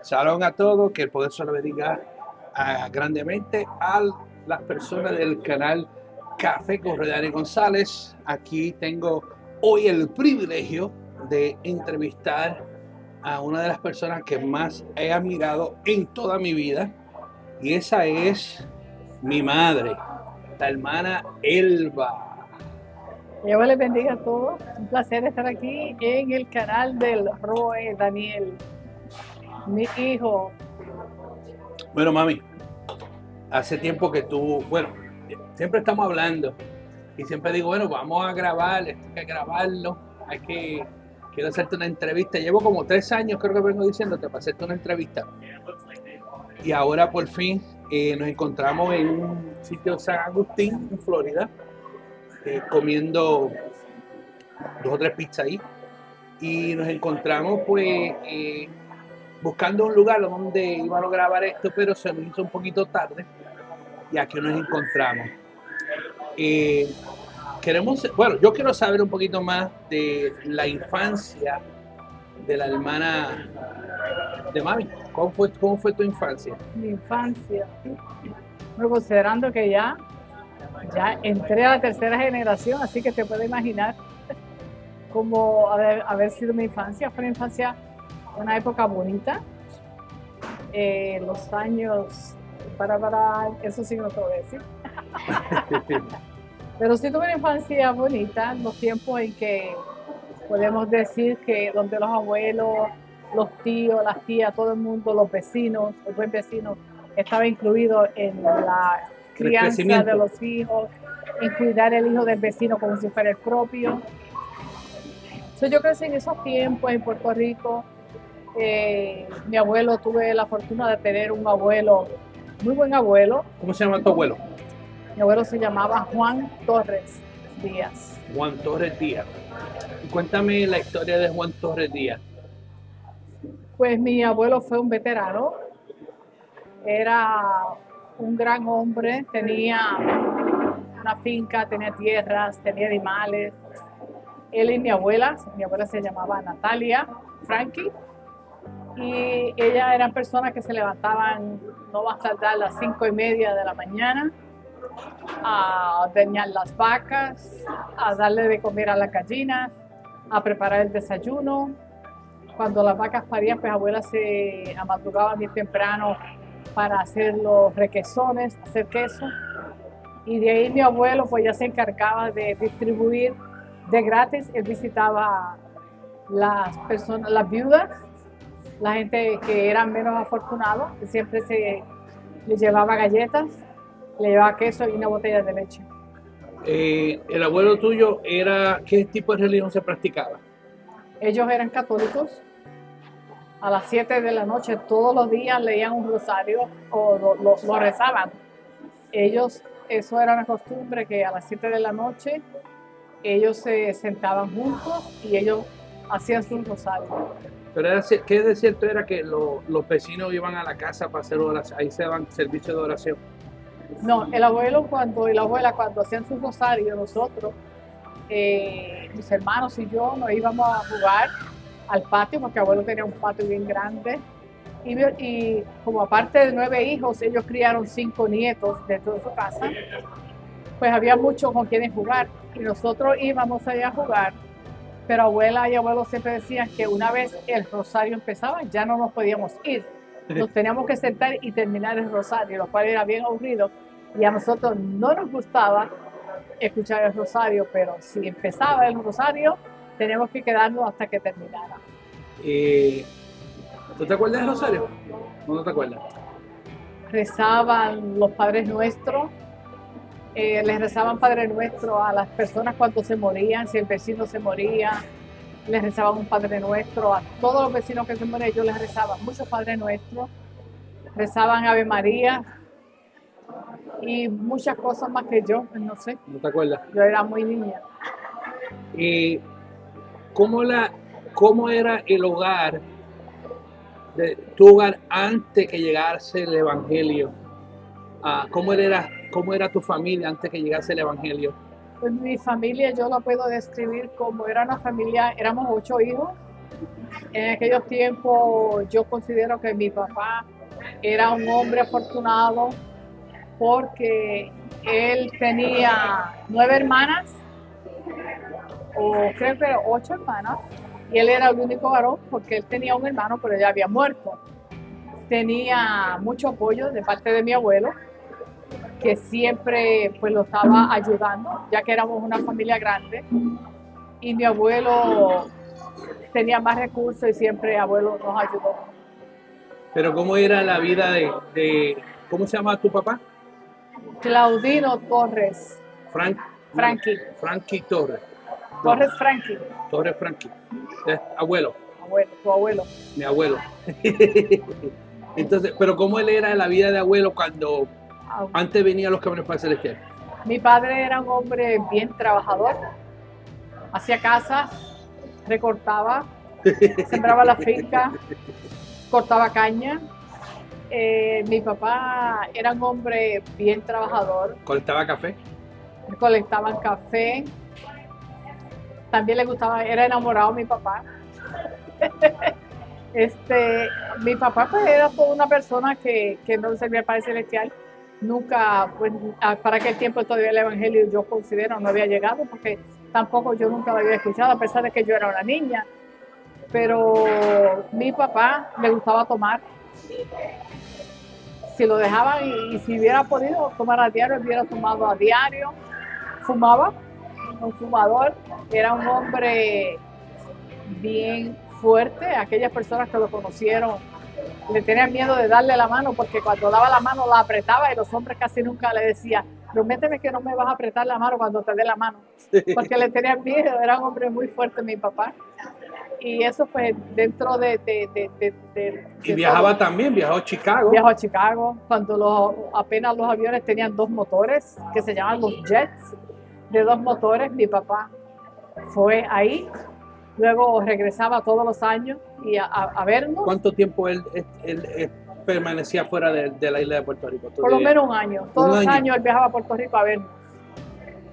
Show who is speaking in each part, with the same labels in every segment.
Speaker 1: Shalom a todos, que el poder se lo bendiga grandemente a las personas del canal Café con Dani González. Aquí tengo hoy el privilegio de entrevistar a una de las personas que más he admirado en toda mi vida, y esa es mi madre, la hermana Elba.
Speaker 2: Dios les bendiga a todos. Un placer estar aquí en el canal del Roe Daniel, mi hijo.
Speaker 1: Bueno, mami, hace tiempo que siempre estamos hablando y siempre digo, bueno, vamos a grabar, esto hay que grabarlo, quiero hacerte una entrevista. Llevo como 3 años, creo que vengo diciéndote, para hacerte una entrevista. Y ahora por fin nos encontramos en un sitio de San Agustín, en Florida, comiendo 2 o 3 pizzas ahí. Y nos encontramos buscando un lugar donde íbamos a grabar esto, pero se nos hizo un poquito tarde y aquí nos encontramos. Yo quiero saber un poquito más de la infancia de la hermana de mami. ¿Cómo fue tu infancia?
Speaker 2: Mi infancia. Bueno, considerando que ya entré a la tercera generación, así que te puedes imaginar cómo haber sido mi infancia. Fue una infancia, una época bonita. Los años, eso sí no te voy a decir. Pero sí tuve una infancia bonita, los tiempos en que podemos decir que donde los abuelos, los tíos, las tías, todo el mundo, los vecinos, el buen vecino, estaba incluido en la crianza de los hijos, en cuidar el hijo del vecino como si fuera el propio. Entonces yo crecí en esos tiempos en Puerto Rico. Mi abuelo, tuve la fortuna de tener un abuelo, muy buen abuelo.
Speaker 1: ¿Cómo se llama tu abuelo?
Speaker 2: Mi abuelo se llamaba Juan Torres Díaz.
Speaker 1: Juan Torres Díaz. Cuéntame la historia de Juan Torres Díaz.
Speaker 2: Pues mi abuelo fue un veterano, era un gran hombre, tenía una finca, tenía tierras, tenía animales. Él y mi abuela se llamaba Natalia Frankie, y ella eran personas que se levantaban no más tardar a las 5:30 de la mañana a ordeñar las vacas, a darle de comer a las gallinas, a preparar el desayuno. Cuando las vacas parían, pues abuela se amadrugaba bien temprano para hacer los requesones, hacer queso. Y de ahí mi abuelo pues ya se encargaba de distribuir de gratis. Él visitaba las personas, las viudas, la gente que eran menos afortunados, que siempre le llevaba galletas, le llevaba queso y una botella de leche.
Speaker 1: El abuelo tuyo ¿qué tipo de religión se practicaba?
Speaker 2: Ellos eran católicos. A las 7 de la noche todos los días leían un rosario o lo rezaban. Eso era una costumbre, que a las 7 de la noche ellos se sentaban juntos y ellos hacían su rosario.
Speaker 1: Pero ¿qué de cierto era que los vecinos iban a la casa para hacer oración? Ahí se daban servicio de oración.
Speaker 2: No, el abuelo y la abuela cuando hacían su rosario, nosotros, mis hermanos y yo, nos íbamos a jugar al patio, porque abuelo tenía un patio bien grande. Y como aparte de 9 hijos, ellos criaron 5 nietos dentro de su casa, pues había mucho con quienes jugar. Y nosotros íbamos allá a jugar, pero abuela y abuelo siempre decían que una vez el rosario empezaba, ya no nos podíamos ir. Nos teníamos que sentar y terminar el rosario, lo cual era bien aburrido. Y a nosotros no nos gustaba escuchar el rosario, pero si empezaba el rosario, teníamos que quedarnos hasta que terminara.
Speaker 1: ¿Tú te acuerdas del rosario? ¿No te acuerdas?
Speaker 2: Rezaban los Padres Nuestros, les rezaban Padre Nuestro a las personas cuando se morían. Si el vecino se moría, les rezaban un Padre Nuestro. A todos los vecinos que se morían, ellos les rezaban muchos Padres Nuestros. Rezaban Ave María y muchas cosas más que yo, no sé.
Speaker 1: ¿No te acuerdas?
Speaker 2: Yo era muy niña.
Speaker 1: ¿Cómo era el hogar, tu hogar antes que llegase el Evangelio? ¿Cómo era tu familia antes que llegase el Evangelio?
Speaker 2: Pues mi familia yo la puedo describir como era una familia, éramos 8 hijos, En aquellos tiempos yo considero que mi papá era un hombre afortunado porque él tenía 9 hermanas, o creo que 8 hermanas, y él era el único varón porque él tenía un hermano, pero ya había muerto. Tenía mucho apoyo de parte de mi abuelo, que siempre pues lo estaba ayudando, ya que éramos una familia grande, y mi abuelo tenía más recursos y siempre abuelo nos ayudó.
Speaker 1: Pero ¿cómo era la vida ¿cómo se llama tu papá?
Speaker 2: Claudino Torres, Frankie,
Speaker 1: Frankie Torres.
Speaker 2: Torres Frankie,
Speaker 1: Torres Frankie. Es abuelo,
Speaker 2: abuelo, tu abuelo.
Speaker 1: mi abuelo. Entonces, pero ¿cómo él era la vida de abuelo cuando antes venía los Caminos para el Celestial?
Speaker 2: Mi padre era un hombre bien trabajador, hacía casas, recortaba, sembraba la finca, cortaba caña. Mi papá era un hombre bien trabajador.
Speaker 1: ¿Colectaba café?
Speaker 2: Colectaban café. También le gustaba, era enamorado mi papá. Mi papá pues era toda una persona que no servía para el celestial. Nunca, pues para aquel tiempo todavía el evangelio yo considero no había llegado porque tampoco yo nunca lo había escuchado a pesar de que yo era una niña. Pero mi papá le gustaba tomar. Si lo dejaban y si hubiera podido tomar a diario, hubiera tomado a diario. Fumaba, un fumador, era un hombre bien fuerte. Aquellas personas que lo conocieron le tenían miedo de darle la mano porque cuando daba la mano la apretaba y los hombres casi nunca le decían, prométeme que no me vas a apretar la mano cuando te dé la mano, porque le tenían miedo. Era un hombre muy fuerte mi papá. Y eso pues dentro
Speaker 1: y viajaba todo. También, viajó a Chicago.
Speaker 2: Viajó a Chicago cuando apenas los aviones tenían 2 motores, que se llaman los jets, de 2 motores. Mi papá fue ahí, luego regresaba todos los años y a vernos.
Speaker 1: ¿Cuánto tiempo él permanecía fuera de la isla de Puerto Rico?
Speaker 2: Por lo menos un año. Todos los años él viajaba a Puerto Rico a vernos.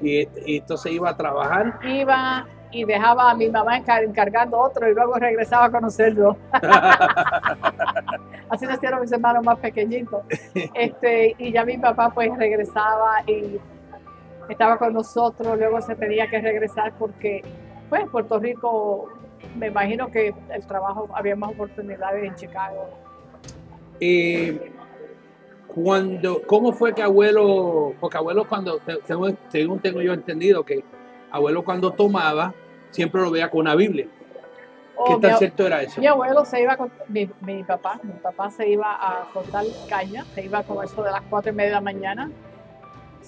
Speaker 1: Y entonces iba a trabajar.
Speaker 2: Iba y dejaba a mi mamá encargando otro y luego regresaba a conocerlo. Así nacieron mis hermanos más pequeñitos. Y ya mi papá pues regresaba y estaba con nosotros, luego se tenía que regresar porque pues Puerto Rico, me imagino que el trabajo, había más oportunidades en Chicago.
Speaker 1: ¿Cómo fue que abuelo, porque abuelo cuando, según tengo yo entendido, que abuelo cuando tomaba, siempre lo veía con una Biblia? ¿Qué tan cierto era eso?
Speaker 2: Mi abuelo se iba con mi papá se iba a cortar caña, se iba como eso de las 4:30 de la mañana.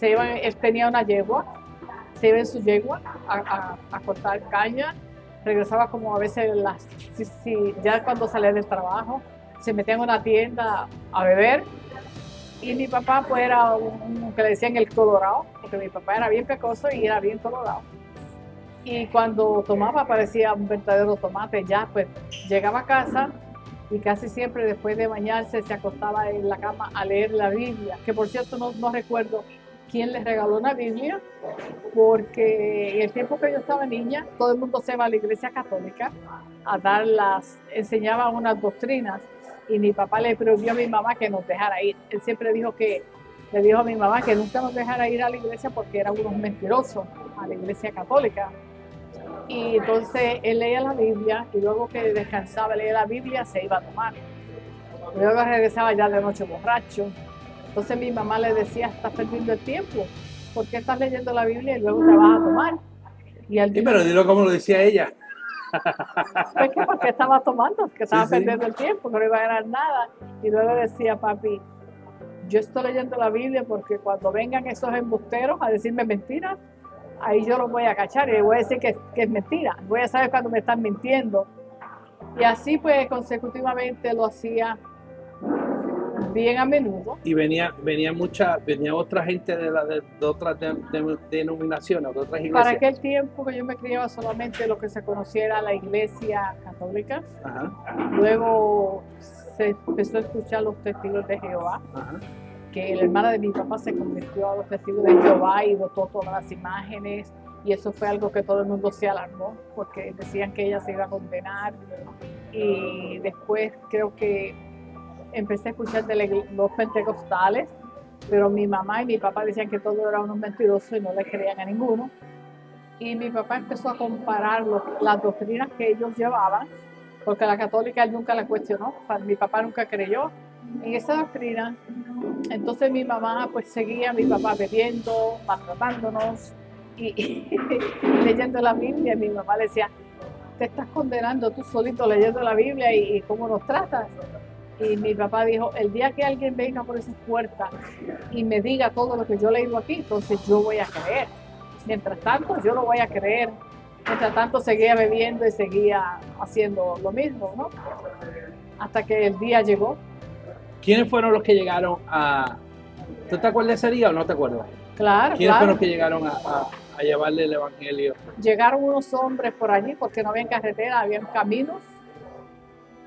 Speaker 2: Él tenía una yegua, se iba en su yegua a cortar caña, regresaba como a veces ya cuando salía del trabajo, se metía en una tienda a beber. Y mi papá pues era un que le decían el colorado, porque mi papá era bien pecoso y era bien colorado. Y cuando tomaba parecía un verdadero tomate. Ya pues llegaba a casa y casi siempre después de bañarse se acostaba en la cama a leer la Biblia, que por cierto no recuerdo quién le regaló una Biblia, porque en el tiempo que yo estaba niña todo el mundo se iba a la iglesia católica a enseñaban unas doctrinas y mi papá le prohibió a mi mamá que nos dejara ir. Él siempre le dijo a mi mamá que nunca nos dejara ir a la iglesia porque eran unos mentirosos a la iglesia católica. Y entonces él leía la Biblia y luego que descansaba, leía la Biblia, se iba a tomar. Luego regresaba ya de noche borracho. Entonces mi mamá le decía, estás perdiendo el tiempo, ¿por qué estás leyendo la Biblia y luego te vas a tomar? Y él
Speaker 1: sí, pero dilo como lo decía ella.
Speaker 2: Pues que porque estaba tomando, que estaba perdiendo el tiempo, que no iba a ganar nada. Y luego decía, papi, yo estoy leyendo la Biblia porque cuando vengan esos embusteros a decirme mentiras, ahí yo los voy a cachar y les voy a decir que es mentira. Voy a saber cuando me están mintiendo. Y así pues consecutivamente lo hacía bien a menudo.
Speaker 1: Y venía otra gente de otras denominaciones, de otras iglesias.
Speaker 2: Para aquel tiempo que yo me criaba solamente lo que se conociera la iglesia católica.
Speaker 1: Ajá.
Speaker 2: Luego se empezó a escuchar los testigos de Jehová.
Speaker 1: Ajá.
Speaker 2: Que la hermana de mi papá se convirtió a los testigos de Jehová y botó todas las imágenes y eso fue algo que todo el mundo se alarmó, porque decían que ella se iba a condenar. Y después creo que empecé a escuchar de los pentecostales, pero mi mamá y mi papá decían que todos eran unos mentirosos y no le creían a ninguno. Y mi papá empezó a comparar las doctrinas que ellos llevaban, porque la católica él nunca la cuestionó, mi papá nunca creyó en esa doctrina. Entonces mi mamá pues seguía a mi papá bebiendo, maltratándonos y leyendo la Biblia. Y mi mamá le decía, te estás condenando tú solito leyendo la Biblia y cómo nos tratas. Y mi papá dijo, el día que alguien venga por esas puertas y me diga todo lo que yo he leído aquí, entonces yo voy a creer. Mientras tanto, yo no voy a creer. Mientras tanto, seguía bebiendo y seguía haciendo lo mismo, ¿no? Hasta que el día llegó.
Speaker 1: ¿Quiénes fueron los que llegaron a... ¿Tú te acuerdas de ese día o no te acuerdas?
Speaker 2: Claro,
Speaker 1: ¿Quiénes
Speaker 2: claro.
Speaker 1: fueron los que llegaron a llevarle el evangelio?
Speaker 2: Llegaron unos hombres por allí porque no había carretera, habían caminos.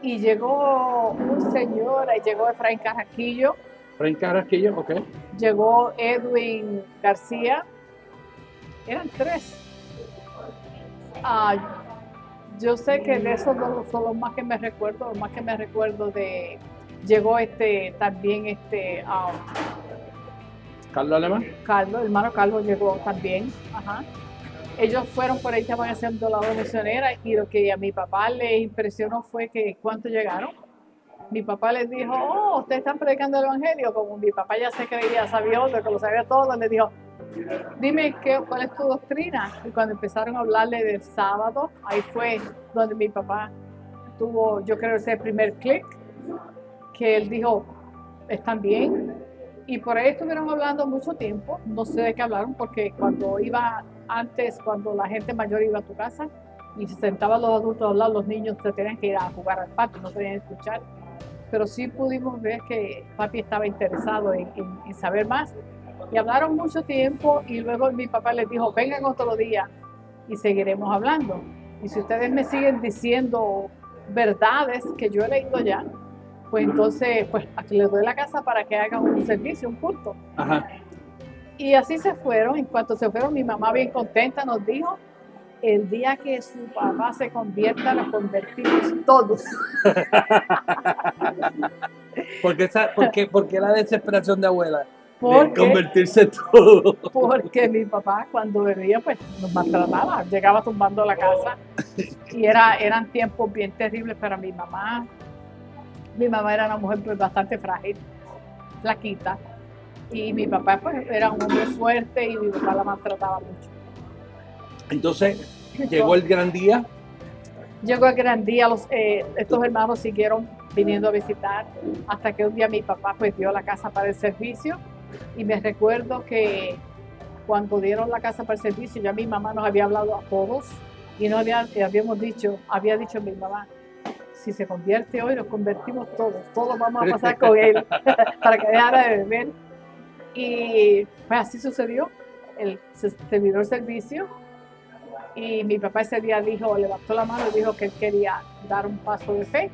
Speaker 2: Y llegó un señor, ahí llegó Efraín Carrasquillo.
Speaker 1: Efraín Carrasquillo, ok.
Speaker 2: Llegó Edwin García. Eran tres. Yo sé que de esos dos son los más que me recuerdo, los más que me recuerdo de... Llegó también
Speaker 1: Carlos Alemán.
Speaker 2: Carlos, el hermano Carlos llegó también. Ajá. Ellos fueron por ahí, estaban haciendo la obra misionera y lo que a mi papá le impresionó fue que cuánto llegaron. Mi papá les dijo, oh, ustedes están predicando el evangelio. Como mi papá ya se creía, sabía otro, que lo sabía todo, le dijo, dime cuál es tu doctrina. Y cuando empezaron a hablarle del sábado, ahí fue donde mi papá tuvo, yo creo, ese primer clic, que él dijo, ¿están bien? Y por ahí estuvieron hablando mucho tiempo, no sé de qué hablaron, porque cuando la gente mayor iba a tu casa y se sentaban los adultos a hablar, los niños se tenían que ir a jugar al patio, no tenían que escuchar. Pero sí pudimos ver que papi estaba interesado en saber más. Y hablaron mucho tiempo y luego mi papá les dijo, vengan otro día y seguiremos hablando. Y si ustedes me siguen diciendo verdades que yo he leído ya, pues entonces pues aquí les doy la casa para que hagan un servicio, un culto.
Speaker 1: Ajá.
Speaker 2: Y así se fueron. En cuanto se fueron, mi mamá bien contenta nos dijo, el día que su papá se convierta, nos convertimos todos.
Speaker 1: ¿Por qué la desesperación de abuela?
Speaker 2: ¿Por
Speaker 1: de convertirse todo.
Speaker 2: Porque mi papá cuando bebía pues nos maltrataba, llegaba tumbando la casa y eran tiempos bien terribles para mi mamá. Mi mamá era una mujer pues bastante frágil, flaquita, y mi papá pues era un hombre fuerte y mi papá la maltrataba mucho.
Speaker 1: Entonces llegó el gran día.
Speaker 2: Llegó el gran día, estos hermanos siguieron viniendo a visitar hasta que un día mi papá pues dio la casa para el servicio. Y me recuerdo que cuando dieron la casa para el servicio, ya mi mamá nos había hablado a todos y había dicho mi mamá, si se convierte hoy, nos convertimos todos vamos a pasar con él para que dejara de beber. Y pues así sucedió, se terminó el servicio y mi papá ese día levantó la mano y dijo que él quería dar un paso de fe.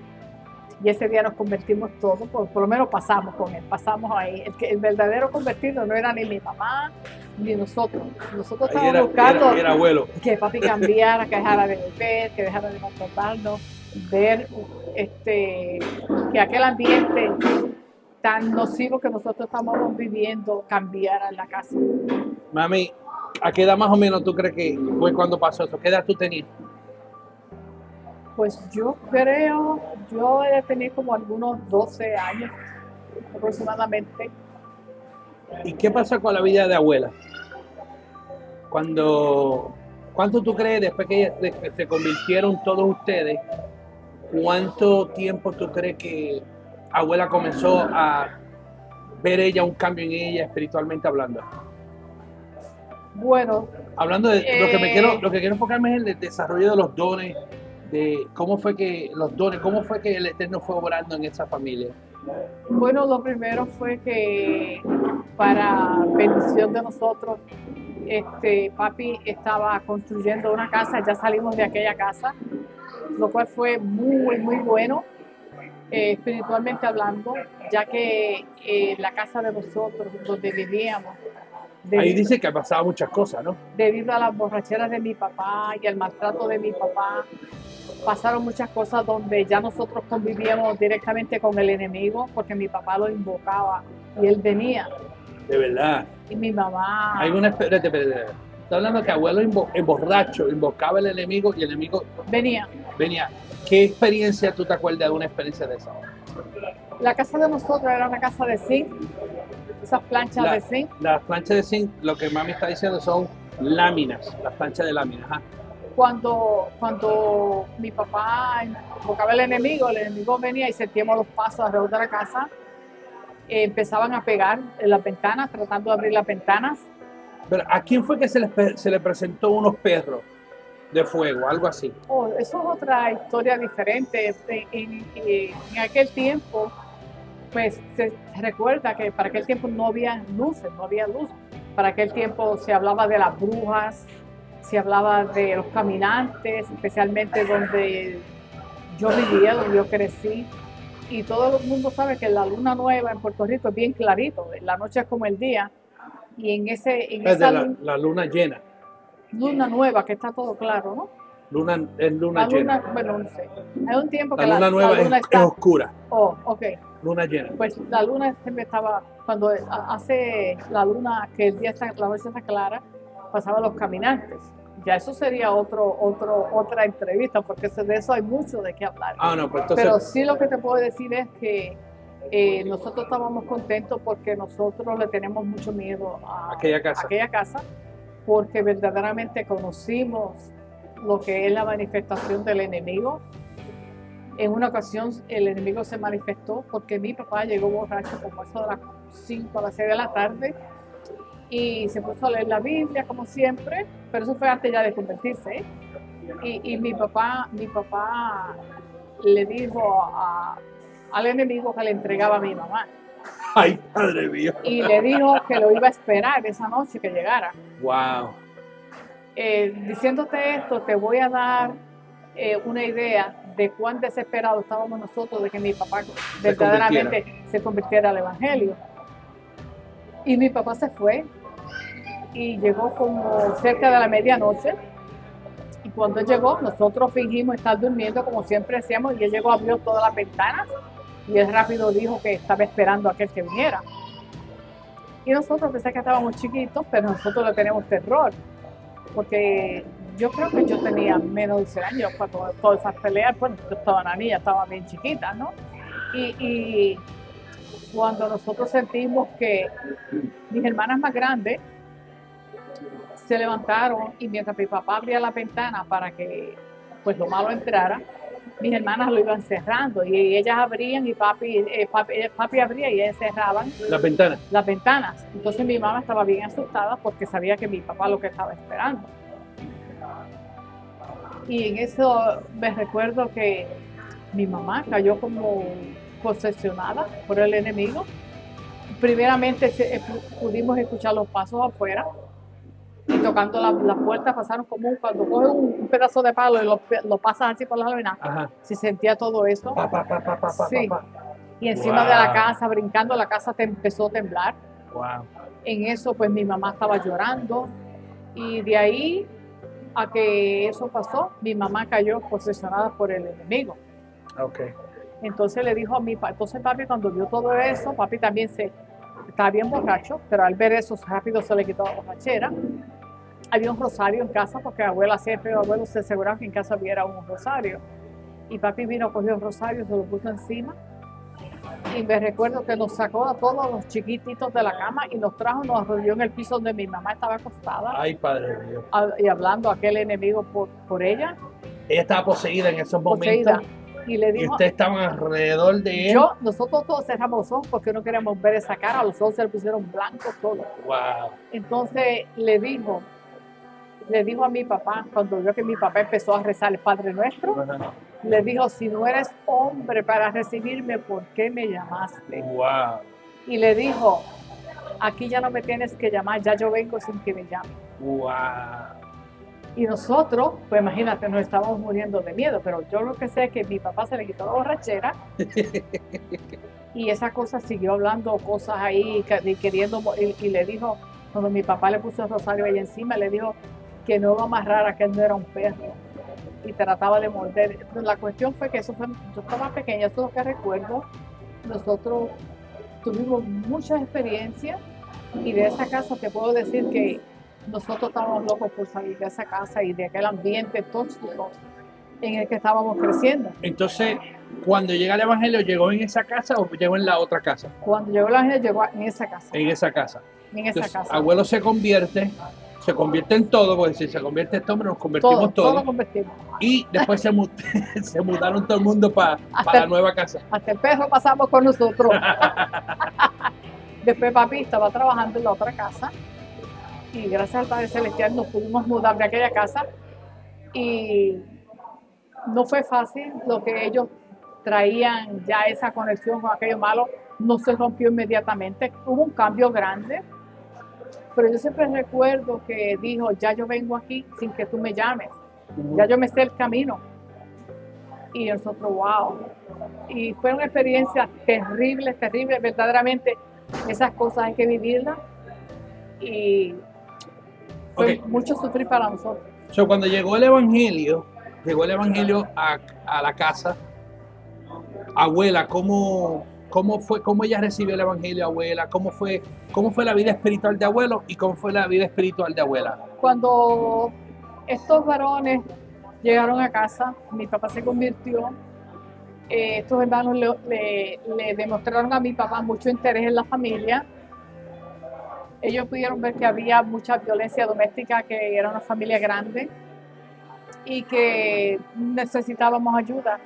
Speaker 2: Y ese día nos convertimos todos, por lo menos pasamos con él, pasamos ahí. El verdadero convertido no era ni mi mamá ni nosotros. Nosotros estábamos buscando
Speaker 1: era abuelo.
Speaker 2: Que papi cambiara, que dejara de beber, que dejara de maltratarnos, ver que aquel ambiente tan nocivo que nosotros estamos viviendo cambiara en la casa.
Speaker 1: Mami, ¿a qué edad más o menos tú crees que fue cuando pasó eso? ¿Qué edad tú tenías?
Speaker 2: Pues yo creo, yo tenía como algunos 12 años aproximadamente.
Speaker 1: ¿Y qué pasó con la vida de abuela? ¿Cuánto tú crees, después que se convirtieron todos ustedes, cuánto tiempo tú crees que abuela comenzó a ver ella un cambio en ella espiritualmente hablando?
Speaker 2: Bueno,
Speaker 1: hablando de lo que quiero enfocarme es en el desarrollo de los dones, de cómo fue que el Eterno fue obrando en esa familia.
Speaker 2: Bueno, lo primero fue que para bendición de nosotros, papi estaba construyendo una casa, ya salimos de aquella casa, lo cual fue muy, muy bueno, espiritualmente hablando, ya que la casa de nosotros, donde vivíamos,
Speaker 1: Ahí dice que ha pasado muchas cosas, ¿no?
Speaker 2: Debido a las borracheras de mi papá y al maltrato de mi papá, pasaron muchas cosas donde ya nosotros convivíamos directamente con el enemigo porque mi papá lo invocaba y él venía.
Speaker 1: De verdad.
Speaker 2: Y mi mamá...
Speaker 1: Hay una... Espérate. Está hablando que abuelo borracho invocaba al enemigo y el enemigo
Speaker 2: venía.
Speaker 1: ¿Qué experiencia tú te acuerdas de una experiencia de esa?
Speaker 2: La casa de nosotros era una casa de zinc, esas planchas de zinc.
Speaker 1: Las planchas de zinc, lo que mami está diciendo son láminas, las planchas de láminas. Ajá.
Speaker 2: Cuando mi papá invocaba al enemigo, el enemigo venía y sentíamos los pasos alrededor de la casa, empezaban a pegar en las ventanas, tratando de abrir las ventanas.
Speaker 1: Pero ¿a quién fue que se le presentó unos perros de fuego, algo así?
Speaker 2: Oh, eso es otra historia diferente. En aquel tiempo, pues se recuerda que para aquel tiempo no había luces, no había luz. Para aquel tiempo se hablaba de las brujas, se hablaba de los caminantes, especialmente donde yo vivía, donde yo crecí. Y todo el mundo sabe que la luna nueva en Puerto Rico es bien clarito, la noche es como el día. Y en esa
Speaker 1: la luna llena.
Speaker 2: Luna nueva, que está todo claro, ¿no?
Speaker 1: Luna llena.
Speaker 2: Bueno, no sé. Hay un tiempo que
Speaker 1: la luna nueva es oscura.
Speaker 2: Oh, ok.
Speaker 1: Luna llena.
Speaker 2: Pues la luna siempre estaba, cuando hace la luna, que la noche está clara, pasaban los caminantes. Ya eso sería otra entrevista, porque de eso hay mucho de qué hablar.
Speaker 1: No, pues entonces...
Speaker 2: Pero sí lo que te puedo decir es que nosotros estábamos contentos porque nosotros le tenemos mucho miedo a aquella casa, porque verdaderamente conocimos lo que es la manifestación del enemigo. En una ocasión el enemigo se manifestó porque mi papá llegó borracho como eso de las 5 a las 6 de la tarde y se puso a leer la Biblia como siempre, pero eso fue antes ya de convertirse. Y mi papá le dijo al enemigo que le entregaba a mi mamá.
Speaker 1: ¡Ay, padre mío!
Speaker 2: Y le dijo que lo iba a esperar esa noche que llegara.
Speaker 1: ¡Wow!
Speaker 2: Diciéndote esto, te voy a dar una idea de cuán desesperados estábamos nosotros de que mi papá verdaderamente se convirtiera al Evangelio. Y mi papá se fue y llegó como cerca de la medianoche. Y cuando él llegó, nosotros fingimos estar durmiendo como siempre hacíamos y él llegó, abrió todas las ventanas y él rápido dijo que estaba esperando a aquel que viniera. Y nosotros pensé que estábamos chiquitos, pero nosotros le tenemos terror, porque yo creo que yo tenía menos de 11 años cuando todas esas peleas, bueno, yo estaba una niña, estaba bien chiquita, ¿no? Y cuando nosotros sentimos que mis hermanas más grandes se levantaron y mientras mi papá abría la ventana para que pues lo malo entrara, mis hermanas lo iban cerrando y ellas abrían y papi abría y ellas cerraban las ventanas. Entonces mi mamá estaba bien asustada porque sabía que mi papá lo que estaba esperando. Y en eso me recuerdo que mi mamá cayó como posesionada por el enemigo. Primeramente pudimos escuchar los pasos afuera y tocando la puerta pasaron como cuando coges un pedazo de palo y lo pasas así por la lámina. Se sentía todo eso. Sí. Y encima de la casa, brincando, la casa empezó a temblar.
Speaker 1: Wow.
Speaker 2: En eso pues mi mamá estaba llorando y de ahí a que eso pasó, mi mamá cayó posesionada por el enemigo.
Speaker 1: Okay.
Speaker 2: Entonces le dijo a mi papá, entonces papi cuando vio todo eso, papi también estaba bien borracho, pero al ver eso rápido se le quitó la borrachera. Había un rosario en casa porque abuela siempre, abuelo se aseguraba que en casa hubiera un rosario. Y papi vino, cogió el rosario, se lo puso encima. Y me recuerdo que nos sacó a todos los chiquititos de la cama y nos trajo, nos arrodilló en el piso donde mi mamá estaba acostada.
Speaker 1: Ay, padre mío.
Speaker 2: Y hablando a aquel enemigo por ella.
Speaker 1: Ella estaba poseída en esos momentos.
Speaker 2: Y le dijo,
Speaker 1: y ustedes estaban alrededor de él.
Speaker 2: Nosotros todos cerramos los ojos porque no queríamos ver esa cara, los ojos se le pusieron blancos todos.
Speaker 1: Wow.
Speaker 2: Entonces le dijo a mi papá, cuando vio que mi papá empezó a rezar el Padre Nuestro, le dijo, si no eres hombre para recibirme, ¿por qué me llamaste?
Speaker 1: Wow.
Speaker 2: Y le dijo, aquí ya no me tienes que llamar, ya yo vengo sin que me llames.
Speaker 1: Wow.
Speaker 2: Y nosotros, pues imagínate, nos estábamos muriendo de miedo, pero yo lo que sé es que mi papá se le quitó la borrachera y esa cosa siguió hablando cosas ahí, queriendo morir, y le dijo, Cuando mi papá le puso el rosario ahí encima, le dijo que no iba a amarrar a que él no era un perro y trataba de morder. La cuestión fue que eso fue, yo estaba pequeña, eso es lo que recuerdo. Nosotros tuvimos muchas experiencias y de esa casa te puedo decir que nosotros estábamos locos por salir de esa casa y de aquel ambiente tóxico en el que estábamos creciendo.
Speaker 1: Entonces, cuando llega el evangelio, ¿llegó en esa casa o llegó en la otra casa?
Speaker 2: Cuando llegó el ángel, llegó en esa casa.
Speaker 1: En esa casa.
Speaker 2: En esa
Speaker 1: Entonces,
Speaker 2: casa.
Speaker 1: abuelo se convierte en todo, porque si se convierte en este hombre, nos convertimos todos.
Speaker 2: Todo convertimos.
Speaker 1: Y después se mudaron todo el mundo para la nueva casa.
Speaker 2: Hasta el perro pasamos con nosotros. Después papi estaba trabajando en la otra casa y gracias al Padre Celestial nos pudimos mudar de aquella casa y no fue fácil. Lo que ellos traían, ya esa conexión con aquello malo, no se rompió inmediatamente. Hubo un cambio grande, pero yo siempre recuerdo que dijo, ya yo vengo aquí sin que tú me llames, ya yo me sé el camino. Y nosotros, wow. Y fue una experiencia terrible, verdaderamente. Esas cosas hay que vivirlas y fue mucho sufrir para nosotros.
Speaker 1: Cuando llegó el evangelio a la casa, abuela, ¿cómo ella recibió el evangelio, abuela? ¿Cómo fue la vida espiritual de abuelo y cómo fue la vida espiritual de abuela?
Speaker 2: Cuando estos varones llegaron a casa, mi papá se convirtió. Estos hermanos le demostraron a mi papá mucho interés en la familia. Ellos pudieron ver que había mucha violencia doméstica, que era una familia grande y que necesitábamos ayuda.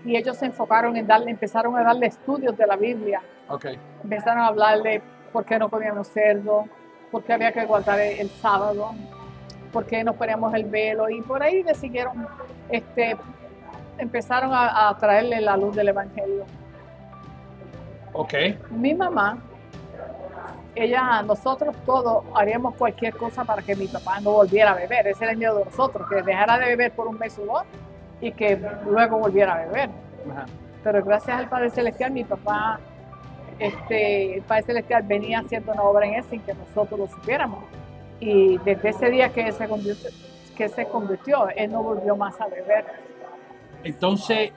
Speaker 2: Y ellos se enfocaron en empezaron a darle estudios de la Biblia.
Speaker 1: Okay.
Speaker 2: Empezaron a hablarle por qué no comíamos cerdo, por qué había que guardar el sábado, por qué no poníamos el velo, y por ahí le siguieron, empezaron a traerle la luz del evangelio.
Speaker 1: Okay.
Speaker 2: Mi mamá, nosotros todos haríamos cualquier cosa para que mi papá no volviera a beber. Ese era el miedo de nosotros, que dejara de beber por un mes o dos y que luego volviera a beber.
Speaker 1: Ajá.
Speaker 2: Pero gracias al Padre Celestial, mi papá, el Padre Celestial venía haciendo una obra en él sin que nosotros lo supiéramos. Y desde ese día que se convirtió, él no volvió más a beber.
Speaker 1: Entonces,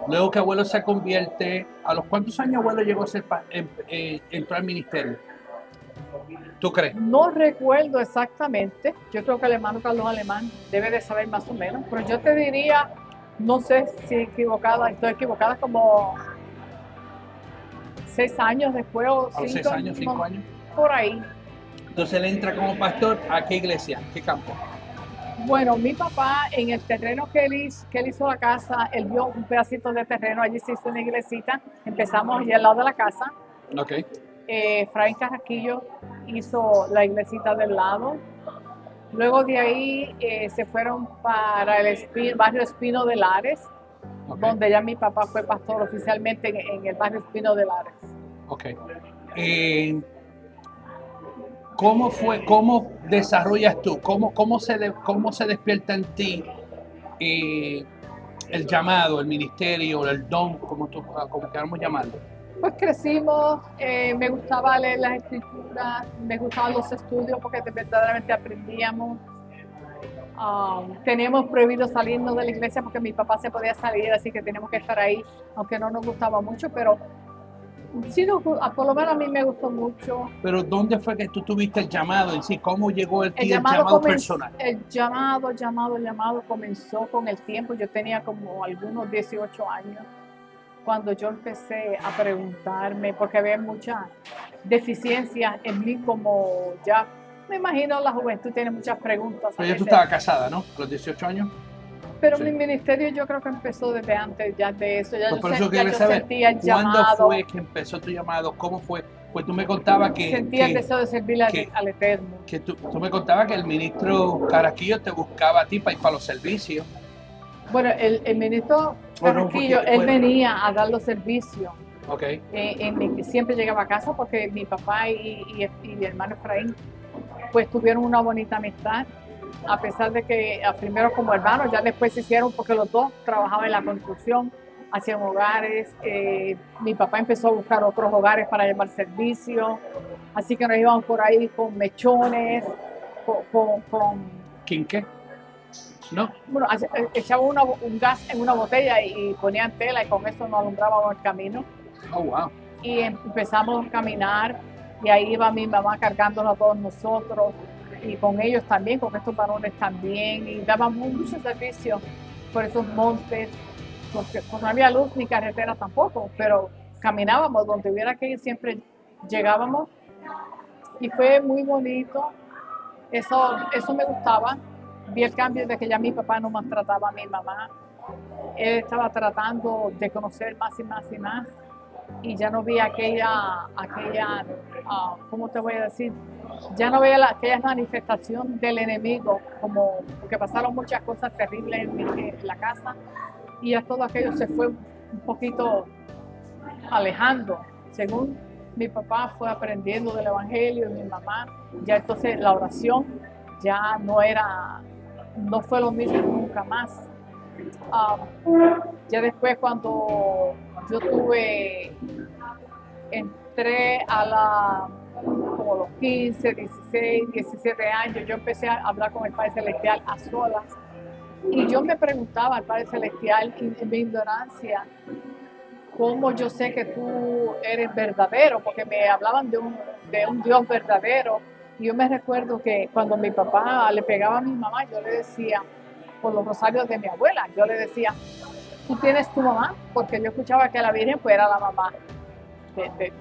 Speaker 1: luego que abuelo se convierte, ¿a los cuántos años abuelo llegó a ser entró al ministerio? ¿Tú crees?
Speaker 2: No recuerdo exactamente. Yo creo que el hermano Carlos Alemán debe de saber más o menos, pero yo te diría, no sé si estoy equivocada, como 6 años después o 5
Speaker 1: 6 años, 5 años.
Speaker 2: Por ahí.
Speaker 1: Entonces él entra como pastor. ¿A qué iglesia? ¿Qué campo?
Speaker 2: Bueno, mi papá, en el terreno que él hizo la casa, él vio un pedacito de terreno, allí se hizo una iglesita, empezamos allí al lado de la casa.
Speaker 1: Okay.
Speaker 2: Efraín Carraquillo hizo la iglesita del lado. Luego de ahí se fueron para el barrio Espino de Lares, okay, donde ya mi papá fue pastor oficialmente en el barrio Espino de Lares.
Speaker 1: Okay. ¿Cómo desarrollas tú? ¿Cómo se despierta en ti el llamado, el ministerio, el don, como queramos llamarlo?
Speaker 2: Pues crecimos, me gustaba leer las escrituras, me gustaban los estudios porque verdaderamente aprendíamos. Teníamos prohibido salirnos de la iglesia porque mi papá se podía salir, así que teníamos que estar ahí, aunque no nos gustaba mucho, pero sí, por lo menos a mí me gustó mucho.
Speaker 1: Pero ¿dónde fue que tú tuviste el llamado en sí? ¿Cómo llegó el llamado personal?
Speaker 2: El llamado comenzó con el tiempo. Yo tenía como algunos 18 años cuando yo empecé a preguntarme, porque había muchas deficiencias en mí, como ya me imagino la juventud tiene muchas preguntas.
Speaker 1: Pero ya tú estabas casada, ¿no? A los 18 años.
Speaker 2: Pero sí, mi ministerio yo creo que empezó desde antes ya de eso. Ya
Speaker 1: pues
Speaker 2: yo
Speaker 1: sentía el llamado. ¿Cuándo fue que empezó tu llamado? ¿Cómo fue? Pues tú me contabas que...
Speaker 2: Sentía el deseo de servirle al Eterno.
Speaker 1: Que tú me contabas que el ministro Carraquillo te buscaba a ti para ir para los servicios.
Speaker 2: Bueno, el ministro Carraquillo, él venía a dar los servicios.
Speaker 1: Okay.
Speaker 2: Siempre llegaba a casa porque mi papá y mi hermano Efraín pues tuvieron una bonita amistad. A pesar de que primero como hermanos, ya después se hicieron porque los dos trabajaban en la construcción, hacían hogares. Mi papá empezó a buscar otros hogares para llevar servicio. Así que nos íbamos por ahí con mechones, con
Speaker 1: ¿Quinqué? ¿No?
Speaker 2: bueno, echaban un gas en una botella y ponían tela y con eso nos alumbrábamos el camino.
Speaker 1: Oh, wow.
Speaker 2: Y empezamos a caminar y ahí iba mi mamá cargándonos a todos nosotros y con ellos también, con estos varones también, y dábamos mucho servicio por esos montes, porque no había luz ni carretera tampoco, pero caminábamos donde hubiera que ir, siempre llegábamos y fue muy bonito, eso me gustaba. Vi el cambio de que ya mi papá no maltrataba a mi mamá, él estaba tratando de conocer más y más y más y ya no vi aquella ¿cómo te voy a decir? Ya no veía aquella manifestación del enemigo, como porque pasaron muchas cosas terribles en la casa y ya todo aquello se fue un poquito alejando. Según mi papá fue aprendiendo del evangelio y mi mamá, ya entonces la oración ya no fue lo mismo nunca más. Ya después cuando yo entré como los 15, 16, 17 años, yo empecé a hablar con el Padre Celestial a solas y yo me preguntaba al Padre Celestial en mi ignorancia, ¿cómo yo sé que tú eres verdadero? Porque me hablaban de un Dios verdadero y yo me recuerdo que cuando mi papá le pegaba a mi mamá, yo le decía, por los rosarios de mi abuela, yo le decía, ¿tú tienes tu mamá? Porque yo escuchaba que la Virgen pues era la mamá de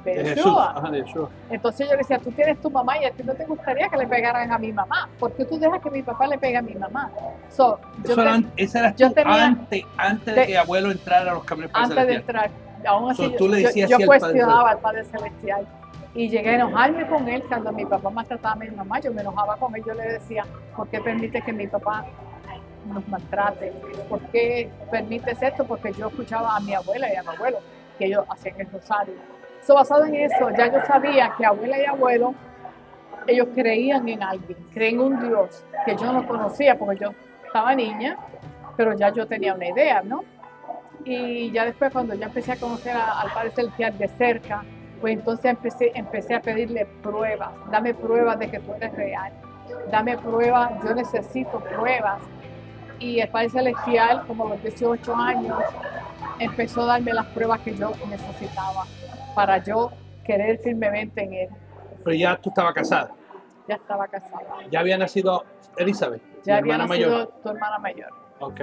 Speaker 1: Jesús.
Speaker 2: Yeshua.
Speaker 1: Ajá, de Jesús.
Speaker 2: Entonces yo le decía, tú tienes tu mamá y a ti no te gustaría que le pegaran a mi mamá. ¿Por qué tú dejas que mi papá le pegue a mi mamá?
Speaker 1: Esa era tú antes de que abuelo entrara a los caminos para
Speaker 2: antes de entrar. Aún así,
Speaker 1: tú le decías
Speaker 2: yo
Speaker 1: así
Speaker 2: cuestionaba al Padre Celestial. Y llegué a enojarme con él cuando mi papá maltrataba a mi mamá. Yo me enojaba con él. Yo le decía, ¿por qué permite que mi papá nos maltrate? ¿Por qué permites esto? Porque yo escuchaba a mi abuela y a mi abuelo que ellos hacían el rosario. Basado en eso, ya yo sabía que abuela y abuelo, ellos creían en alguien, creían en un Dios que yo no conocía porque yo estaba niña, pero ya yo tenía una idea, ¿no? Y ya después cuando ya empecé a conocer al Padre Celestial de cerca, pues entonces empecé a pedirle pruebas, dame pruebas de que tú eres real, dame pruebas, yo necesito pruebas. Y el Padre Celestial, como a los 18 años, empezó a darme las pruebas que yo necesitaba para yo querer firmemente en él.
Speaker 1: Pero ya tú estabas casada.
Speaker 2: Ya estaba casada.
Speaker 1: Ya había nacido Elizabeth,
Speaker 2: Ya
Speaker 1: mi
Speaker 2: había
Speaker 1: hermana
Speaker 2: nacido
Speaker 1: mayor.
Speaker 2: tu hermana mayor.
Speaker 1: Ok.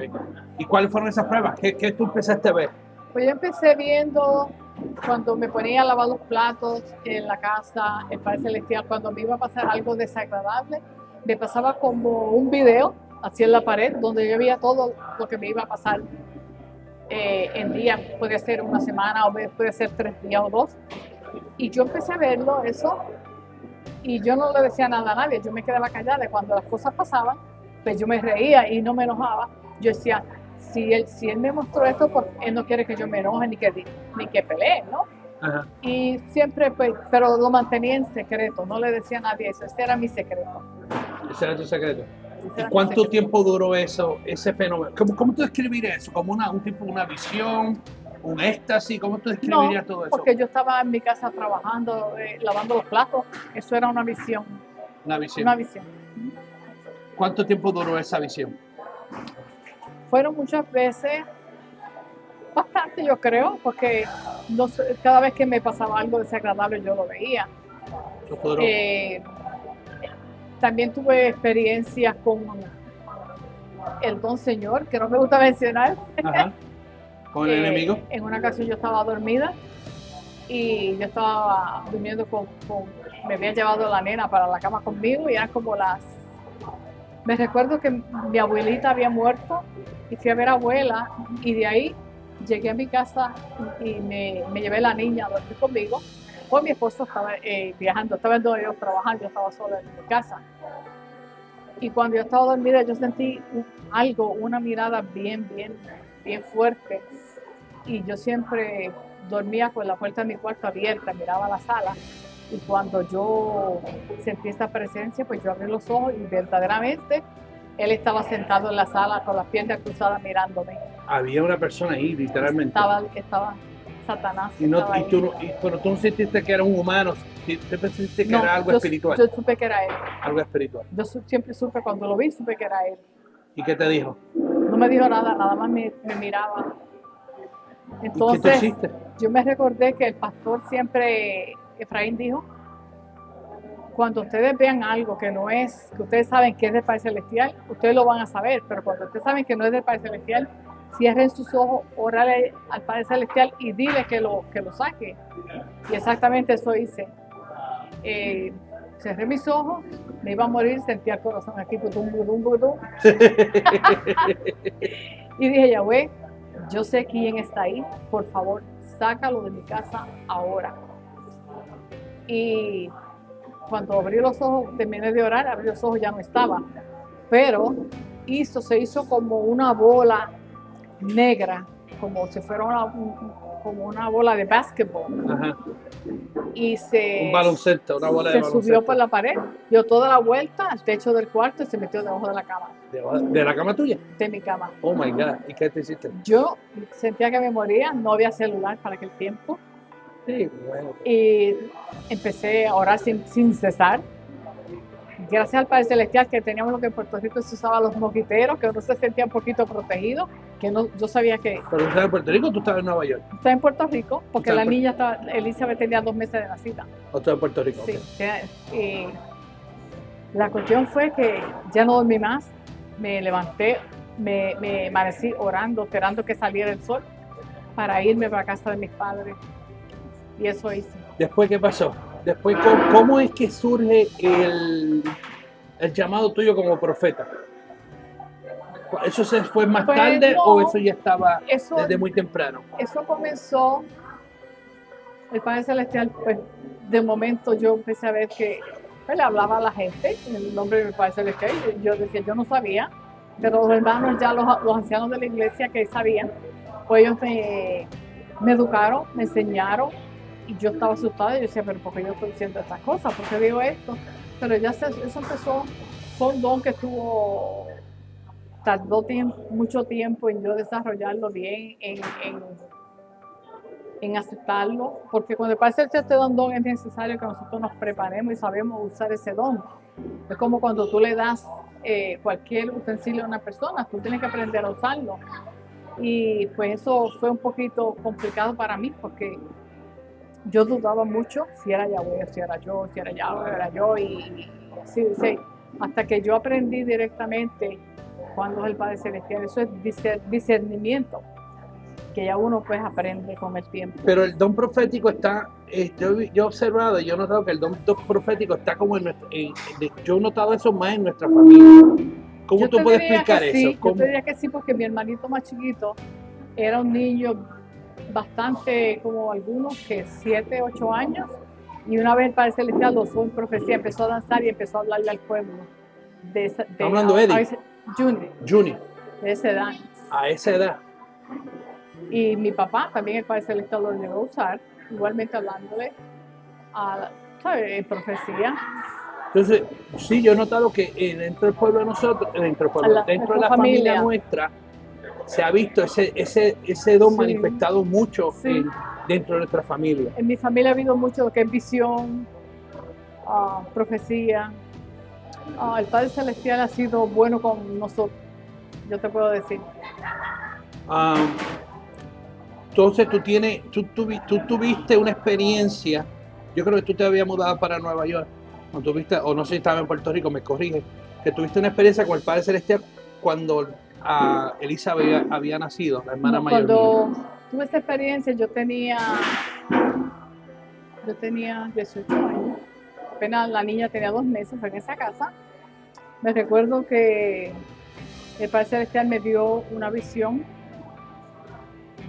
Speaker 1: ¿Y cuáles fueron esas pruebas? ¿Qué tú empezaste a ver?
Speaker 2: Pues yo empecé viendo cuando me ponía a lavar los platos en la casa, el Padre Celestial, cuando me iba a pasar algo desagradable, me pasaba como un video así en la pared donde yo veía todo lo que me iba a pasar en días, puede ser una semana o puede ser 3 días o 2. Y yo empecé a verlo, eso, y yo no le decía nada a nadie, yo me quedaba callada y cuando las cosas pasaban, pues yo me reía y no me enojaba. Yo decía, si él me mostró esto, pues él no quiere que yo me enoje ni que pelee, ¿no?
Speaker 1: Ajá.
Speaker 2: Y siempre, pues, pero lo mantenía en secreto, no le decía a nadie eso, ese era mi secreto.
Speaker 1: Ese era tu secreto. ¿Y
Speaker 2: Ese
Speaker 1: cuánto
Speaker 2: era
Speaker 1: tiempo duró ese fenómeno? ¿Cómo tú describirías eso? ¿Como una visión, un éxtasis? ¿Cómo tú describirías todo eso?
Speaker 2: Porque yo estaba en mi casa trabajando, lavando los platos, eso era una visión.
Speaker 1: Una visión.
Speaker 2: Una visión.
Speaker 1: ¿Cuánto tiempo duró esa visión?
Speaker 2: Fueron muchas veces, bastante yo creo, porque cada vez que me pasaba algo desagradable yo lo veía.
Speaker 1: Duró.
Speaker 2: También tuve experiencias con el Don Señor, que no me gusta mencionar.
Speaker 1: Ajá. ¿Con el enemigo?
Speaker 2: En una ocasión yo estaba dormida y yo estaba durmiendo me había llevado la nena para la cama conmigo y eran como me recuerdo que mi abuelita había muerto y fui a ver a abuela y de ahí llegué a mi casa y me llevé la niña a dormir conmigo. Pues mi esposo estaba viajando, estaba en Nueva York trabajando, yo estaba sola en mi casa. Y cuando yo estaba dormida yo sentí una mirada bien fuerte. Y yo siempre dormía con la puerta de mi cuarto abierta, miraba la sala. Y cuando yo sentí esta presencia, pues yo abrí los ojos y verdaderamente él estaba sentado en la sala con las piernas cruzadas mirándome.
Speaker 1: Había una persona ahí, literalmente.
Speaker 2: Estaba Satanás.
Speaker 1: Y no,
Speaker 2: estaba
Speaker 1: y
Speaker 2: ahí.
Speaker 1: tú, pero tú no sentiste que era un humano, siempre sentiste que
Speaker 2: No,
Speaker 1: era algo
Speaker 2: yo,
Speaker 1: espiritual.
Speaker 2: yo supe que era él.
Speaker 1: Algo espiritual.
Speaker 2: Siempre supe, cuando lo vi, supe que era él.
Speaker 1: ¿Y qué te dijo?
Speaker 2: No me dijo nada, nada más me miraba.
Speaker 1: ¿Y qué tú
Speaker 2: Entonces,
Speaker 1: hiciste?
Speaker 2: yo me recordé que el pastor siempre, Efraín dijo, cuando ustedes vean algo que no es, que ustedes saben que es del Padre Celestial, ustedes lo van a saber, pero cuando ustedes saben que no es del Padre Celestial, cierren sus ojos, órale al Padre Celestial y dile que lo saque. Y exactamente eso hice. Cerré mis ojos, me iba a morir, sentía el corazón aquí, putum, putum, putum. Y dije, Yahweh, yo sé quién está ahí, por favor, sácalo de mi casa ahora. Y cuando abrí los ojos, terminé de orar, abrí los ojos, ya no estaba. Pero se hizo como una bola negra, como si fuera como una bola de básquetbol.
Speaker 1: Ajá.
Speaker 2: Y
Speaker 1: Un baloncesto, una bola de baloncesto.
Speaker 2: Se subió por la pared, dio toda la vuelta al techo del cuarto y se metió debajo de la cama.
Speaker 1: ¿De la cama tuya?
Speaker 2: De mi cama.
Speaker 1: Oh my God. ¿Y qué te hiciste?
Speaker 2: Yo sentía que me moría, no había celular para aquel tiempo.
Speaker 1: Sí, bueno.
Speaker 2: Y empecé a orar sin cesar. Gracias al Padre Celestial que teníamos lo que en Puerto Rico se usaba los mosquiteros, que uno se sentía un poquito protegido, que no, yo sabía que...
Speaker 1: ¿Pero tú estabas en Puerto Rico o tú estabas en Nueva York?
Speaker 2: Estaba en Puerto Rico, porque la
Speaker 1: en
Speaker 2: niña estaba, Elizabeth tenía 2 meses de nacida.
Speaker 1: ¿O estabas en Puerto Rico?
Speaker 2: Sí.
Speaker 1: Okay.
Speaker 2: Y la cuestión fue que ya no dormí más, me levanté, me amanecí orando, esperando que saliera el sol para irme para casa de mis padres. Y eso hice.
Speaker 1: ¿Después qué pasó? Después, ¿cómo es que surge el llamado tuyo como profeta? ¿Eso se fue más
Speaker 2: Pues
Speaker 1: tarde
Speaker 2: no,
Speaker 1: o eso ya estaba
Speaker 2: eso,
Speaker 1: desde muy temprano?
Speaker 2: Eso comenzó, el Padre Celestial, pues de momento yo empecé a ver que le hablaba a la gente en el nombre del Padre Celestial. Yo decía, yo no sabía, pero los hermanos ya, los ancianos de la iglesia que sabían, pues ellos me educaron, me enseñaron. Y yo estaba asustada y yo decía, pero ¿por qué yo estoy diciendo estas cosas? ¿Por qué digo esto? Pero ya eso empezó, fue un don que tardó mucho tiempo en yo desarrollarlo bien, en aceptarlo, porque cuando el Padre Celestial te da un don es necesario que nosotros nos preparemos y sabemos usar ese don. Es como cuando tú le das cualquier utensilio a una persona, tú tienes que aprender a usarlo. Y pues eso fue un poquito complicado para mí, porque yo dudaba mucho si era Yahweh, si era yo, y sí, hasta que yo aprendí directamente cuando es el Padre Celestial. Eso es discernimiento, que ya uno pues aprende con el tiempo.
Speaker 1: Pero el don profético está, yo he observado, yo he notado que el don profético está como yo he notado eso más en nuestra familia. ¿Cómo tú puedes explicar eso?
Speaker 2: Sí, yo te diría que sí, porque mi hermanito más chiquito era un niño bastante, como algunos que 7, 8 años, y una vez el Padre Celestial lo usó en profecía, empezó a danzar y empezó a hablarle al pueblo.
Speaker 1: Hablando de Eddie.
Speaker 2: Junior, de esa edad.
Speaker 1: A esa edad.
Speaker 2: Y mi papá también el Padre Celestial lo llegó a usar, igualmente hablándole en profecía.
Speaker 1: Entonces, sí, yo he notado que dentro del pueblo de nosotros, dentro de la familia nuestra, se ha visto ese don manifestado mucho dentro de nuestra familia.
Speaker 2: En mi familia ha habido mucho lo que es visión, profecía. El Padre Celestial ha sido bueno con nosotros, yo te puedo decir.
Speaker 1: Entonces tú tuviste una experiencia, yo creo que tú te habías mudado para Nueva York, o no sé si estaba en Puerto Rico, me corrige, que tuviste una experiencia con el Padre Celestial cuando Elizabeth había nacido, la hermana mayor.
Speaker 2: Cuando tuve esa experiencia yo tenía 18 años, apenas la niña tenía 2 meses en esa casa. Me recuerdo que el Padre Celestial me dio una visión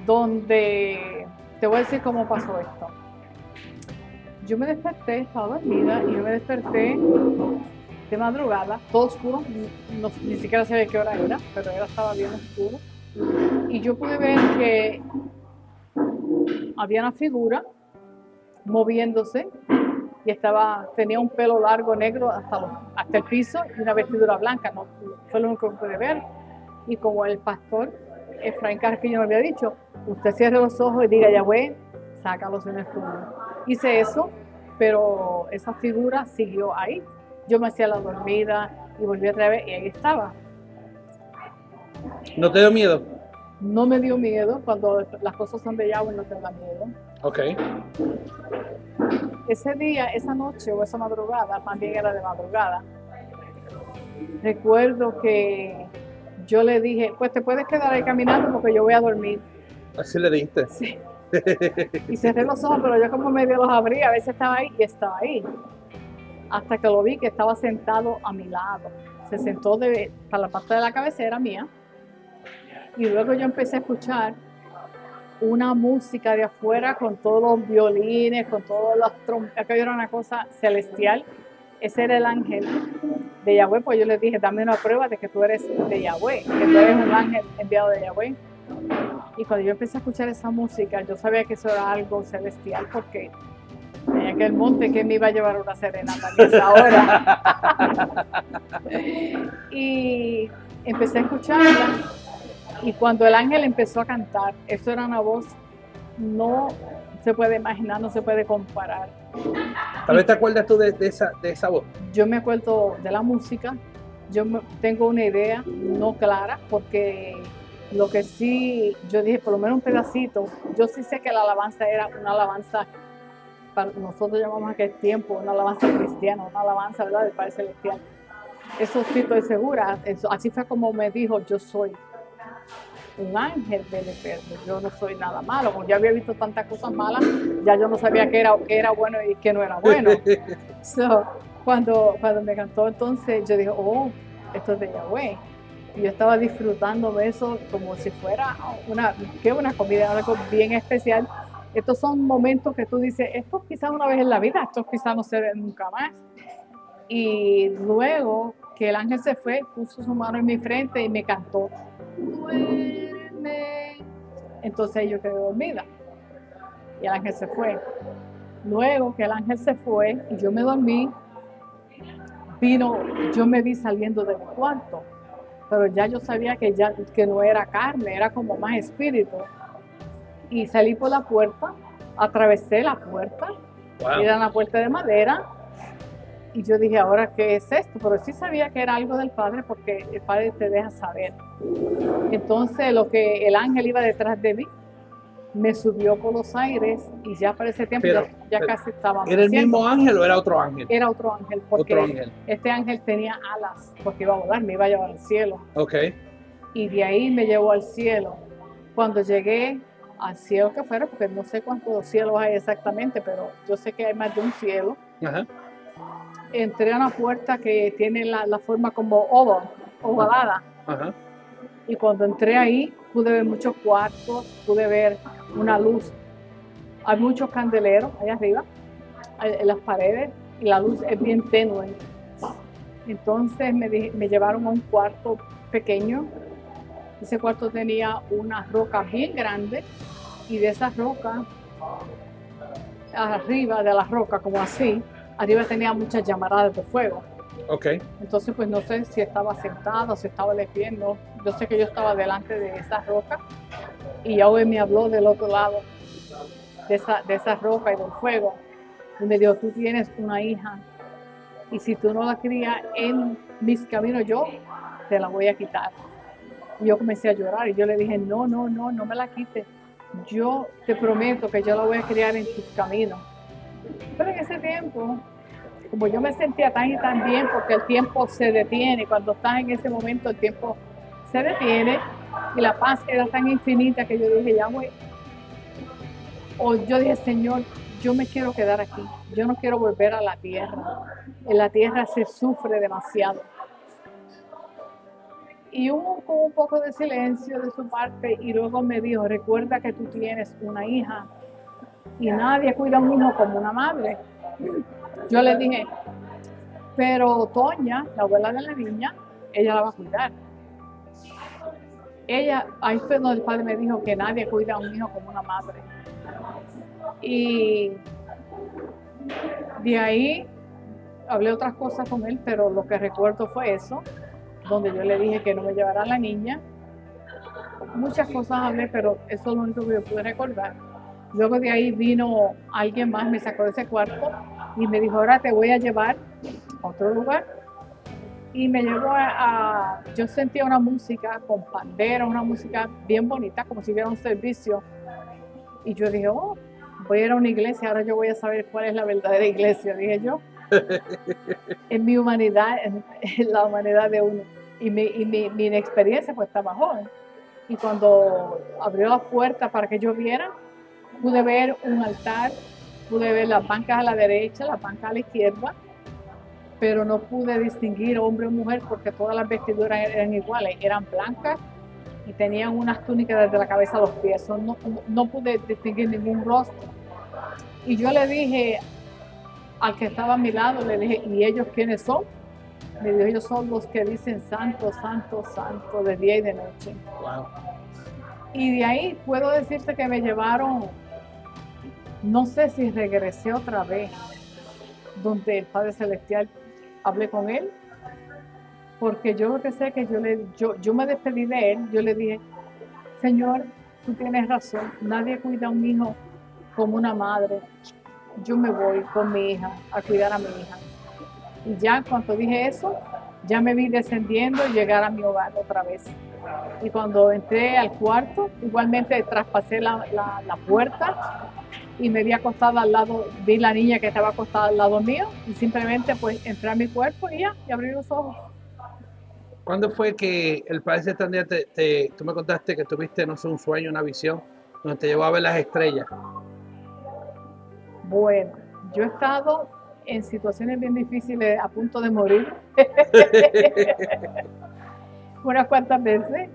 Speaker 2: donde, te voy a decir cómo pasó esto. Yo me desperté, estaba dormida, y yo me desperté de madrugada, todo oscuro, ni siquiera sabía qué hora era, pero estaba bien oscuro. Y yo pude ver que había una figura moviéndose y tenía un pelo largo negro hasta el piso y una vestidura blanca, no, fue lo único que pude ver. Y como el pastor Efraín Carquillo me había dicho, usted cierre los ojos y diga, Yahweh, sácalos de un estudio. Hice eso, pero esa figura siguió ahí. Yo me hacía la dormida y volví otra vez y ahí estaba.
Speaker 1: ¿No te dio miedo?
Speaker 2: No me dio miedo, cuando las cosas son de Yahweh no te da miedo.
Speaker 1: Ok.
Speaker 2: Ese día, esa noche o esa madrugada, también era de madrugada, recuerdo que yo le dije, pues te puedes quedar ahí caminando porque yo voy a dormir.
Speaker 1: Así le dijiste.
Speaker 2: Sí. Y cerré los ojos, pero yo como medio los abrí, a veces estaba ahí y estaba ahí. Hasta que lo vi que estaba sentado a mi lado. Se sentó para la parte de la cabecera mía. Y luego yo empecé a escuchar una música de afuera con todos los violines, con todas las trompetas, que era una cosa celestial. Ese era el ángel de Yahweh, pues yo le dije, dame una prueba de que tú eres de Yahweh, que tú eres un ángel enviado de Yahweh. Y cuando yo empecé a escuchar esa música, yo sabía que eso era algo celestial, porque en aquel monte que me iba a llevar una serenata a esa hora. Y empecé a escucharla, y cuando el ángel empezó a cantar, eso era una voz, no se puede imaginar, no se puede comparar.
Speaker 1: Tal vez te acuerdas tú de esa voz.
Speaker 2: Yo me acuerdo de la música, tengo una idea no clara, porque lo que sí, yo dije por lo menos un pedacito, yo sí sé que la alabanza era una alabanza, nosotros llamamos aquel tiempo una alabanza cristiana, una alabanza, ¿verdad?, del Padre Celestial. Eso sí estoy segura, así fue como me dijo, yo soy un ángel del Eterno, yo no soy nada malo. Como ya había visto tantas cosas malas, ya yo no sabía qué era bueno y qué no era bueno. So, cuando me cantó, entonces yo dije, oh, esto es de Yahweh. Y yo estaba disfrutando de eso como si fuera una comida, algo bien especial. Estos son momentos que tú dices, esto quizás una vez en la vida, esto quizás no se ve nunca más. Y luego que el ángel se fue, puso su mano en mi frente y me cantó, duerme. Entonces yo quedé dormida y el ángel se fue. Luego que el ángel se fue y yo me dormí, yo me vi saliendo del cuarto, pero ya yo sabía que no era carne, era como más espíritu. Y salí por la puerta, atravesé la puerta,
Speaker 1: Wow.
Speaker 2: era una puerta de madera. Y yo dije, ¿ahora qué es esto? Pero sí sabía que era algo del Padre, porque el Padre te deja saber. Entonces, lo que el ángel iba detrás de mí, me subió por los aires y ya para ese tiempo ya casi estaba
Speaker 1: ¿Era el mismo ángel o era otro ángel?
Speaker 2: Era otro ángel, porque
Speaker 1: otro ángel.
Speaker 2: Este ángel tenía alas, porque iba a volar, me iba a llevar al cielo.
Speaker 1: Ok.
Speaker 2: Y de ahí me llevó al cielo. Cuando llegué al cielo que fuera, porque no sé cuántos cielos hay exactamente, pero yo sé que hay más de un cielo.
Speaker 1: Ajá.
Speaker 2: Entré a una puerta que tiene la forma como ovalada.
Speaker 1: Ajá.
Speaker 2: Y cuando entré ahí, pude ver muchos cuartos, pude ver una luz. Hay muchos candeleros allá arriba, en las paredes, y la luz es bien tenue. Entonces me llevaron a un cuarto pequeño. Ese cuarto tenía una roca bien grande, y de esa roca, arriba de la roca, como así, arriba tenía muchas llamaradas de fuego.
Speaker 1: Ok.
Speaker 2: Entonces, pues no sé si estaba sentado, si estaba de pie, no. Yo sé que yo estaba delante de esa roca y Yahweh me habló del otro lado de esa roca y del fuego. Y me dijo, tú tienes una hija y si tú no la crías en mis caminos, yo te la voy a quitar. Y yo comencé a llorar y yo le dije, no me la quites. Yo te prometo que yo la voy a criar en tus caminos. Pero en ese tiempo, como yo me sentía tan y tan bien, porque el tiempo se detiene, cuando estás en ese momento el tiempo se detiene y la paz era tan infinita que yo dije, yo dije, Señor, yo me quiero quedar aquí, yo no quiero volver a la tierra, en la tierra se sufre demasiado. Y hubo un poco de silencio de su parte y luego me dijo, recuerda que tú tienes una hija y nadie cuida a un hijo como una madre. Yo le dije, pero Toña, la abuela de la niña, ella la va a cuidar. Ahí fue donde el padre me dijo que nadie cuida a un hijo como una madre. Y de ahí hablé otras cosas con él, pero lo que recuerdo fue eso, donde yo le dije que no me llevara a la niña. Muchas cosas hablé, pero eso es lo único que yo pude recordar. Luego de ahí vino alguien más, me sacó de ese cuarto y me dijo, ahora te voy a llevar a otro lugar. Y me llevó yo sentía una música con pandera, una música bien bonita, como si hubiera un servicio. Y yo dije, oh, voy a ir a una iglesia, ahora yo voy a saber cuál es la verdadera iglesia, dije yo. En mi humanidad, en la humanidad de uno. Y mi inexperiencia, pues estaba joven. Y cuando abrió las puertas para que yo viera, pude ver un altar, pude ver las bancas a la derecha, las bancas a la izquierda, pero no pude distinguir hombre o mujer porque todas las vestiduras eran iguales, eran blancas y tenían unas túnicas desde la cabeza a los pies. No pude distinguir ningún rostro. Y yo le dije al que estaba a mi lado, le dije, ¿y ellos quiénes son? Me dijo, ellos son los que dicen santo, santo, santo, de día y de noche.
Speaker 1: Wow.
Speaker 2: Y de ahí puedo decirte que me llevaron, no sé si regresé otra vez, donde el Padre Celestial hablé con él, porque yo lo que sé que yo me despedí de él, yo le dije, Señor, tú tienes razón, nadie cuida a un hijo como una madre, yo me voy con mi hija a cuidar a mi hija. Y ya cuando dije eso, ya me vi descendiendo y llegar a mi hogar otra vez. Y cuando entré al cuarto, igualmente traspasé la puerta y me vi acostada al lado, vi la niña que estaba acostada al lado mío y simplemente pues entré a mi cuerpo y ya, y abrí los ojos.
Speaker 1: ¿Cuándo fue que el Padre Celestial tú me contaste que tuviste, no sé, un sueño, una visión, donde te llevó a ver las estrellas?
Speaker 2: Bueno, yo he estado en situaciones bien difíciles a punto de morir unas cuantas veces.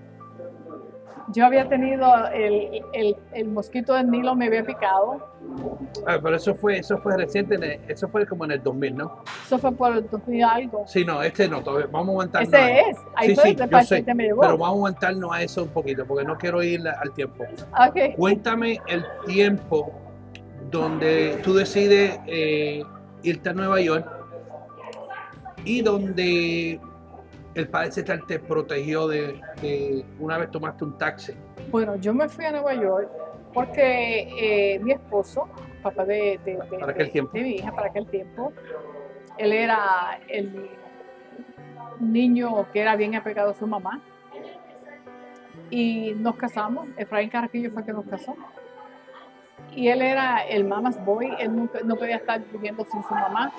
Speaker 2: Yo había tenido el mosquito del Nilo, me había picado.
Speaker 1: Pero eso fue reciente, eso fue como en el 2000, ¿no?
Speaker 2: Eso fue por el 2000 algo.
Speaker 1: Sí, no, este no, todavía, vamos a aguantarnos
Speaker 2: Ese es, ahí
Speaker 1: sí,
Speaker 2: fue
Speaker 1: sí,
Speaker 2: el
Speaker 1: yo sé,
Speaker 2: paciente me llevó.
Speaker 1: pero vamos a aguantarnos a eso un poquito, porque no quiero ir al tiempo.
Speaker 2: Okay.
Speaker 1: Cuéntame el tiempo donde tú decides irte a Nueva York y donde el Padre Celestial te protegió de una vez tomaste un taxi.
Speaker 2: Bueno, yo me fui a Nueva York porque mi esposo, papá
Speaker 1: ¿Para aquel tiempo?
Speaker 2: de mi hija para aquel tiempo, él era el niño que era bien apegado a su mamá y nos casamos. Efraín Carraquillo fue que nos casó. Y él era el mama's boy, él no podía estar viviendo sin su mamá.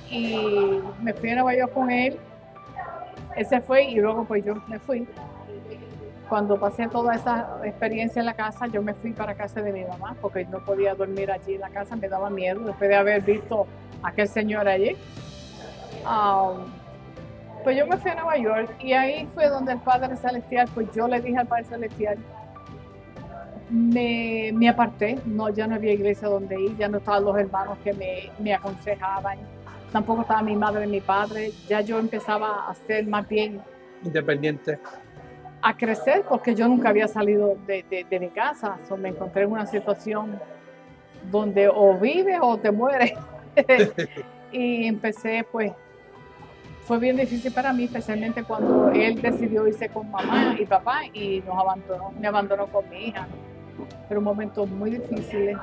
Speaker 2: Y me fui a Nueva York con él, él se fue y luego pues yo me fui. Cuando pasé toda esa experiencia en la casa, yo me fui para casa de mi mamá porque no podía dormir allí en la casa, me daba miedo después de haber visto a aquel señor allí. Pues yo me fui a Nueva York y ahí fue donde el Padre Celestial, pues yo le dije al Padre Celestial, me aparté, no, ya no había iglesia donde ir, ya no estaban los hermanos que me aconsejaban, tampoco estaba mi madre y mi padre, ya yo empezaba a ser más bien
Speaker 1: independiente,
Speaker 2: a crecer porque yo nunca había salido de mi casa, me encontré en una situación donde o vives o te mueres. Y empecé, pues, fue bien difícil para mí, especialmente cuando él decidió irse con mamá y papá y me abandonó con mi hija. Fueron momentos muy difíciles.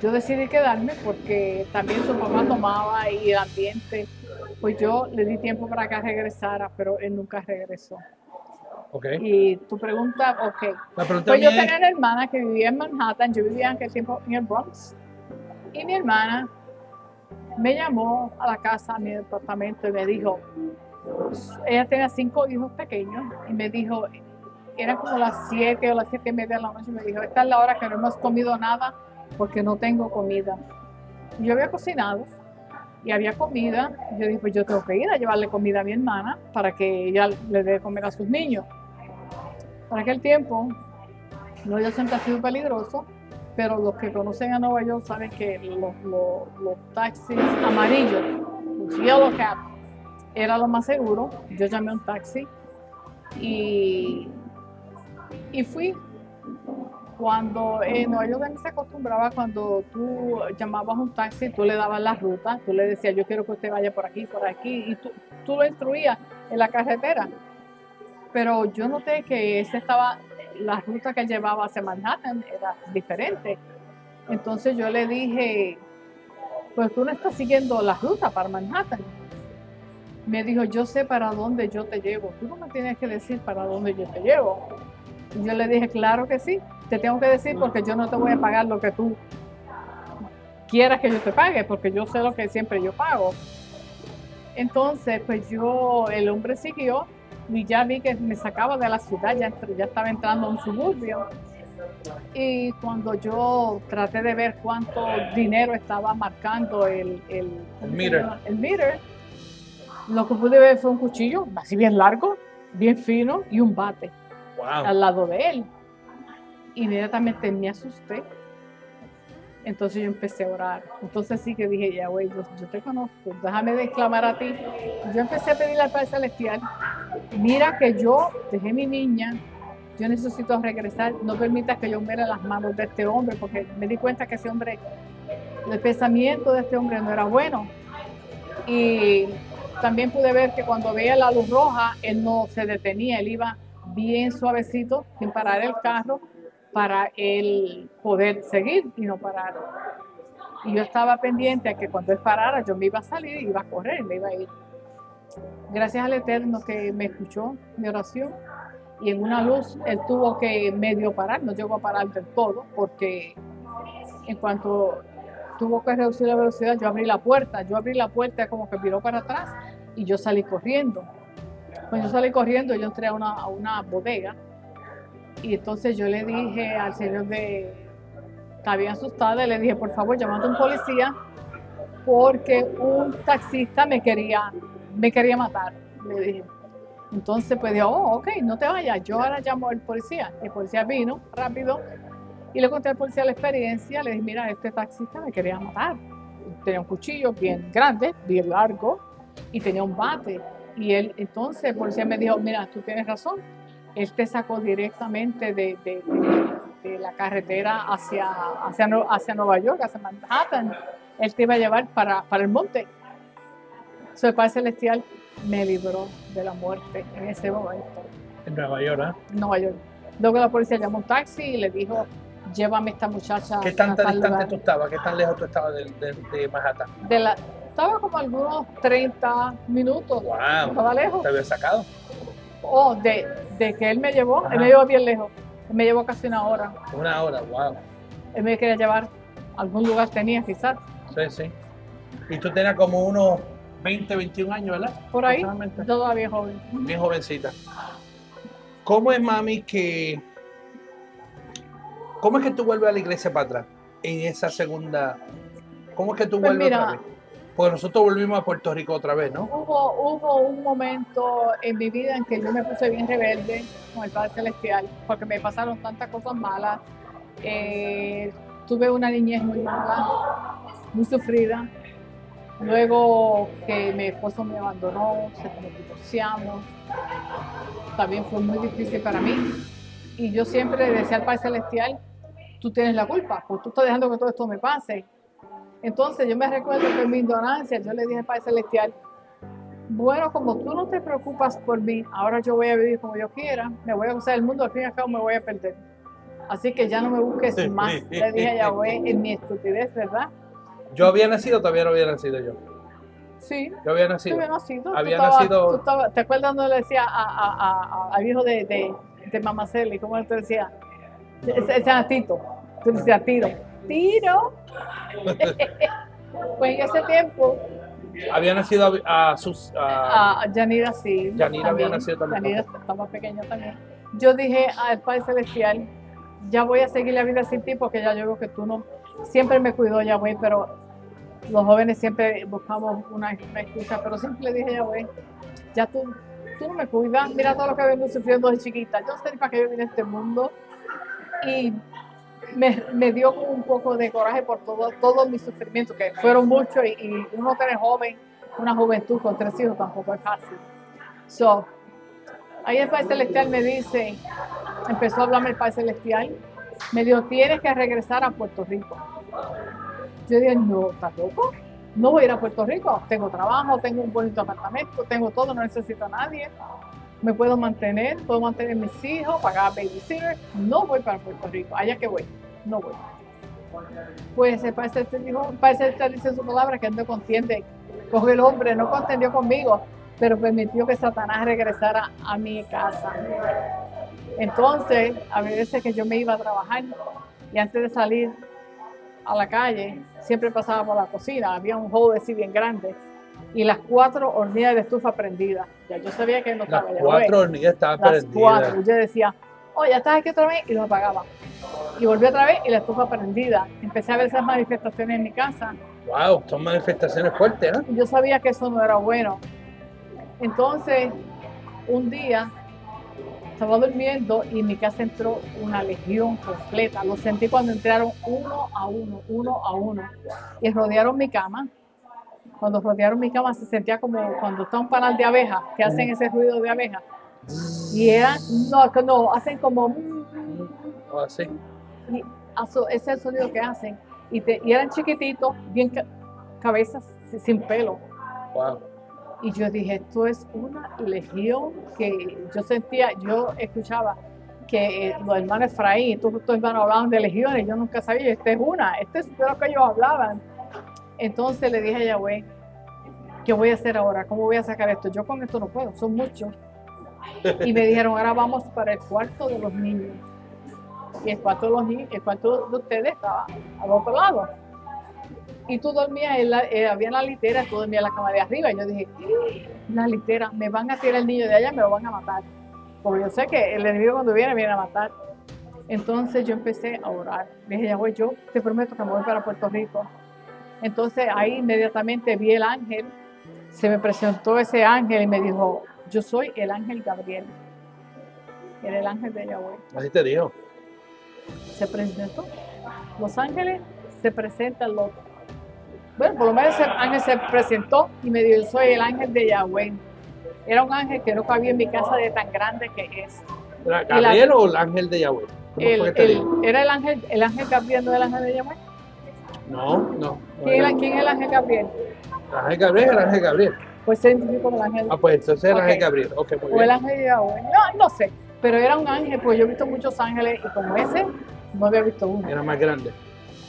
Speaker 2: Yo decidí quedarme porque también su papá tomaba y el ambiente, pues yo le di tiempo para que regresara, pero él nunca regresó.
Speaker 1: Okay.
Speaker 2: Y tu pregunta, ok.
Speaker 1: La pregunta
Speaker 2: pues yo
Speaker 1: es...
Speaker 2: tenía una hermana que vivía en Manhattan, yo vivía en aquel tiempo en el Bronx, y mi hermana me llamó a la casa, a mi departamento, y me dijo, ella tenía 5 hijos pequeños, y me dijo, eran como las 7 o las 7:30 de la noche, y me dijo, esta es la hora que no hemos comido nada porque no tengo comida. Y yo había cocinado y había comida, y yo dije, pues yo tengo que ir a llevarle comida a mi hermana para que ella le dé de comer a sus niños. Para aquel tiempo, Nueva York siempre ha sido peligroso, pero los que conocen a Nueva York saben que los taxis amarillos, los yellow cab, era lo más seguro. Yo llamé a un taxi y fui. Cuando en Nueva York se acostumbraba, cuando tú llamabas a un taxi, tú le dabas la ruta, tú le decías, yo quiero que usted vaya por aquí, y tú lo instruías en la carretera. Pero yo noté que la ruta que llevaba hacia Manhattan era diferente. Entonces yo le dije, pues tú no estás siguiendo la ruta para Manhattan. Me dijo, yo sé para dónde yo te llevo, tú no me tienes que decir para dónde yo te llevo. Y yo le dije, claro que sí, te tengo que decir porque yo no te voy a pagar lo que tú quieras que yo te pague, porque yo sé lo que siempre yo pago. Entonces, pues el hombre siguió y ya vi que me sacaba de la ciudad, ya estaba entrando a un suburbio. Y cuando yo traté de ver cuánto dinero estaba marcando el meter, lo que pude ver fue un cuchillo, así bien largo, bien fino, y un bate al lado de él. Inmediatamente me asusté. Entonces yo empecé a orar. Entonces sí que dije, ya güey, yo te conozco, déjame de clamar a ti. Yo empecé a pedirle al Padre Celestial, mira que yo dejé mi niña, yo necesito regresar, no permitas que yo muera en las manos de este hombre, porque me di cuenta que ese hombre, el pensamiento de este hombre no era bueno. Y también pude ver que cuando veía la luz roja, él no se detenía, él iba bien suavecito, sin parar el carro, para él poder seguir y no parar. Y yo estaba pendiente a que cuando él parara, yo me iba a salir, iba a correr, me iba a ir. Gracias al Eterno que me escuchó mi oración, y en una luz él tuvo que medio parar, no llegó a parar del todo, porque en cuanto tuvo que reducir la velocidad, yo abrí la puerta como que viró para atrás y yo salí corriendo. Cuando yo salí corriendo, yo entré a una bodega y entonces yo le dije al señor estaba bien asustada, y le dije, por favor, llamando a un policía porque un taxista me quería matar, le dije. Entonces pues dijo, ok, no te vayas, yo ahora llamo al policía. El policía vino rápido y le conté al policía la experiencia, le dije, mira, este taxista me quería matar. Tenía un cuchillo bien grande, bien largo, y tenía un bate. Y entonces el policía me dijo, mira, tú tienes razón, él te sacó directamente de la carretera hacia Nueva York, hacia Manhattan. Él te iba a llevar para el monte. So, el Padre Celestial me libró de la muerte en ese momento.
Speaker 1: En Nueva York, ¿eh?
Speaker 2: Nueva York. Luego la policía llamó un taxi y le dijo, llévame a esta muchacha.
Speaker 1: ¿Qué tanta distante tú estabas? ¿Qué tan lejos tú estabas de Manhattan?
Speaker 2: Estaba como algunos 30 minutos.
Speaker 1: Wow.
Speaker 2: Estaba lejos.
Speaker 1: ¿Te había sacado?
Speaker 2: Oh, de que él me llevó,
Speaker 1: Ajá.
Speaker 2: Él me llevó bien lejos. Él me llevó casi una hora.
Speaker 1: Una hora, wow.
Speaker 2: Él me quería llevar a algún lugar, tenía quizás.
Speaker 1: Sí, sí. Y tú tenías como unos 20, 21 años, ¿verdad?
Speaker 2: Por ahí, todavía joven.
Speaker 1: Bien jovencita. ¿Cómo es, mami, cómo es que tú vuelves a la iglesia para atrás? En esa segunda... ¿Cómo es que tú vuelves otra vez? Porque nosotros volvimos a Puerto Rico otra vez, ¿no?
Speaker 2: Hubo un momento en mi vida en que yo me puse bien rebelde con el Padre Celestial, porque me pasaron tantas cosas malas. Tuve una niñez muy mala, muy sufrida. Luego que mi esposo me abandonó, nos divorciamos. También fue muy difícil para mí. Y yo siempre le decía al Padre Celestial, tú tienes la culpa, porque tú estás dejando que todo esto me pase. Entonces yo me recuerdo que en mi ignorancia yo le dije al Padre Celestial, bueno, como tú no te preocupas por mí, ahora yo voy a vivir como yo quiera, me voy a gozar del mundo, al fin y al cabo me voy a perder. Así que ya no me busques más, le dije a Yahweh en mi estupidez, ¿verdad?
Speaker 1: ¿Yo había nacido o todavía no había nacido yo?
Speaker 2: Sí.
Speaker 1: Yo había nacido.
Speaker 2: Había nacido. ¿Te acuerdas cuando le decía al hijo de Mamaceli, cómo él te decía? Ese era Tito. Tú decías Tiro. ¡Tiro! Pues en ese tiempo.
Speaker 1: Había nacido
Speaker 2: Yanira, sí.
Speaker 1: Yanira había nacido también.
Speaker 2: Yanira estaba pequeña también. Yo dije al Padre Celestial, ya voy a seguir la vida sin ti porque ya yo veo que tú no. Siempre me cuidó Yahweh, pero los jóvenes siempre buscamos una excusa, pero siempre le dije a Yahweh, ya tú no me cuidas, mira todo lo que vengo sufriendo de chiquita, yo no sé ni para qué yo vine a este mundo. Y me dio un poco de coraje por todos mis sufrimientos, que fueron muchos, y uno tener joven, una juventud con 3 hijos tampoco es fácil. So, ahí el Padre Celestial me dice, empezó a hablarme el Padre Celestial, me dijo, tienes que regresar a Puerto Rico. Yo dije, no, ¿estás loco? No voy a ir a Puerto Rico, tengo trabajo, tengo un bonito apartamento, tengo todo, no necesito a nadie. me puedo mantener mis hijos, pagar babysitter, no voy para Puerto Rico, allá que voy, no voy. Pues el pastor dice en su palabra que él no contiende con el hombre, no contendió conmigo, pero permitió que Satanás regresara a mi casa. Entonces, a veces que yo me iba a trabajar y antes de salir a la calle, siempre pasaba por la cocina, había un hall así bien grande y las 4 hornillas de estufa prendidas. Ya yo sabía que no estaba
Speaker 1: Las 4 hornillas estaban prendidas.
Speaker 2: Las 4. Yo decía, oh, ya estás aquí otra vez, y lo apagaba. Y volví otra vez y la estufa prendida. Empecé a ver esas manifestaciones en mi casa.
Speaker 1: Wow, son manifestaciones fuertes, ¿no?
Speaker 2: Y yo sabía que eso no era bueno. Entonces, un día estaba durmiendo y en mi casa entró una legión completa. Lo sentí cuando entraron uno a uno. Y rodearon mi cama. Cuando rodearon mi cama se sentía como cuando está un panal de abejas, que hacen ese ruido de abejas. Y eran, no, hacen como...
Speaker 1: así.
Speaker 2: Y ese es el sonido que hacen. Y eran chiquititos, bien cabezas sin pelo.
Speaker 1: Wow.
Speaker 2: Y yo dije, esto es una legión que yo escuchaba que los hermanos Efraín, todos estos hermanos hablaban de legiones, yo nunca sabía, esta es de lo que ellos hablaban. Entonces le dije a Yahweh, ¿qué voy a hacer ahora? ¿Cómo voy a sacar esto? Yo con esto no puedo, son muchos. Y me dijeron, ahora vamos para el cuarto de los niños. Y el cuarto de ustedes estaba al otro lado. Y tú dormías, había la litera, tú dormías en la cama de arriba. Y yo dije, la litera, me van a tirar el niño de allá, me lo van a matar. Porque yo sé que el enemigo cuando viene a matar. Entonces yo empecé a orar. Dije, Yahweh, yo te prometo que me voy para Puerto Rico. Entonces ahí inmediatamente vi el ángel, se me presentó ese ángel y me dijo, yo soy el ángel Gabriel. Era el ángel de Yahweh.
Speaker 1: Así te dijo.
Speaker 2: Se presentó. Los ángeles se presentan los... Bueno, por lo menos ese ángel se presentó y me dijo, yo soy el ángel de Yahweh. Era un ángel que no cabía en mi casa de tan grande que es.
Speaker 1: ¿Gabriel o el ángel de Yahweh?
Speaker 2: ¿Era el ángel Gabriel, no el ángel de Yahweh?
Speaker 1: No.
Speaker 2: ¿Quién es el ángel Gabriel?
Speaker 1: El ángel Gabriel es el ángel Gabriel.
Speaker 2: Pues se identificó como el ángel.
Speaker 1: Pues entonces el ángel Gabriel. Okay, muy bien.
Speaker 2: O el ángel de Yahweh. No sé. Pero era un ángel, pues yo he visto muchos ángeles y como ese, no había visto uno.
Speaker 1: Era más grande.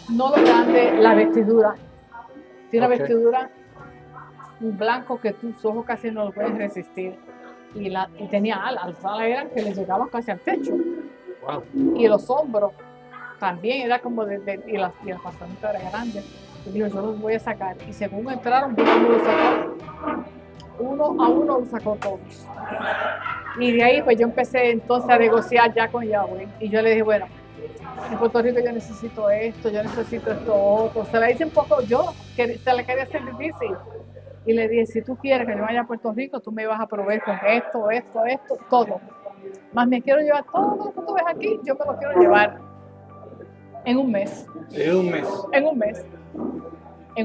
Speaker 2: No lo grande, la vestidura. Tiene una vestidura un blanco que tus ojos casi no lo pueden resistir. Y tenía alas, las alas eran que le llegaban casi al techo.
Speaker 1: Wow.
Speaker 2: Y los hombros también era como y las pasadas eran grandes. Y digo, yo los voy a sacar. Y según entraron, uno los sacó. Uno a uno los sacó todos. Y de ahí pues yo empecé entonces a negociar ya con Yahweh. Y yo le dije, bueno, en Puerto Rico yo necesito esto otro. Se la hice un poco, se le quería hacer difícil. Y le dije, si tú quieres que yo vaya a Puerto Rico, tú me vas a proveer con esto, todo. Más me quiero llevar todo lo que tú ves aquí, yo me lo quiero llevar en un mes. En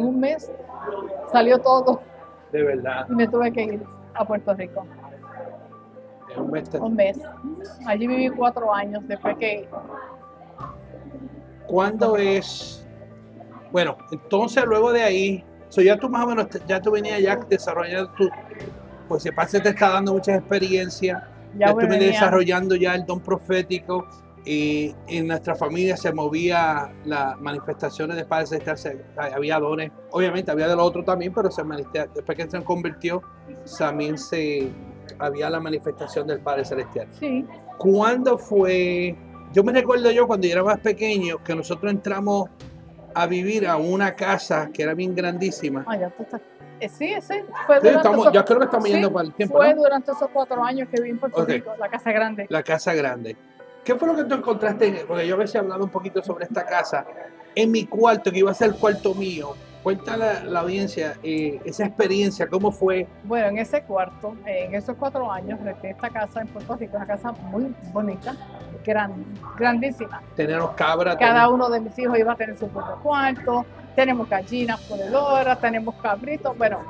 Speaker 2: un mes salió todo.
Speaker 1: De verdad.
Speaker 2: Y me tuve que ir a Puerto Rico.
Speaker 1: En
Speaker 2: un mes. Allí viví 4 años después que...
Speaker 1: ¿Cuándo es? Bueno, entonces luego de ahí, ya tú más o menos, ya tú venías ya desarrollando pues si parece te está dando muchas experiencias, ya tú venías desarrollando ya el don profético y en nuestra familia se movía las manifestaciones de Padre Celestial, había dones, obviamente había de lo otro también, pero después que se convirtió, también había la manifestación del Padre Celestial.
Speaker 2: Sí.
Speaker 1: ¿Cuándo fue? Yo me recuerdo cuando yo era más pequeño que nosotros entramos a vivir a una casa que era bien grandísima.
Speaker 2: Ya tú estás... Sí, fue durante
Speaker 1: yo creo que estamos yendo para el tiempo.
Speaker 2: Fue durante esos 4 años que viví en Puerto Rico, la casa grande.
Speaker 1: La casa grande. ¿Qué fue lo que tú encontraste? Porque yo a veces hablaba un poquito sobre esta casa. En mi cuarto, que iba a ser el cuarto mío. Cuéntale a la audiencia esa experiencia, ¿cómo fue?
Speaker 2: Bueno, en ese cuarto, en esos 4 años, renté esta casa en Puerto Rico, una casa muy bonita, grandísima.
Speaker 1: Tenemos cabras.
Speaker 2: Cada uno de mis hijos iba a tener su propio cuarto, tenemos gallinas por el hora, tenemos cabritos, bueno,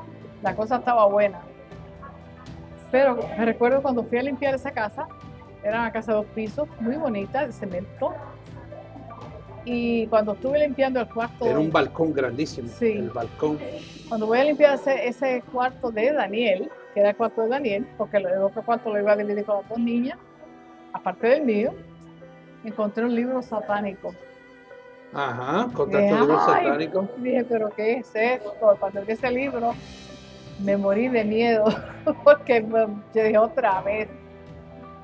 Speaker 2: la cosa estaba buena. Pero me recuerdo cuando fui a limpiar esa casa, era una casa de 2 pisos, muy bonita, de cemento, Y cuando estuve limpiando el cuarto,
Speaker 1: Era un balcón grandísimo.
Speaker 2: Sí.
Speaker 1: El balcón.
Speaker 2: cuando voy a limpiar ese cuarto de Daniel, que era el cuarto de Daniel, porque el otro cuarto lo iba a dividir con las dos niñas, aparte del mío, encontré un libro satánico.
Speaker 1: Ajá,
Speaker 2: Dije,
Speaker 1: contaste un libro
Speaker 2: "Ay",
Speaker 1: satánico.
Speaker 2: dije, pero ¿qué es esto? Cuando vi ese libro, me morí de miedo, porque yo dije otra vez.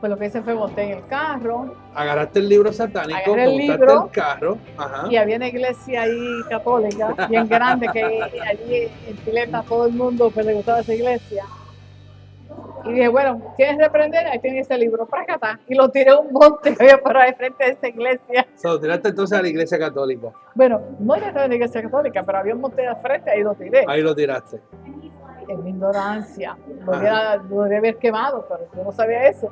Speaker 2: Pues lo que hice fue monté en el carro,
Speaker 1: Agarraste el libro satánico,
Speaker 2: Agarré el
Speaker 1: montaste
Speaker 2: libro.
Speaker 1: el carro. Ajá.
Speaker 2: y había una iglesia ahí católica, bien grande, que allí en Pileta todo el mundo pues, le gustaba esa iglesia. Y dije, bueno, ¿quieres reprender? Ahí tienes ese libro, para acá. Y lo tiré a un monte que había por ahí frente a esa iglesia.
Speaker 1: O sea, lo tiraste entonces a la iglesia católica.
Speaker 2: Bueno, no era de la iglesia católica, pero había un monte de frente, ahí lo tiré.
Speaker 1: Ahí lo tiraste.
Speaker 2: En mi ignorancia, lo debía haber quemado, pero yo no sabía eso.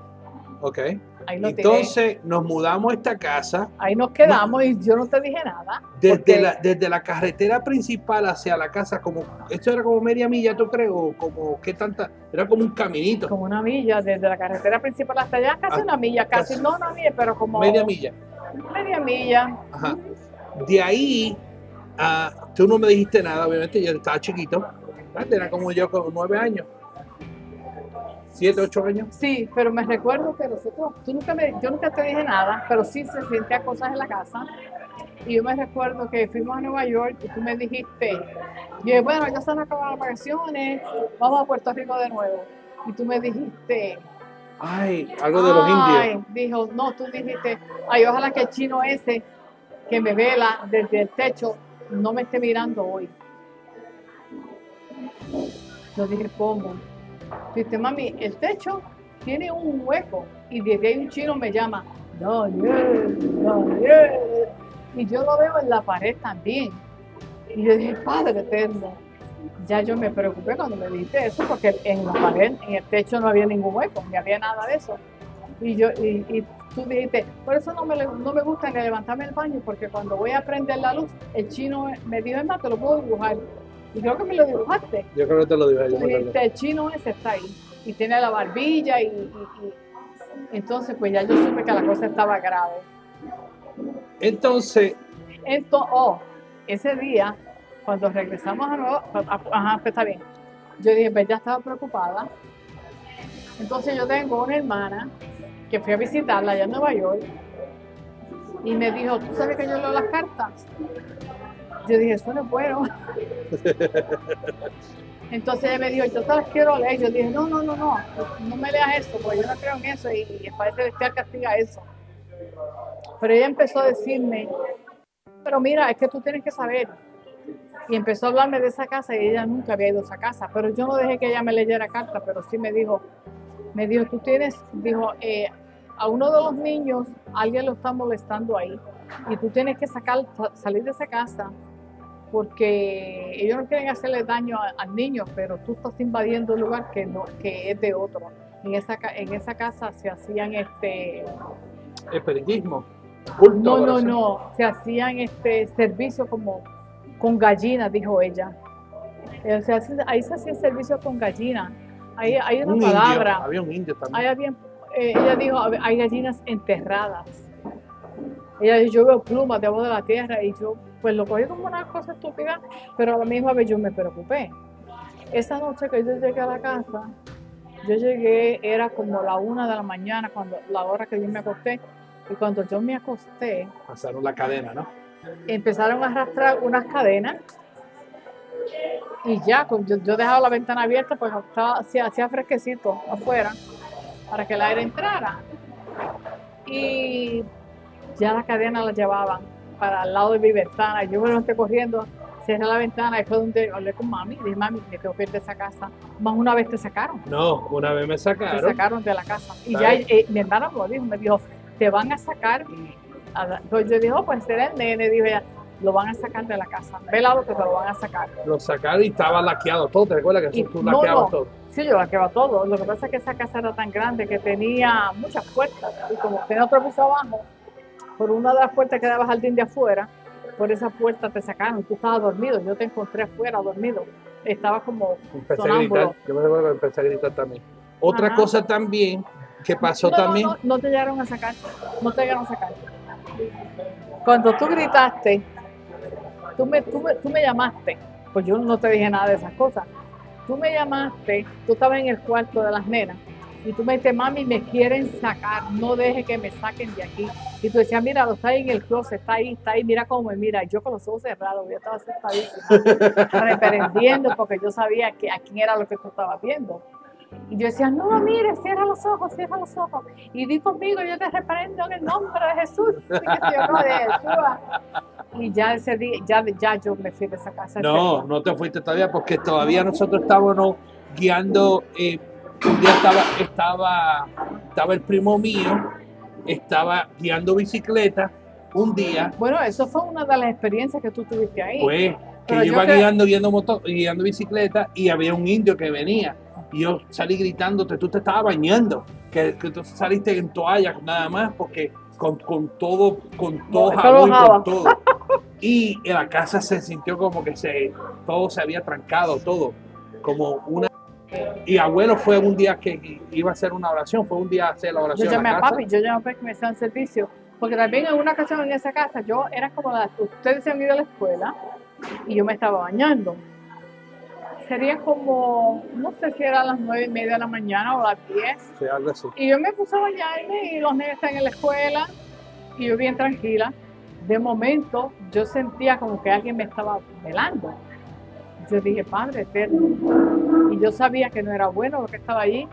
Speaker 1: Ok.
Speaker 2: Ahí lo tiré.
Speaker 1: Entonces nos mudamos a esta casa.
Speaker 2: Ahí nos quedamos y yo no te dije nada.
Speaker 1: Desde la carretera principal hacia la casa, como esto era como media milla, ¿tú crees? O como qué tanta, era como un caminito.
Speaker 2: Como una milla, desde la carretera principal hasta allá, casi una milla, casi no una milla, pero como
Speaker 1: media milla.
Speaker 2: Media milla.
Speaker 1: Ajá. De ahí, tú no me dijiste nada, obviamente, yo estaba chiquito. Era como yo con 9 años. 7, 8 años.
Speaker 2: Sí, pero me recuerdo que nosotros, yo nunca te dije nada, pero sí se sentían cosas en la casa. Y yo me recuerdo que fuimos a Nueva York y tú me dijiste, yo dije, bueno, ya se han acabado las vacaciones, vamos a Puerto Rico de nuevo. Y tú me dijiste,
Speaker 1: ay, algo de los indios.
Speaker 2: Dijo, no, tú dijiste, ay, ojalá que el chino ese que me vela desde el techo no me esté mirando hoy. Yo dije, ¿cómo? Dice, mami, el techo tiene un hueco y desde ahí un chino me llama, Daniel. Y yo lo veo en la pared también. Y yo dije, Padre eterno. Ya yo me preocupé cuando me dijiste eso, porque en la pared, en el techo no había ningún hueco, ni había nada de eso. Y tú dijiste, por eso no me gusta ni levantarme el baño, porque cuando voy a prender la luz, el chino me dijo, es más, te lo puedo dibujar. Y creo que me lo dibujaste.
Speaker 1: Yo creo que te lo dibujé.
Speaker 2: Tú dijiste, el chino ese está ahí. Y tiene la barbilla y entonces pues ya yo supe que la cosa estaba grave.
Speaker 1: Entonces,
Speaker 2: ese día, cuando regresamos a Nueva York, pues está bien. Yo dije, pues ya estaba preocupada. Entonces yo tengo una hermana que fui a visitarla allá en Nueva York y me dijo, ¿tú sabes que yo leo las cartas? Yo dije, eso no es bueno. Entonces ella me dijo, yo te las quiero leer. Yo dije, no me leas eso, porque yo no creo en eso y el Padre Celestial castiga eso. Pero ella empezó a decirme, pero mira, es que tú tienes que saber. Y empezó a hablarme de esa casa y ella nunca había ido a esa casa. Pero yo no dejé que ella me leyera cartas, pero sí me dijo, tú tienes, a uno de los niños, alguien lo está molestando ahí. Y tú tienes que salir de esa casa porque ellos no quieren hacerle daño al niño, pero tú estás invadiendo un lugar que es de otro. En esa casa se hacían
Speaker 1: espiritismo. Culto,
Speaker 2: no, se hacían servicios como con gallinas, dijo ella. Ahí se hacía servicio con gallinas. Hay una palabra.
Speaker 1: Indio, había un indio también.
Speaker 2: Ella dijo, hay gallinas enterradas. Ella dijo, yo veo plumas debajo de la tierra y yo pues lo cogí como una cosa estúpida, pero a la misma vez yo me preocupé. Esa noche que yo llegué a la casa, era como la 1 de la mañana, la hora que yo me acosté, y cuando yo me acosté,
Speaker 1: pasaron la cadena, ¿no?
Speaker 2: Empezaron a arrastrar unas cadenas y ya, yo dejaba la ventana abierta, pues hacía fresquecito afuera para que el aire entrara. Y ya la cadena la llevaban para al lado de mi ventana. Yo me levanté corriendo, cerré la ventana y fue donde hablé con mami. Dije, mami, me tengo que ir de esa casa. Más una vez te sacaron.
Speaker 1: No, una vez me sacaron.
Speaker 2: Te sacaron de la casa. Y ya mi hermana me dijo, te van a sacar. Entonces yo dije, pues será el nene. Dije, ya, lo van a sacar de la casa. Velado que te lo van a sacar.
Speaker 1: Lo sacaron y estaba laqueado todo. ¿Te recuerdas que tú laqueabas todo?
Speaker 2: Sí, yo laqueaba todo. Lo que pasa es que esa casa era tan grande que tenía muchas puertas. Y como tenía otro piso abajo, por una de las puertas que daba al jardín de afuera, por esa puerta te sacaron. Tú estabas dormido. Yo te encontré afuera dormido. Estaba como sonámbulo.
Speaker 1: Yo me recuerdo que empecé a gritar también. Otra cosa también que pasó también.
Speaker 2: No te llegaron a sacar. No te llegaron a sacar. Cuando tú gritaste, tú me llamaste, pues yo no te dije nada de esas cosas. Tú me llamaste, tú estabas en el cuarto de las nenas y tú me dijiste, mami, me quieren sacar, no deje que me saquen de aquí. Y tú decías, mira, lo está ahí en el closet, está ahí, mira cómo me mira. Y yo con los ojos cerrados, yo estaba asustadísima, reprendiendo porque yo sabía que a quién era lo que tú estabas viendo. Y yo decía, no, mire, cierra los ojos. Y di conmigo, yo te reprendo en el nombre de Jesús. Y ya ese día, ya yo me fui de esa casa.
Speaker 1: No te fuiste todavía porque todavía nosotros estábamos guiando. Un día estaba el primo mío, estaba guiando bicicleta un día.
Speaker 2: Bueno, eso fue una de las experiencias que tú tuviste ahí.
Speaker 1: Pues que yo iba guiando bicicleta y había un indio que venía. Y yo salí gritándote, tú te estabas bañando, que tú saliste en toalla nada más, porque con todo jabón y con todo. Y en la casa se sintió como que todo se había trancado, todo, como una... Y abuelo fue un día que iba a hacer una oración, fue un día a hacer la oración.
Speaker 2: Yo llamé a papi que me hacían servicio, porque también en una ocasión en esa casa, yo era como ustedes se han ido a la escuela y yo me estaba bañando. Sería como, no sé si eran las 9:30 de la mañana o las 10.
Speaker 1: Sí, algo así.
Speaker 2: Y yo me puse a bañarme y los nenes están en la escuela y yo bien tranquila. De momento yo sentía como que alguien me estaba velando. Yo dije, Padre eterno. Y yo sabía que no era bueno lo que estaba allí.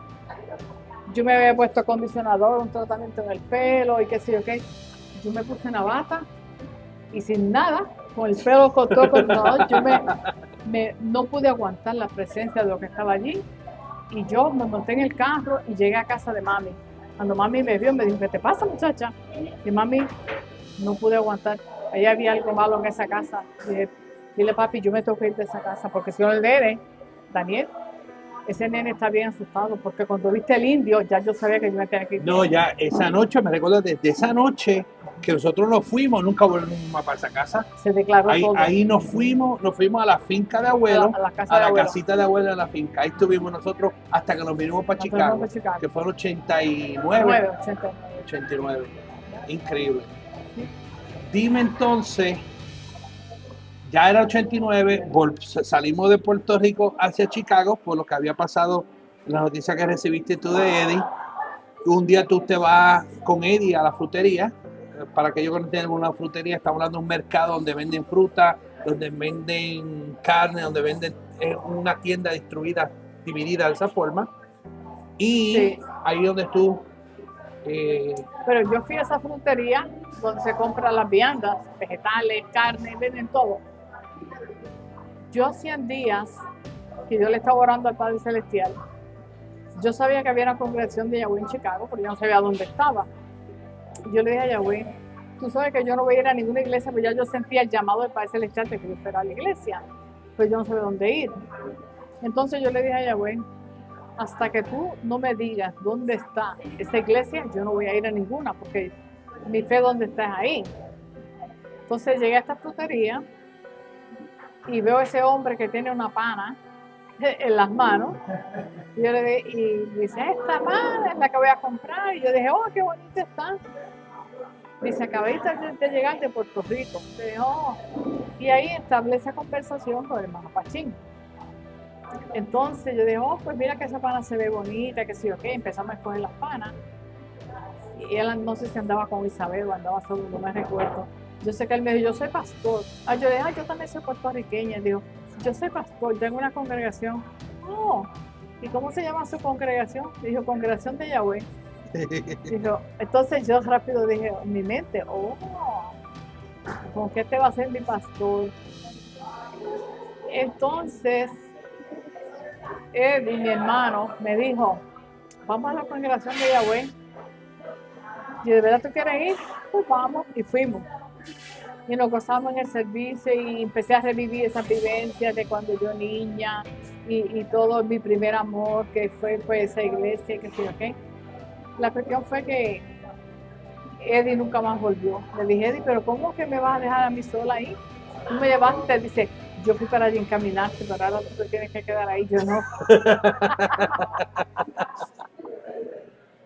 Speaker 2: Yo me había puesto acondicionador, un tratamiento en el pelo y qué sé yo qué. Yo me puse una bata y sin nada, con el pelo cortado, yo no pude aguantar la presencia de lo que estaba allí. Y yo me monté en el carro y llegué a casa de mami. Cuando mami me vio, me dijo, ¿qué te pasa, muchacha? Y mami, no pude aguantar. Ahí había algo malo en esa casa. Dile, papi, yo me tengo que ir de esa casa, porque si no el nene, Daniel, ese nene está bien asustado, porque cuando viste el indio, ya yo sabía que yo me tenía que ir.
Speaker 1: No, ya esa noche, me recuerdo desde esa noche que nosotros nos fuimos, nunca volvimos más para esa casa.
Speaker 2: Se declaró todo.
Speaker 1: Ahí nos fuimos a la finca de abuelo,
Speaker 2: a la
Speaker 1: casita de abuelo, a la finca. Ahí estuvimos nosotros hasta que nos vinimos para Chicago, que fue en 89. 89. Increíble. Sí. Dime entonces, ya era 89, salimos de Puerto Rico hacia Chicago por lo que había pasado, la noticia que recibiste tú de Eddie. Un día tú te vas con Eddie a la frutería. Para aquellos que no tienen una frutería, estamos hablando de un mercado donde venden fruta, donde venden carne, donde venden una tienda dividida de esa forma. Y sí, ahí donde tú...
Speaker 2: Pero yo fui a esa frutería donde se compran las viandas, vegetales, carne, venden todo. Yo hacía días que yo le estaba orando al Padre Celestial. Yo sabía que había una congregación de Yahweh en Chicago, pero yo no sabía dónde estaba. Yo le dije a Yahweh, tú sabes que yo no voy a ir a ninguna iglesia, pero ya yo sentía el llamado del Padre Celestial de que yo fuera a la iglesia, pues yo no sabía dónde ir. Entonces yo le dije a Yahweh, hasta que tú no me digas dónde está esa iglesia, yo no voy a ir a ninguna, porque mi fe dónde está es ahí. Entonces llegué a esta frutería y veo a ese hombre que tiene una pana en las manos, y yo le dije, y dice, esta pana es la que voy a comprar, y yo dije, oh, qué bonita está. Dice, acabé de llegar de Puerto Rico. Yo dije, oh. Y ahí establece conversación con el hermano Pachín. Entonces yo dije, oh, pues mira que esa pana se ve bonita, que sí, ok, empezamos a escoger las panas. Y él no sé si andaba con Isabel o andaba solo, no me recuerdo. Yo sé que él me dijo, yo soy pastor. Yo dije, yo también soy puertorriqueña. Él dijo, yo soy pastor, tengo una congregación. Oh, ¿y cómo se llama su congregación? Dijo, Congregación de Yahweh. Dijo, entonces yo rápido dije en mi mente, oh, ¿con qué te va a ser mi pastor? Entonces, Eddie, mi hermano, me dijo, vamos a la congregación de Yahweh. Y ¿de verdad tú quieres ir? Pues vamos, y fuimos. Y nos gozamos en el servicio y empecé a revivir esas vivencias de cuando yo niña y todo mi primer amor que fue pues esa iglesia, que sí, ok. La cuestión fue que Eddie nunca más volvió. Le dije, Eddie, pero ¿cómo que me vas a dejar a mí sola ahí? Tú me llevaste, dice, yo fui para allí encaminarte, pero ahora tú te tienes que quedar ahí, yo no.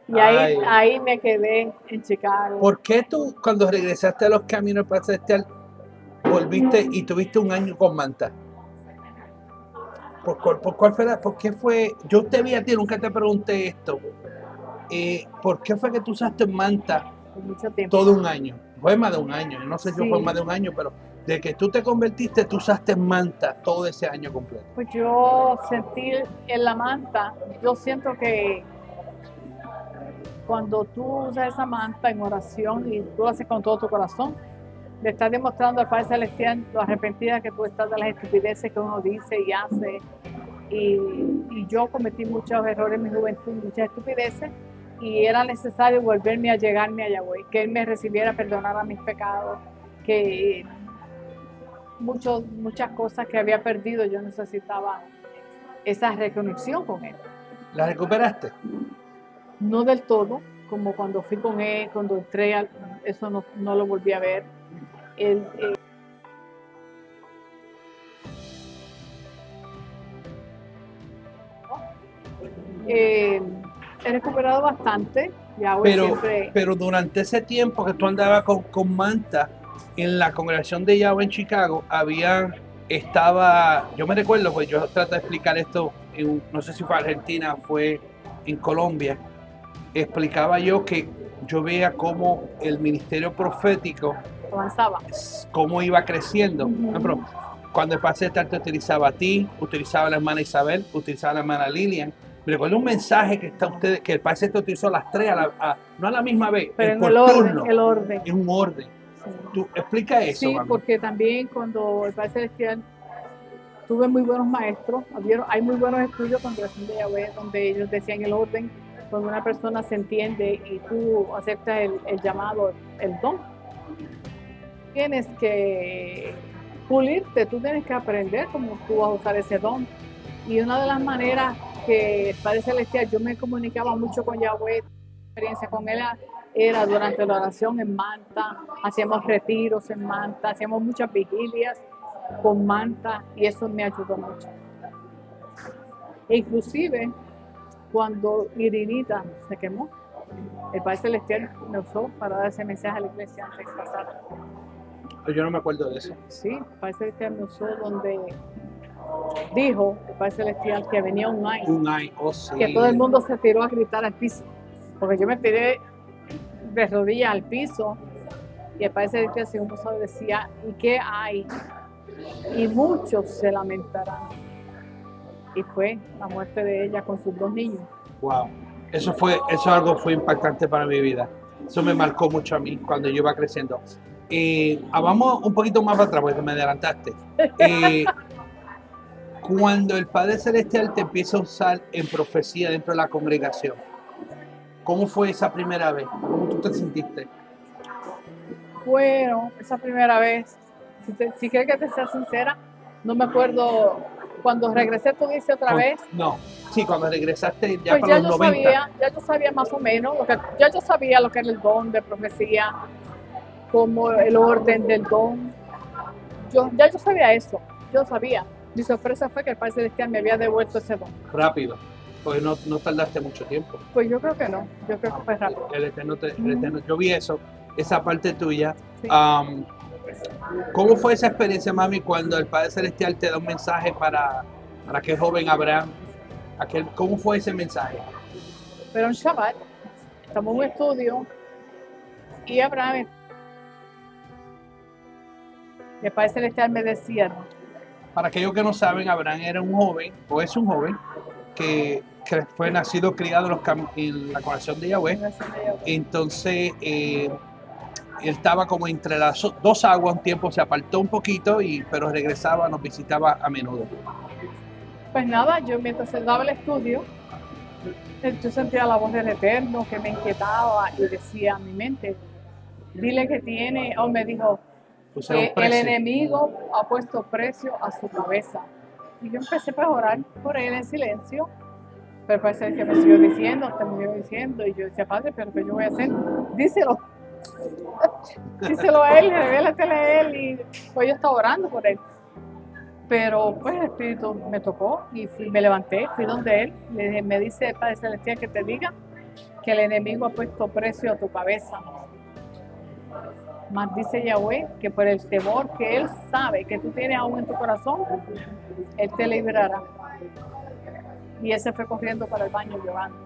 Speaker 2: Y
Speaker 1: Ay.
Speaker 2: ahí me quedé en Chicago.
Speaker 1: ¿Por qué tú, cuando regresaste a los caminos del Padre Celestial, volviste y tuviste un año con manta? ¿Por cuál fue por qué fue? Yo te vi a ti, nunca te pregunté esto. ¿Por qué fue que tú usaste manta
Speaker 2: Por mucho tiempo.
Speaker 1: todo un año? Fue más de un año, no sé si
Speaker 2: Sí.
Speaker 1: fue más de un año, pero de que tú te convertiste, tú usaste manta todo ese año completo.
Speaker 2: Pues yo sentí en la manta, yo siento que cuando tú usas esa manta en oración y tú lo haces con todo tu corazón, le estás demostrando al Padre Celestial lo arrepentida que tú estás de las estupideces que uno dice y hace. Y yo cometí muchos errores en mi juventud, muchas estupideces, y era necesario volverme a llegarme a Yahweh, que Él me recibiera, perdonara mis pecados, que muchas cosas que había perdido, yo necesitaba esa reconexión con Él.
Speaker 1: ¿La recuperaste?
Speaker 2: No del todo, como cuando fui con Él, cuando entré, eso no lo volví a ver. Él, he recuperado bastante.
Speaker 1: Pero durante ese tiempo que tú andabas con manta, en la congregación de Yahweh en Chicago, yo me recuerdo, pues yo trato de explicar esto, no sé si fue Argentina, fue en Colombia, explicaba yo que yo veía cómo el ministerio profético
Speaker 2: avanzaba,
Speaker 1: cómo iba creciendo. Por ejemplo, cuando el Padre te utilizaba a ti, utilizaba a la hermana Isabel, utilizaba a la hermana Lilian. Me recuerdo un mensaje que el Padre te utilizó a las tres, no a la misma vez,
Speaker 2: pero
Speaker 1: por turno.
Speaker 2: El orden.
Speaker 1: En un orden.
Speaker 2: Sí.
Speaker 1: ¿Tú explica eso?
Speaker 2: Sí,
Speaker 1: mami?
Speaker 2: porque también cuando el Padre Celestial tuve muy buenos maestros, hay muy buenos estudios con relación de Yahweh, donde ellos decían el orden, cuando una persona se entiende y tú aceptas el llamado, el don. Tienes que pulirte, tú tienes que aprender cómo tú vas a usar ese don. Y una de las maneras que el Padre Celestial, yo me comunicaba mucho con Yahweh, experiencia con él era durante la oración en manta, hacíamos retiros en manta, hacíamos muchas vigilias con manta y eso me ayudó mucho. E inclusive cuando Irinita se quemó, el Padre Celestial me usó para dar ese mensaje a la iglesia antes de pasar.
Speaker 1: Yo no me acuerdo de eso.
Speaker 2: Sí, el Padre Celestial me usó donde dijo el Padre Celestial que venía un ay.
Speaker 1: Un ay, oh sí.
Speaker 2: Que todo el mundo se tiró a gritar al piso. Porque yo me tiré de rodillas al piso y el Padre Celestial, según pasado, decía, ¿y qué hay? Y muchos se lamentarán. Y fue la muerte de ella con sus dos niños.
Speaker 1: Wow. Eso algo fue impactante para mi vida. Eso me marcó mucho a mí cuando yo iba creciendo. Vamos un poquito más para atrás porque me adelantaste. Cuando el Padre Celestial te empieza a usar en profecía dentro de la congregación, ¿cómo fue esa primera vez? ¿Cómo tú te sentiste?
Speaker 2: Bueno, esa primera vez, si quieres que te sea sincera, no me acuerdo. Cuando regresé, tú dices otra vez.
Speaker 1: No, sí, cuando regresaste ya
Speaker 2: pues
Speaker 1: para
Speaker 2: ya
Speaker 1: los 90.
Speaker 2: Ya yo sabía más o menos, ya yo sabía lo que era el don de profecía, como el orden del don. Ya yo sabía eso, yo sabía. Mi sorpresa fue que el Padre Celestial me había devuelto ese don.
Speaker 1: Rápido, porque no tardaste mucho tiempo.
Speaker 2: Pues yo creo que no, yo creo que fue rápido.
Speaker 1: El Eterno, yo vi eso, esa parte tuya.
Speaker 2: Sí.
Speaker 1: ¿Cómo fue esa experiencia, mami, cuando el Padre Celestial te da un mensaje para aquel joven Abraham? ¿Cómo fue ese mensaje?
Speaker 2: Pero en Shabbat, estamos en un estudio y Abraham, el Padre Celestial me decía,
Speaker 1: para aquellos que no saben, Abraham era un joven, o es un joven, que fue nacido, criado en la congregación de Yahweh. Entonces, él estaba como entre las dos aguas un tiempo, se apartó un poquito, pero regresaba, nos visitaba a menudo.
Speaker 2: Pues nada, yo mientras daba el estudio, yo sentía la voz del Eterno que me inquietaba y decía a mi mente, dile que tiene, o me dijo, que el enemigo ha puesto precio a su cabeza. Y yo empecé a orar por él en silencio, pero parece que me siguió diciendo, y yo decía, Padre, pero ¿qué yo voy a hacer? Díselo. Díselo a él, revélatele a él, y pues yo estaba orando por él. Pero pues el Espíritu me tocó y me levanté, fui donde él, me dice el Padre Celestial que te diga que el enemigo ha puesto precio a tu cabeza. Mas dice Yahweh que por el temor que Él sabe que tú tienes aún en tu corazón, Él te librará. Y él se fue corriendo para el baño llorando.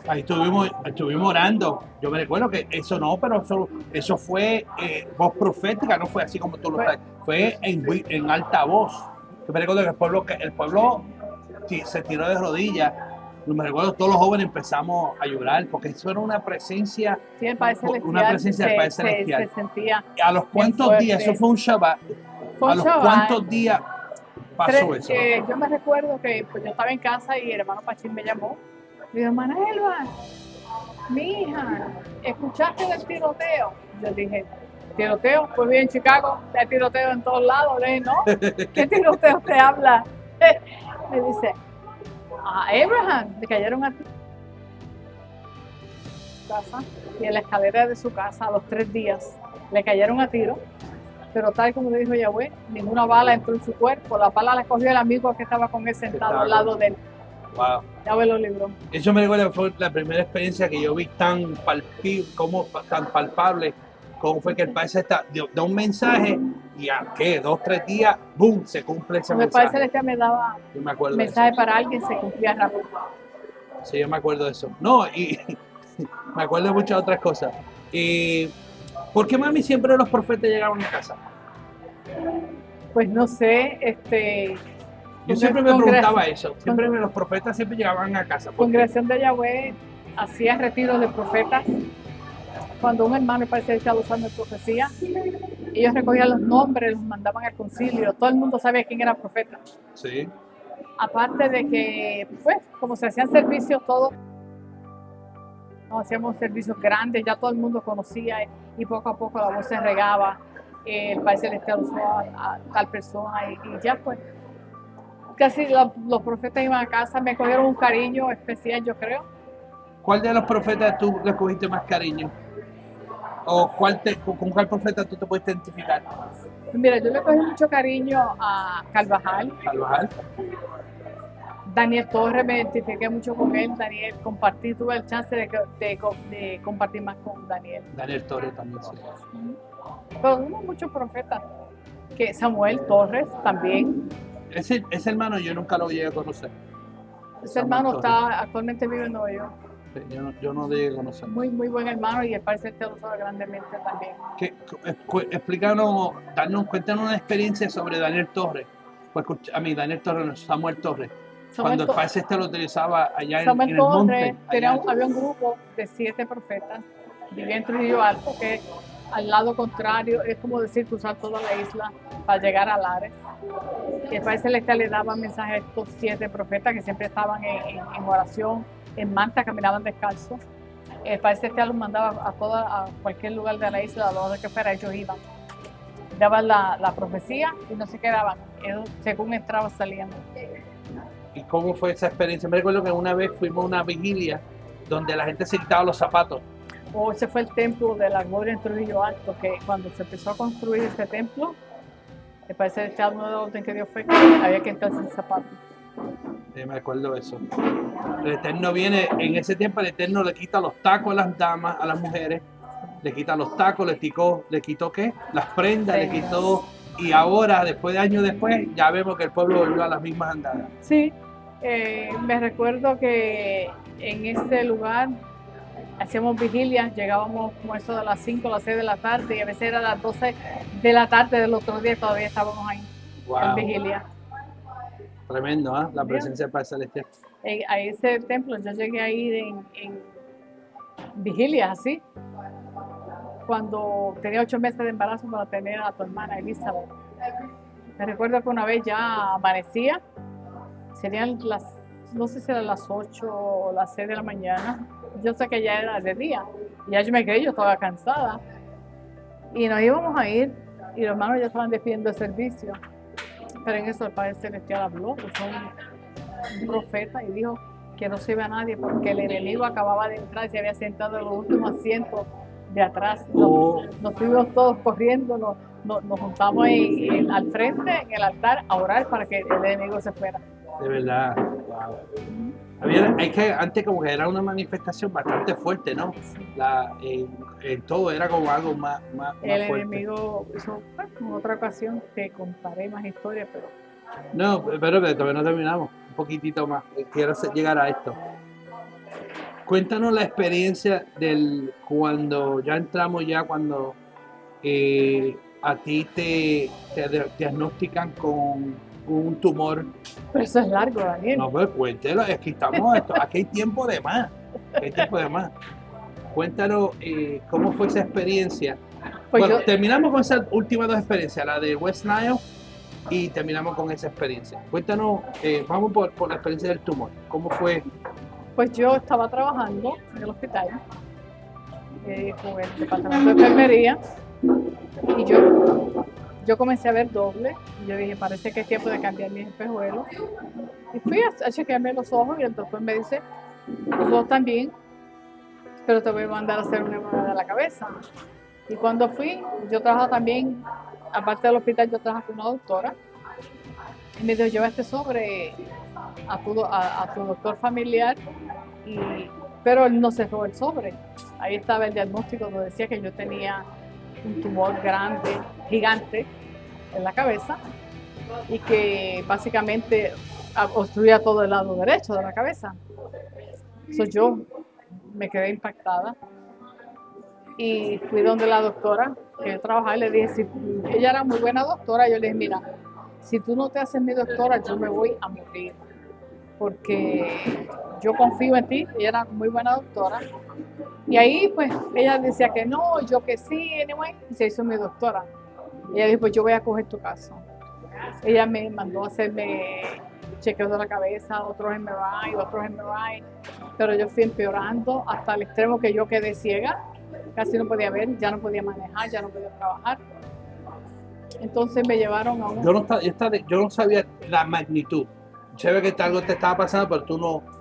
Speaker 1: Ahí estuvimos orando. Yo me recuerdo que eso no, pero eso fue voz profética, no fue así como tú lo estás. Fue en alta voz. Yo me recuerdo que el pueblo se tiró de rodillas. Yo me recuerdo todos los jóvenes empezamos a llorar porque eso era una presencia,
Speaker 2: sí, el Padre Celestial,
Speaker 1: una presencia del Padre Celestial.
Speaker 2: Se sentía
Speaker 1: ¿A los cuántos días? Eso fue un Shabbat. ¿A los cuántos días pasó eso?
Speaker 2: Yo me recuerdo que pues, yo estaba en casa y el hermano Pachín me llamó. Me dijo, hermana Elba, mi hija, ¿escuchaste del tiroteo? Yo dije, ¿tiroteo? Pues bien, en Chicago hay tiroteo en todos lados. Le dije, no, ¿qué tiroteo te habla? Me dice, a Abraham le cayeron a ti casa y en la escalera de su casa a los 3 días le cayeron a tiro, pero tal como le dijo Yahweh, ninguna bala entró en su cuerpo. La bala la cogió el amigo que estaba con él sentado al lado de él.
Speaker 1: Wow.
Speaker 2: Yahweh lo libró.
Speaker 1: Eso me recuerda, fue la primera experiencia que yo vi tan palpable, cómo fue que el Padre dio un mensaje y a qué 2 o 3 días, boom, se cumple ese mensaje.
Speaker 2: El Padre Celestial me daba mensaje para alguien, se cumplía rápido.
Speaker 1: Sí, yo me acuerdo de eso. No, y me acuerdo de muchas otras cosas. ¿Por qué, mami, siempre los profetas llegaban a casa?
Speaker 2: Pues no sé,
Speaker 1: yo siempre me preguntaba eso. Siempre los profetas siempre llegaban a casa.
Speaker 2: Congregación de Yahweh hacía retiros de profetas. Cuando un hermano parecía estar usando profecía, ellos recogían los nombres, los mandaban al concilio. Todo el mundo sabía quién era profeta.
Speaker 1: Sí.
Speaker 2: Aparte de que, pues, como se hacían servicios todos, hacíamos servicios grandes, ya todo el mundo conocía y poco a poco la voz se regaba. El Padre Celestial usó a tal persona y ya pues. Casi los profetas iban a casa, me cogieron un cariño especial, yo creo.
Speaker 1: ¿Cuál de los profetas tú le cogiste más cariño? ¿O con cuál profeta tú te puedes identificar?
Speaker 2: Mira, yo le cogí mucho cariño a Carvajal.
Speaker 1: Carvajal.
Speaker 2: Daniel Torres, me identifiqué mucho con él. Daniel, tuve el chance de compartir más con Daniel.
Speaker 1: Daniel Torres también, sí.
Speaker 2: Pero hubo muchos profetas. Que Samuel Torres también.
Speaker 1: Ese hermano yo nunca lo llegué a conocer.
Speaker 2: Ese hermano actualmente vive en Nueva York.
Speaker 1: Sí, yo no llegué a conocer.
Speaker 2: Muy buen hermano y el Padre Celestial lo usaba grandemente también.
Speaker 1: Explícanos, cuéntanos una experiencia sobre Daniel Torres. Pues, Daniel Torres, no, Samuel Torres. Cuando el Padre Celestial lo utilizaba allá en el monte.
Speaker 2: Había un grupo de 7 profetas, vivía en Trujillo Alto, que al lado contrario es como decir cruzar toda la isla para llegar a Lares. Y el Padre Celestial le daba mensajes a estos 7 profetas que siempre estaban en oración, en manta, caminaban descalzos. El Padre Celestial los mandaba a cualquier lugar de la isla, a donde que fuera, ellos iban. Daban la profecía y no se quedaban, ellos, según entraban saliendo.
Speaker 1: ¿Y cómo fue esa experiencia? Me recuerdo que una vez fuimos a una vigilia donde la gente se quitaba los zapatos.
Speaker 2: Ese fue el templo de la gloria en Trujillo Alto, que cuando se empezó a construir este templo, me parece que uno de los orden que dio fue que había que entrar sin zapatos.
Speaker 1: Sí, me acuerdo de eso. El Eterno viene, en ese tiempo el Eterno le quita los tacos a las damas, a las mujeres, le quita los tacos, le quitó ¿qué? Las prendas, le quitó, y ahora, después de años después, ya vemos que el pueblo volvió a las mismas andadas.
Speaker 2: Sí, me recuerdo que en este lugar hacíamos vigilias, llegábamos como eso de las 5 o las 6 de la tarde y a veces era las 12 de la tarde del otro día, todavía estábamos ahí en vigilia.
Speaker 1: Tremendo, ¿eh? La presencia del Padre Celestial.
Speaker 2: A ese templo yo llegué a ir en vigilias así, cuando tenía 8 meses de embarazo para tener a tu hermana Elizabeth. Me recuerdo que una vez ya amanecía, serían no sé si eran las 8 o las 6 de la mañana. Yo sé que ya era de día. Y ya yo me creí, yo estaba cansada. Y nos íbamos a ir y los hermanos ya estaban despidiendo el servicio. Pero en eso el Padre Celestial habló, que fue un profeta, y dijo que no se iba a nadie porque el enemigo acababa de entrar y se había sentado en los últimos asientos de atrás. Nos fuimos todos corriendo, nos juntamos al frente, en el altar, a orar para que el enemigo se fuera.
Speaker 1: De verdad. Wow. Es que antes como que era una manifestación bastante fuerte, ¿no? En todo era como algo más
Speaker 2: El
Speaker 1: fuerte.
Speaker 2: enemigo hizo en otra ocasión, te contaré más historias, pero
Speaker 1: No, pero que todavía no terminamos. Un poquitito más. Quiero llegar a esto. Cuéntanos la experiencia del cuando ya entramos cuando a ti te diagnostican con un tumor.
Speaker 2: eso es largo, Daniel.
Speaker 1: No, pues cuéntelo, es que estamos aquí hay tiempo de más. Hay tiempo de más. Cuéntanos cómo fue esa experiencia.
Speaker 2: Pues
Speaker 1: Bueno, terminamos con esas últimas dos experiencias, la de West Nile y terminamos con esa experiencia. Cuéntanos, vamos por la experiencia del tumor. ¿Cómo fue?
Speaker 2: Pues yo estaba trabajando en el hospital con el departamento de enfermería y yo comencé a ver doble. Y yo dije, parece que es tiempo de cambiar mis espejuelos. Y fui a chequearme los ojos y el doctor me dice, tus ojos están bien, pero te voy a mandar a hacer una MRI de la cabeza. Y cuando fui, yo trabajo también, aparte del hospital, yo trabajo con una doctora. Y me dijo, lleva este sobre a tu doctor familiar, pero él no cerró el sobre. Ahí estaba el diagnóstico donde decía que yo tenía un tumor grande, gigante, en la cabeza y que básicamente obstruía todo el lado derecho de la cabeza. Entonces yo me quedé impactada y fui donde la doctora que yo trabajaba y le dije, si ella era muy buena doctora, yo le dije, mira, si tú no te haces mi doctora, yo me voy a morir, porque yo confío en ti, ella era muy buena doctora. Y ahí pues ella decía que no, yo que sí, anyway, y se hizo mi doctora. Y ella dijo, pues yo voy a coger tu caso. Ella me mandó a hacerme chequeos de la cabeza, otros MRI, pero yo fui empeorando hasta el extremo que yo quedé ciega, casi no podía ver, ya no podía manejar, ya no podía trabajar. Entonces me llevaron a un...
Speaker 1: Yo no sabía la magnitud. Chévere que algo te estaba pasando, pero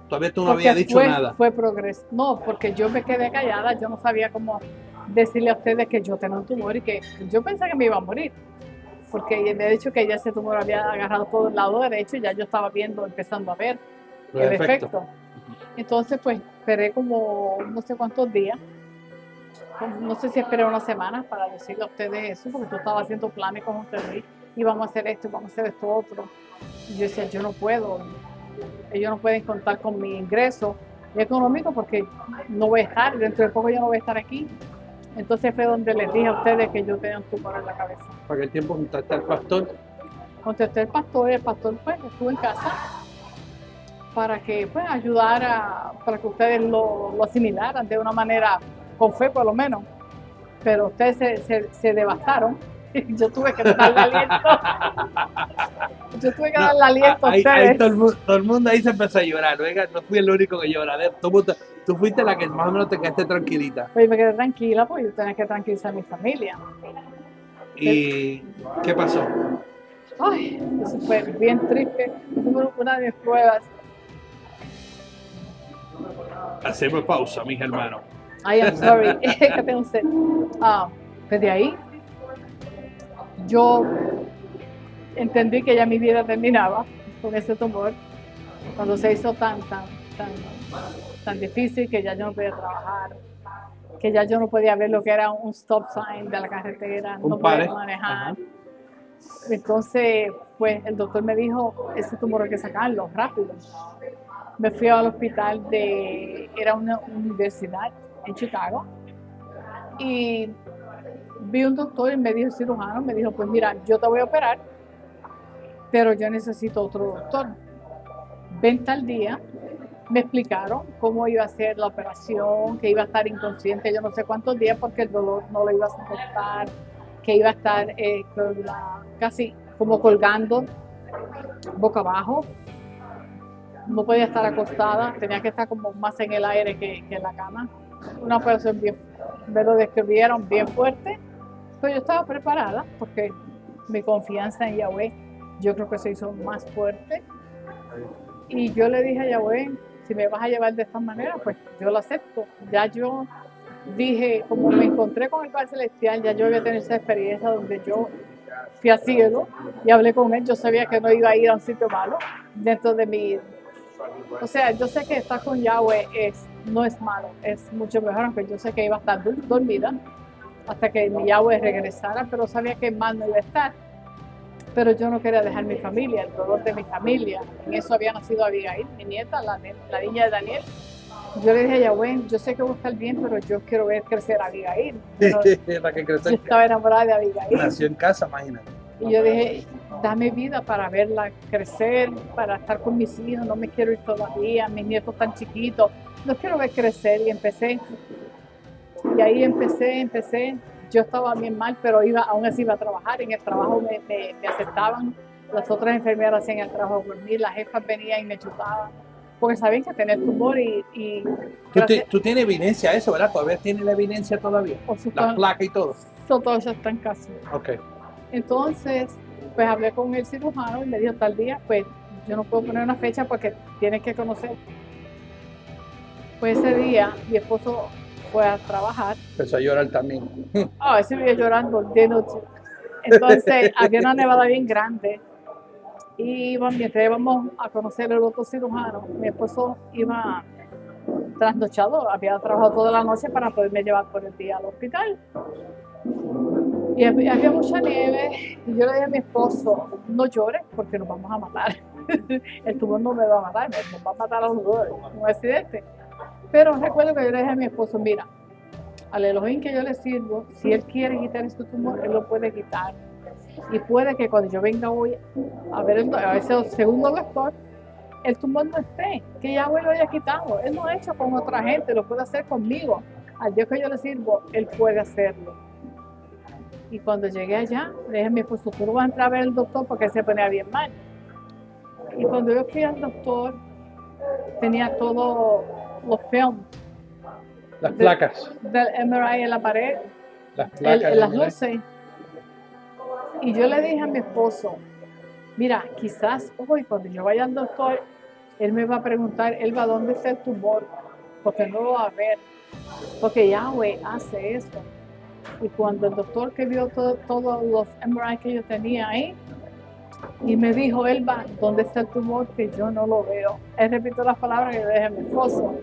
Speaker 1: todavía tú no habías dicho nada.
Speaker 2: Fue progreso. No, porque yo me quedé callada, yo no sabía cómo decirle a ustedes que yo tenía un tumor y que yo pensé que me iba a morir. Porque me ha dicho que ya ese tumor había agarrado todo el lado derecho y ya yo estaba empezando a ver el efecto. Entonces, pues, esperé como no sé cuántos días. No sé si esperé una semana para decirle a ustedes eso, porque tú estabas haciendo planes con ustedes y vamos a hacer esto, vamos a hacer esto otro. Y yo decía, yo no puedo. Ellos no pueden contar con mi ingreso económico porque no voy a estar, dentro de poco yo no voy a estar aquí. Entonces fue donde les dije a ustedes que yo tenía un tumor en la cabeza.
Speaker 1: ¿Para qué tiempo contacté al pastor?
Speaker 2: Contacté al pastor y el pastor pues estuvo en casa para que pues ayudara, para que ustedes lo asimilaran de una manera con fe por lo menos. Pero ustedes se devastaron. Yo tuve que darle aliento. Yo tuve que darle aliento a ustedes.
Speaker 1: Ahí todo el mundo ahí se empezó a llorar. No fui el único que llora. Tú fuiste la que más o menos te quedaste tranquilita.
Speaker 2: Pues me quedé tranquila, porque yo tenía que tranquilizar a mi familia.
Speaker 1: ¿Y qué pasó?
Speaker 2: Ay, eso fue bien triste. Fue una de mis pruebas.
Speaker 1: Hacemos pausa, mis hermanos.
Speaker 2: Ay, I'm sorry. Que tengo sed. Pues de ahí, yo entendí que ya mi vida terminaba con ese tumor. Cuando se hizo tan difícil que ya yo no podía trabajar, que ya yo no podía ver lo que era un stop sign de la carretera, no podía manejar. Ajá. Entonces, pues el doctor me dijo, ese tumor hay que sacarlo rápido. Me fui al hospital era una universidad en Chicago, y vi un doctor y me dijo, cirujano, me dijo, pues mira, yo te voy a operar, pero yo necesito otro doctor. Ven tal día. Me explicaron cómo iba a ser la operación, que iba a estar inconsciente yo no sé cuántos días porque el dolor no lo iba a soportar, que iba a estar casi como colgando boca abajo. No podía estar acostada, tenía que estar como más en el aire que en la cama. Una operación me lo describieron bien fuerte, pero yo estaba preparada porque mi confianza en Yahweh yo creo que se hizo más fuerte. Y yo le dije a Yahweh, si me vas a llevar de esta manera, pues yo lo acepto. Ya yo dije, como me encontré con el Padre Celestial, ya yo había tenido esa experiencia donde yo fui al cielo y hablé con él. Yo sabía que no iba a ir a un sitio malo dentro de mi... O sea, yo sé que estar con Yahweh no es malo, es mucho mejor, aunque yo sé que iba a estar dormida hasta que mi Yahweh regresara, pero sabía que mal no iba a estar. Pero yo no quería dejar mi familia, el dolor de mi familia. En eso había nacido Abigail, mi nieta, la niña de Daniel. Yo le dije a Yahweh, yo sé que voy a estar bien, pero yo quiero ver crecer a Abigail.
Speaker 1: La que creció
Speaker 2: Yo estaba enamorada de Abigail.
Speaker 1: nació en casa, imagínate.
Speaker 2: Y yo dije, dame vida para verla crecer, para estar con mis hijos, no me quiero ir todavía, mis nietos tan chiquitos, los quiero ver crecer. Y empecé, y ahí empecé. Yo estaba bien mal, pero aún así iba a trabajar. En el trabajo me aceptaban. Las otras enfermeras hacían el trabajo por mí. Las jefas venían y me chutaban. Porque sabían que tenía tumor y
Speaker 1: ¿Tú tienes evidencia de eso, verdad? ¿Todavía tienes la evidencia todavía? Las placas y todo.
Speaker 2: Todo eso está en casa.
Speaker 1: Ok.
Speaker 2: Entonces, pues hablé con el cirujano y me dijo tal día, pues yo no puedo poner una fecha porque tienes que conocer. Pues ese día mi esposo fue a trabajar.
Speaker 1: Empezó a llorar también.
Speaker 2: Ese día llorando de noche. Entonces había una nevada bien grande y mientras íbamos a conocer el otro cirujano, mi esposo iba trasnochado, había trabajado toda la noche para poderme llevar por el día al hospital. Y había mucha nieve y yo le dije a mi esposo, no llores porque nos vamos a matar. El tumor no me va a matar, nos va a matar a los dos, un accidente. Pero recuerdo que yo le dije a mi esposo, mira, al Elohim que yo le sirvo, si él quiere quitar este tumor, él lo puede quitar. Y puede que cuando yo venga hoy a ver a ese segundo doctor, el tumor no esté, que Yahweh lo haya quitado. Él no ha hecho con otra gente, lo puede hacer conmigo. Al Dios que yo le sirvo, él puede hacerlo. Y cuando llegué allá, le dije a mi esposo, tú no vas a entrar a ver al doctor porque él se ponía bien mal. Y cuando yo fui al doctor, tenía todos los films.
Speaker 1: Las placas.
Speaker 2: Del MRI en la pared,
Speaker 1: Las placas.
Speaker 2: las luces. Y yo le dije a mi esposo, mira, quizás hoy cuando yo vaya al doctor, él me va a preguntar, él va a dónde está el tumor, porque no lo va a ver, porque Yahweh hace eso. Y cuando el doctor que vio todos los MRI que yo tenía ahí, y me dijo, Elba, ¿dónde está el tumor? Que yo no lo veo. Él repitió las palabras que yo le dije a mi esposo.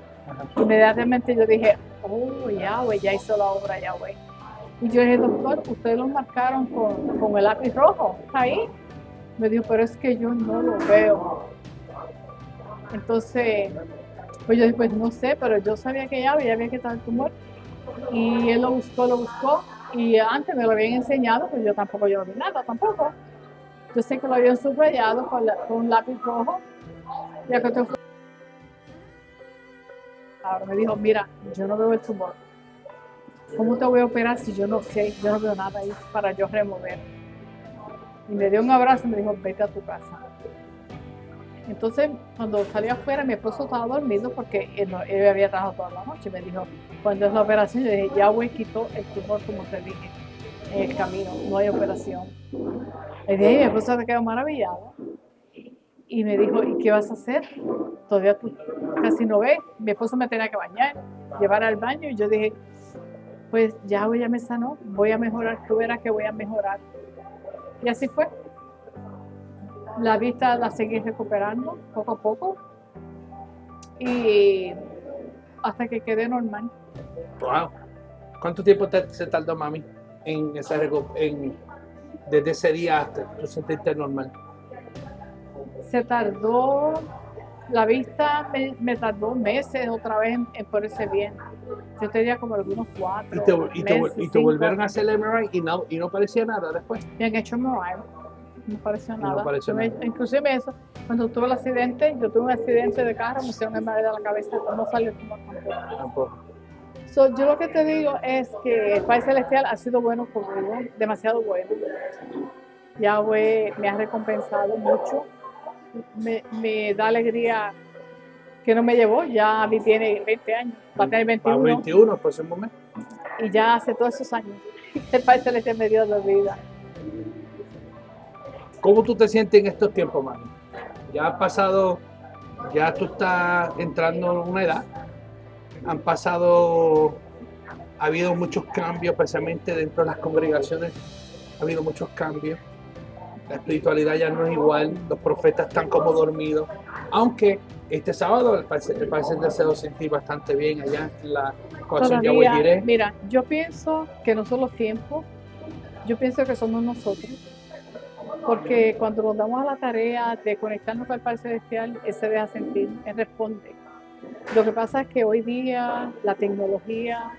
Speaker 2: Inmediatamente yo dije, oh, Yahweh, ya hizo la obra Yahweh. Y yo dije, doctor, ustedes lo marcaron con el lápiz rojo, ¿está ahí? Me dijo, pero es que yo no lo veo. Entonces, pues yo dije, pues no sé, pero yo sabía que Yahweh ya había quitado el tumor. Y él lo buscó, y antes me lo habían enseñado, pues yo no vi nada tampoco. Yo sé que lo habían subrayado con un lápiz rojo. Y ahora me dijo, mira, yo no veo el tumor. ¿Cómo te voy a operar si yo no sé, yo no veo nada ahí para yo remover? Y me dio un abrazo y me dijo, vete a tu casa. Entonces, cuando salí afuera, mi esposo estaba dormido porque él había trabajado toda la noche. Me dijo, cuando es la operación, yo dije, Yahweh quitó el tumor, como te dije, en el camino, no hay operación. Le dije, mi esposo se quedó maravillado. Y me dijo, ¿y qué vas a hacer? Todavía tú casi no ves. Mi esposo me tenía que bañar, llevar al baño. Y yo dije, pues Yahweh ya me sanó, voy a mejorar, tú verás que voy a mejorar. Y así fue. La vista la seguí recuperando poco a poco y hasta que quedé normal.
Speaker 1: Wow. ¿Cuánto tiempo se tardó, mami, desde ese día hasta tú sentiste normal?
Speaker 2: Se tardó, la vista me tardó meses otra vez en ponerse bien. Yo tenía como algunos 4 meses.
Speaker 1: ¿Y te volvieron a hacer el MRI y no parecía nada después?
Speaker 2: Me han hecho MRI. No pareció nada.
Speaker 1: No pareció nada.
Speaker 2: Inclusive eso, cuando tuve el accidente, yo tuve un accidente de carro, me hicieron MRI de la cabeza, no salió el tumor tampoco. Yo lo que te digo es que el Padre Celestial ha sido bueno conmigo, demasiado bueno. Yahweh me ha recompensado mucho, me da alegría que no me llevó, ya vi tiene 20 años, va a tener 21.
Speaker 1: 21, pues un momento.
Speaker 2: Y ya hace todos esos años, el Padre Celestial me dio la vida.
Speaker 1: ¿Cómo tú te sientes en estos tiempos, mami? Ya ha pasado, ya tú estás entrando en una edad, ha habido muchos cambios, especialmente dentro de las congregaciones ha habido muchos cambios. La espiritualidad ya no es igual, los profetas están como dormidos. Aunque este sábado el país deseo sentir bastante bien allá en la coalición Yahweh
Speaker 2: Todavía,
Speaker 1: Jireh.
Speaker 2: mira, yo pienso que no son los tiempos, yo pienso que somos nosotros, porque cuando nos damos a la tarea de conectarnos con el Padre Celestial, Él se deja sentir, Él responde. Lo que pasa es que hoy día la tecnología,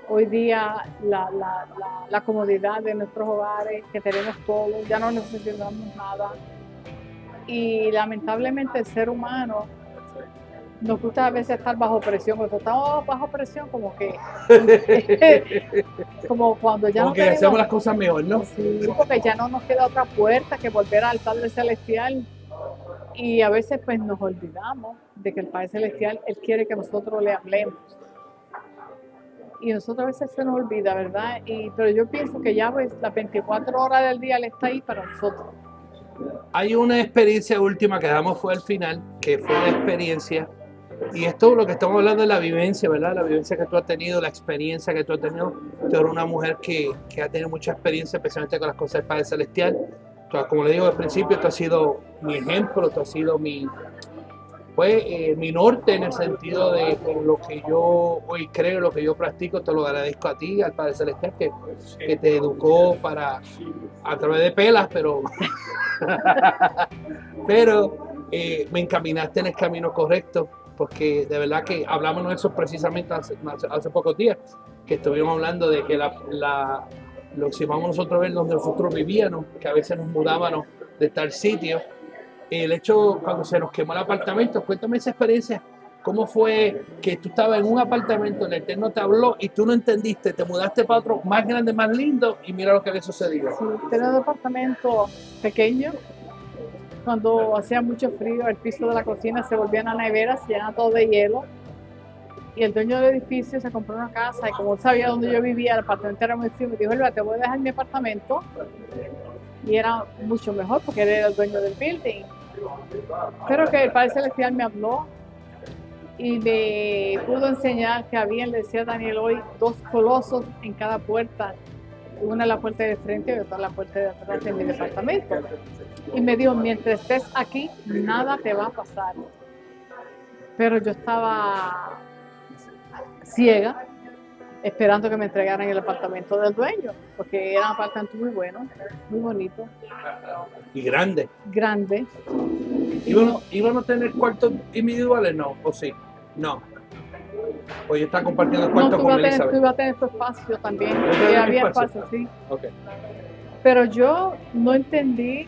Speaker 2: hoy día la comodidad de nuestros hogares, que tenemos todo, ya no necesitamos nada. Y lamentablemente el ser humano nos gusta a veces estar bajo presión. Cuando estamos bajo presión, como que como cuando ya
Speaker 1: Como
Speaker 2: no
Speaker 1: que
Speaker 2: tenemos,
Speaker 1: hacemos las cosas mejor, ¿no?
Speaker 2: sí, porque ya no nos queda otra puerta que volver al Padre Celestial. Y a veces pues nos olvidamos de que el Padre Celestial, Él quiere que nosotros le hablemos. Y nosotros a veces se nos olvida, ¿verdad? Pero yo pienso que ya pues las 24 horas del día Él está ahí para nosotros.
Speaker 1: Hay una experiencia última que damos fue al final, que fue una experiencia, y esto lo que estamos hablando es la vivencia, ¿verdad? La vivencia que tú has tenido, la experiencia que tú has tenido. Tú eres una mujer que ha tenido mucha experiencia, especialmente con las cosas del Padre Celestial. Tú, como le digo al principio, tú has sido mi ejemplo, tú has sido mi norte en el sentido de lo que yo hoy creo, lo que yo practico. Te lo agradezco a ti, al Padre Celestial, que te educó a través de pelas, pero me encaminaste en el camino correcto, porque de verdad que hablamos de eso precisamente hace pocos días, que estuvimos hablando de que lo que vamos nosotros a ver donde nosotros vivíamos, que a veces nos mudábamos de tal sitio. El hecho cuando se nos quemó el apartamento, cuéntame esa experiencia. ¿Cómo fue que tú estabas en un apartamento, el Eterno te habló y tú no entendiste, te mudaste para otro más grande, más lindo y mira lo que le sucedió?
Speaker 2: Sí, tenía un apartamento pequeño. Cuando hacía mucho frío, el piso de la cocina se volvía una nevera, se llenaba todo de hielo. Y el dueño del edificio se compró una casa y como él sabía dónde yo vivía, el apartamento era muy frío, me dijo, Elba, te voy a dejar mi apartamento. Y era mucho mejor porque él era el dueño del building. Pero que el Padre Celestial me habló y me pudo enseñar que había, le decía a Daniel hoy, 2 colosos en cada puerta. Una en la puerta de frente y otra en la puerta de atrás de mi departamento. Y me dijo, mientras estés aquí, nada te va a pasar. Pero yo estaba ciega, esperando que me entregaran el apartamento del dueño, porque era un apartamento muy bueno, muy bonito.
Speaker 1: Y grande.
Speaker 2: Grande.
Speaker 1: ¿Iban a tener cuartos individuales? No, ¿o sí? No. Pues yo estaba compartiendo el cuarto con Elizabeth.
Speaker 2: Tú ibas a tener tu espacio también, había espacio, sí.
Speaker 1: Okay.
Speaker 2: Pero yo no entendí.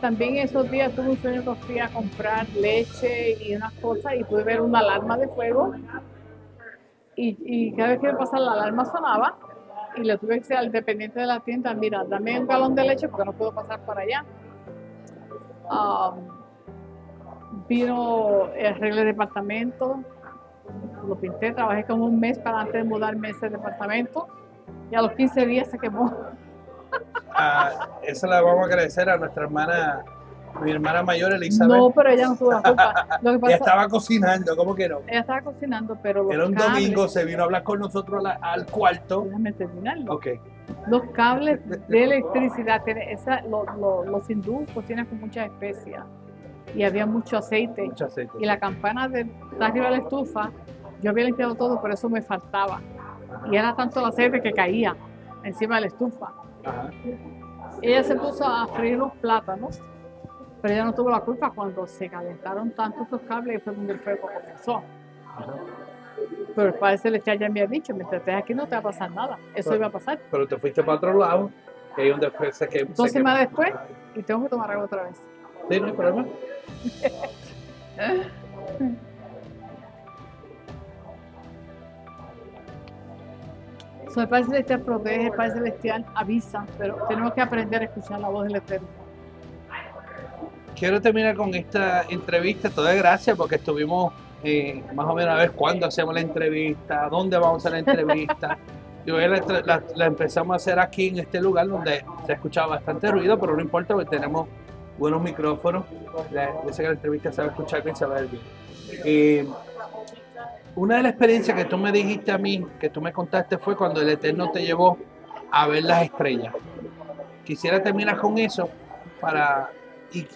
Speaker 2: También esos días tuve un sueño que fui a comprar leche y unas cosas y pude ver una alarma de fuego y cada vez que me pasaba la alarma sonaba y le tuve que decir al dependiente de la tienda, mira, dame un galón de leche porque no puedo pasar para allá. Vino el arreglo de departamento, lo pinté, trabajé como un mes para antes de mudarme a ese departamento y a los 15 días se quemó.
Speaker 1: Eso la vamos a agradecer a nuestra hermana, mi hermana mayor Elizabeth.
Speaker 2: No, pero ella no tuvo la culpa. Lo que pasa,
Speaker 1: ella estaba cocinando, ¿cómo que no?
Speaker 2: Ella estaba cocinando, pero los
Speaker 1: era un
Speaker 2: cables,
Speaker 1: domingo, se vino a hablar con nosotros al cuarto.
Speaker 2: Déjame terminarlo.
Speaker 1: Okay.
Speaker 2: Los cables de electricidad, los hindúes cocinan con muchas especias y había mucho aceite.
Speaker 1: Mucho aceite.
Speaker 2: Y la campana de arriba de la estufa, yo había limpiado todo, pero eso me faltaba. Ajá. Y era tanto el aceite que caía encima de la estufa.
Speaker 1: Ajá.
Speaker 2: Ella se puso a freír los plátanos, pero ella no tuvo la culpa cuando se calentaron tanto esos cables y fue donde el fuego comenzó. Ajá. Pero el Padre Celestial ya me ha dicho, mientras estés aquí no te va a pasar nada, eso iba a pasar.
Speaker 1: Pero te fuiste para otro lado, y ahí donde se quemó.
Speaker 2: 2 semanas después, y tengo que tomar agua otra vez.
Speaker 1: Sí, no hay problema.
Speaker 2: El Padre Celestial protege, el Padre Celestial avisa, pero tenemos que aprender a escuchar la voz del Eterno.
Speaker 1: Quiero terminar con esta entrevista. Te doy gracias porque estuvimos más o menos a ver cuándo hacemos la entrevista, dónde vamos a hacer la entrevista. Y hoy la empezamos a hacer aquí en este lugar donde se ha escuchado bastante ruido, pero no importa porque tenemos buenos micrófonos. Yo sé que la entrevista se va a escuchar bien, se va a ver bien. Una de las experiencias que tú me dijiste a mí, que tú me contaste, fue cuando el Eterno te llevó a ver las estrellas. quisiera terminar con eso para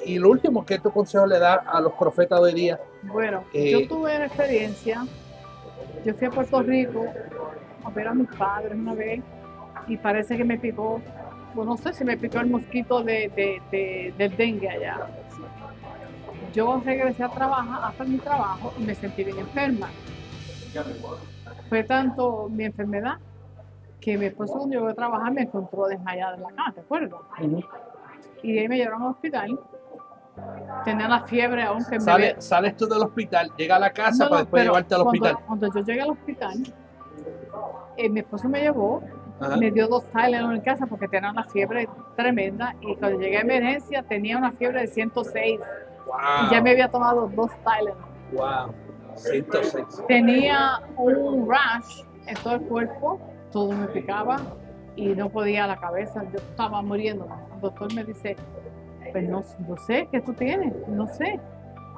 Speaker 1: y lo último, ¿qué tu consejo le da a los profetas de hoy día?
Speaker 2: Bueno, yo tuve una experiencia. Yo fui a Puerto Rico a ver a mis padres una vez y parece que me picó, pues no sé si me picó el mosquito del dengue allá. Yo regresé a trabajar, hasta mi trabajo, y me sentí bien enferma. Fue tanto mi enfermedad que mi esposo cuando llegó a trabajar me encontró desmayada en la cama, ¿te acuerdas? Y de ahí me llevaron al hospital. Tenía la fiebre aún que
Speaker 1: Sales tú del hospital, llega a la casa para después llevarte al hospital.
Speaker 2: Cuando yo llegué al hospital, mi esposo me llevó,
Speaker 1: Ajá.
Speaker 2: me dio 2 Tylenol en casa porque tenía una fiebre tremenda y cuando llegué a emergencia tenía una fiebre de 106
Speaker 1: Wow.
Speaker 2: y ya me había tomado 2 Tylenol.
Speaker 1: Wow, 106.
Speaker 2: Tenía un rash en todo el cuerpo, todo me picaba y no podía la cabeza, yo estaba muriendo. El doctor me dice, pues no sé, ¿qué tú tienes? No sé.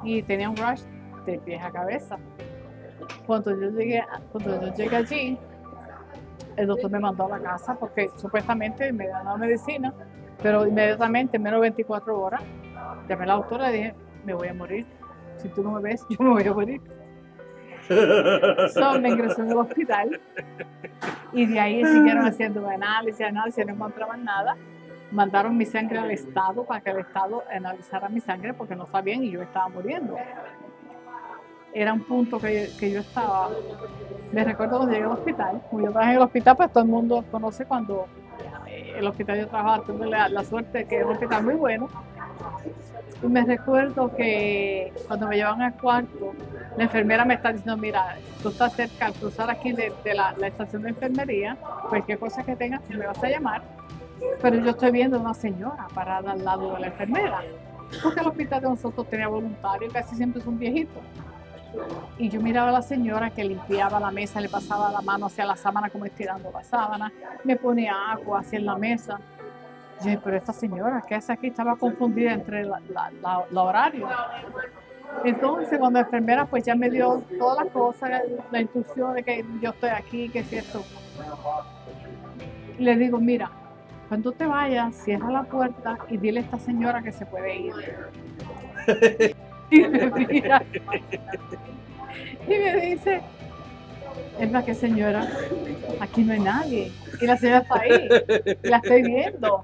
Speaker 2: Y tenía un rash de pies a cabeza. Cuando yo llegué allí, el doctor me mandó a la casa porque supuestamente me dio una medicina, pero inmediatamente, en menos de 24 horas, llamé a la doctora y dije, me voy a morir. Si tú no me ves, yo me voy a morir. Me ingresó en el hospital y de ahí siguieron haciendo análisis, no encontraban nada. Mandaron mi sangre al Estado para que el Estado analizara mi sangre porque no sabían y yo estaba muriendo. Era un punto que yo estaba. Me recuerdo cuando llegué al hospital. Como yo trabajé en el hospital, pues todo el mundo conoce cuando el hospital yo trabajaba. Tuve la suerte de que era un hospital muy bueno. Y me recuerdo que cuando me llevan al cuarto, la enfermera me está diciendo, mira, tú estás cerca al cruzar aquí de la estación de enfermería, cualquier cosa que tengas, tú me vas a llamar. Pero yo estoy viendo una señora parada al lado de la enfermera, porque el hospital de nosotros tenía voluntarios, casi siempre son viejitos. Y yo miraba a la señora que limpiaba la mesa, le pasaba la mano hacia la sábana como estirando la sábana, me ponía agua hacia la mesa. Yo dije, pero esta señora, ¿qué hace aquí? Estaba confundida entre la horario. Entonces, cuando la enfermera pues ya me dio todas las cosas, la instrucción de que yo estoy aquí, que es cierto. Le digo, mira, cuando te vayas, cierra la puerta y dile a esta señora que se puede ir. Y me mira y me dice, es la que señora, aquí no hay nadie. Y la señora está ahí, y la estoy viendo.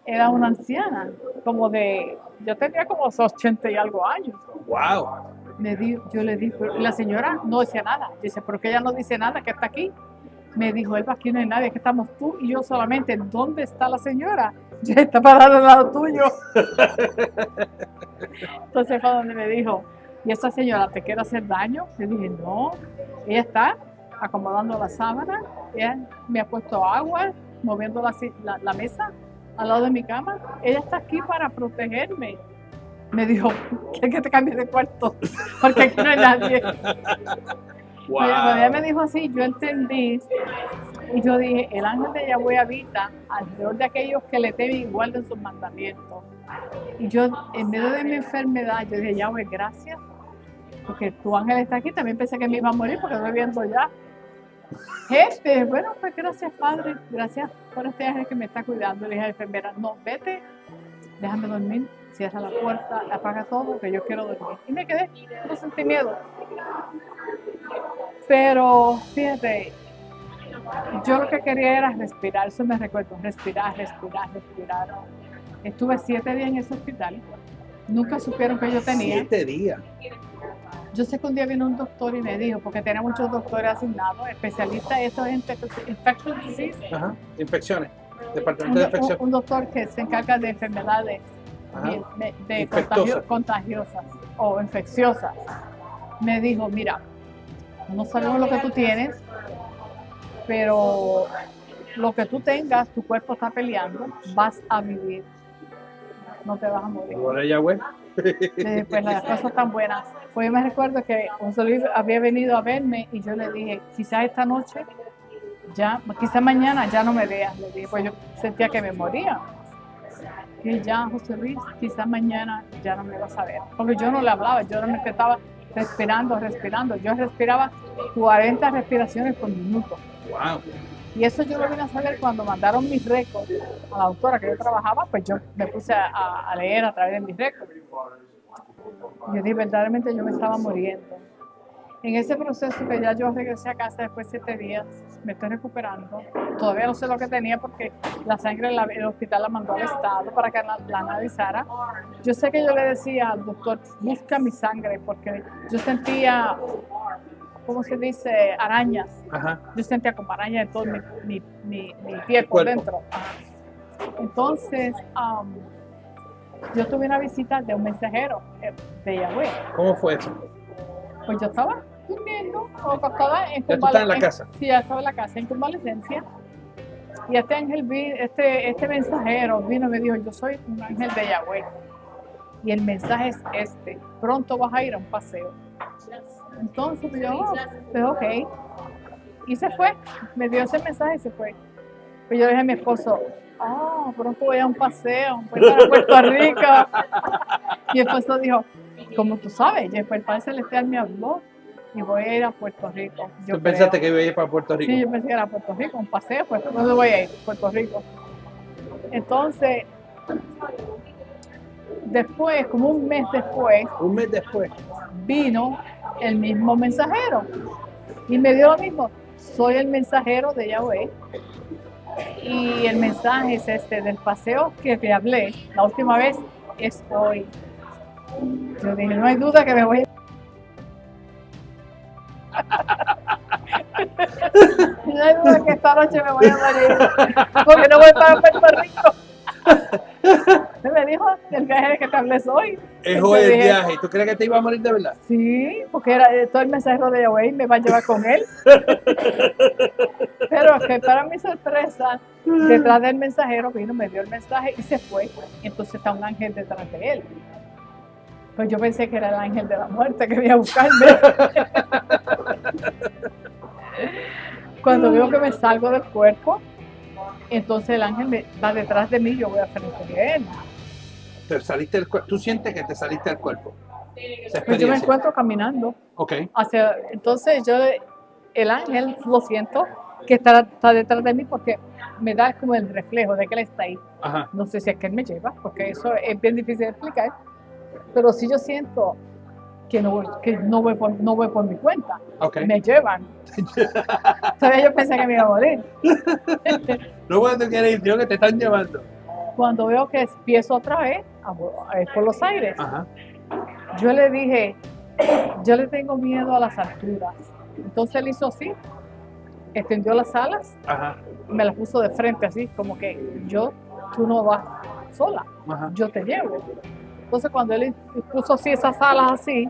Speaker 2: Era una anciana, yo tenía como 80 y algo años.
Speaker 1: Wow.
Speaker 2: Yo le dije, y la señora no decía nada. Dice, ¿por qué ella no dice nada que está aquí? Me dijo, Elba, aquí no hay nadie, que estamos tú y yo solamente. ¿Dónde está la señora? Ya está parada al lado tuyo. Entonces fue donde me dijo, ¿y esa señora te quiere hacer daño? Le dije, no, ella está acomodando la sábana, ella me ha puesto agua, moviendo la mesa al lado de mi cama. Ella está aquí para protegerme. Me dijo, ¿quieres que te cambie de cuarto? Porque aquí no hay nadie.
Speaker 1: Wow.
Speaker 2: Cuando ella me dijo así, yo entendí y yo dije, el ángel de Yahweh habita alrededor de aquellos que le temen y guarden sus mandamientos. Y yo, en medio de mi enfermedad, yo dije, Yahweh, gracias, porque tu ángel está aquí. También pensé que me iba a morir porque estoy viendo ya. Bueno, pues gracias, Padre, gracias por este ángel que me está cuidando. Le dije a la enfermera, no, vete, déjame dormir, cierra la puerta, apaga todo, que yo quiero dormir. Y me quedé, no sentí miedo. Pero fíjate, yo lo que quería era respirar, eso me recuerdo, respirar. Estuve 7 días en ese hospital, nunca supieron que yo tenía.
Speaker 1: 7 días.
Speaker 2: Yo sé que un día vino un doctor y me dijo, porque tenía muchos doctores asignados, especialistas en esto, infectious disease.
Speaker 1: Ajá, infecciones, departamento de infección.
Speaker 2: Un doctor que se encarga de enfermedades contagiosas o infecciosas. Me dijo, mira, no sabemos lo que tú tienes, pero lo que tú tengas, tu cuerpo está peleando, vas a vivir, no te vas a morir.
Speaker 1: Bueno, Yahweh.
Speaker 2: Pues las cosas están buenas. Pues yo me recuerdo que un solís había venido a verme y yo le dije, quizás esta noche, quizás mañana ya no me veas. Le dije, pues yo sentía que me moría. Y ya, José Luis, quizás mañana ya no me vas a ver. Porque yo no le hablaba, yo realmente estaba respirando. Yo respiraba 40 respiraciones por minuto.
Speaker 1: Wow.
Speaker 2: Y eso yo lo vine a saber cuando mandaron mis récords a la doctora que yo trabajaba, pues yo me puse a leer a través de mis récords. Yo dije, verdaderamente yo me estaba muriendo. En ese proceso que ya yo regresé a casa después de 7 días, me estoy recuperando. Todavía no sé lo que tenía porque la sangre el hospital la mandó al estado para que la analizara. Yo sé que yo le decía al doctor, busca mi sangre, porque yo sentía, ¿cómo se dice? Arañas.
Speaker 1: Ajá.
Speaker 2: Yo sentía como arañas en todo mi piel por dentro. Entonces, yo tuve una visita de un mensajero de Yahweh.
Speaker 1: ¿Cómo fue eso?
Speaker 2: Pues yo estaba durmiendo o acostada en
Speaker 1: ¿Ya tú estás en la casa?
Speaker 2: Sí, ya estaba en la casa, en convalescencia. Y este ángel, este mensajero vino y me dijo, yo soy un ángel de Yahweh. Y el mensaje es este, pronto vas a ir a un paseo. Entonces yo, pues ok. Y se fue, me dio ese mensaje y se fue. Pues yo le dije a mi esposo, pronto voy a un paseo, voy para Puerto Rico. Y el esposo dijo, como tú sabes, después el Padre Celestial me habló y voy a ir a Puerto Rico.
Speaker 1: ¿Tú pensaste que iba a ir para Puerto Rico?
Speaker 2: Sí, yo pensé que era Puerto Rico, un paseo, pues ¿dónde voy a ir? Puerto Rico. Entonces, después, como un mes después, vino el mismo mensajero y me dio lo mismo. Soy el mensajero de Yahweh y el mensaje es este, del paseo que te hablé la última vez es hoy. Yo dije, no hay duda que me voy a... No hay duda que esta noche me voy a morir, porque no voy para Puerto Rico. Me dijo, el viaje que te hablé hoy.
Speaker 1: Es hoy el viaje. ¿Tú crees que te iba a morir de verdad?
Speaker 2: Sí, porque era todo el mensajero de Yahweh me va a llevar con él. Pero que para mi sorpresa, detrás del mensajero vino, me dio el mensaje y se fue. Entonces está un ángel detrás de él. Pues yo pensé que era el ángel de la muerte que venía a buscarme. Cuando veo que me salgo del cuerpo, entonces el ángel va detrás de mí, yo voy a frente de él.
Speaker 1: Te saliste del cuerpo. ¿Tú sientes que te saliste del cuerpo?
Speaker 2: Pues yo me encuentro caminando.
Speaker 1: Ok.
Speaker 2: Entonces el ángel lo siento que está detrás de mí porque me da como el reflejo de que él está ahí.
Speaker 1: Ajá.
Speaker 2: No sé si es que él me lleva, porque eso es bien difícil de explicar. Pero si yo siento que no voy por mi cuenta,
Speaker 1: okay.
Speaker 2: Me llevan. Entonces yo pensé que me iba a morir.
Speaker 1: No cuando quieres ir, sino que te están llevando.
Speaker 2: Cuando veo que empiezo otra vez a ir por los aires,
Speaker 1: ajá.
Speaker 2: Yo le dije, yo le tengo miedo a las alturas. Entonces él hizo así, extendió las alas,
Speaker 1: ajá.
Speaker 2: Me las puso de frente así, como que tú no vas sola,
Speaker 1: ajá.
Speaker 2: Yo te llevo. Entonces cuando él puso así esas alas así,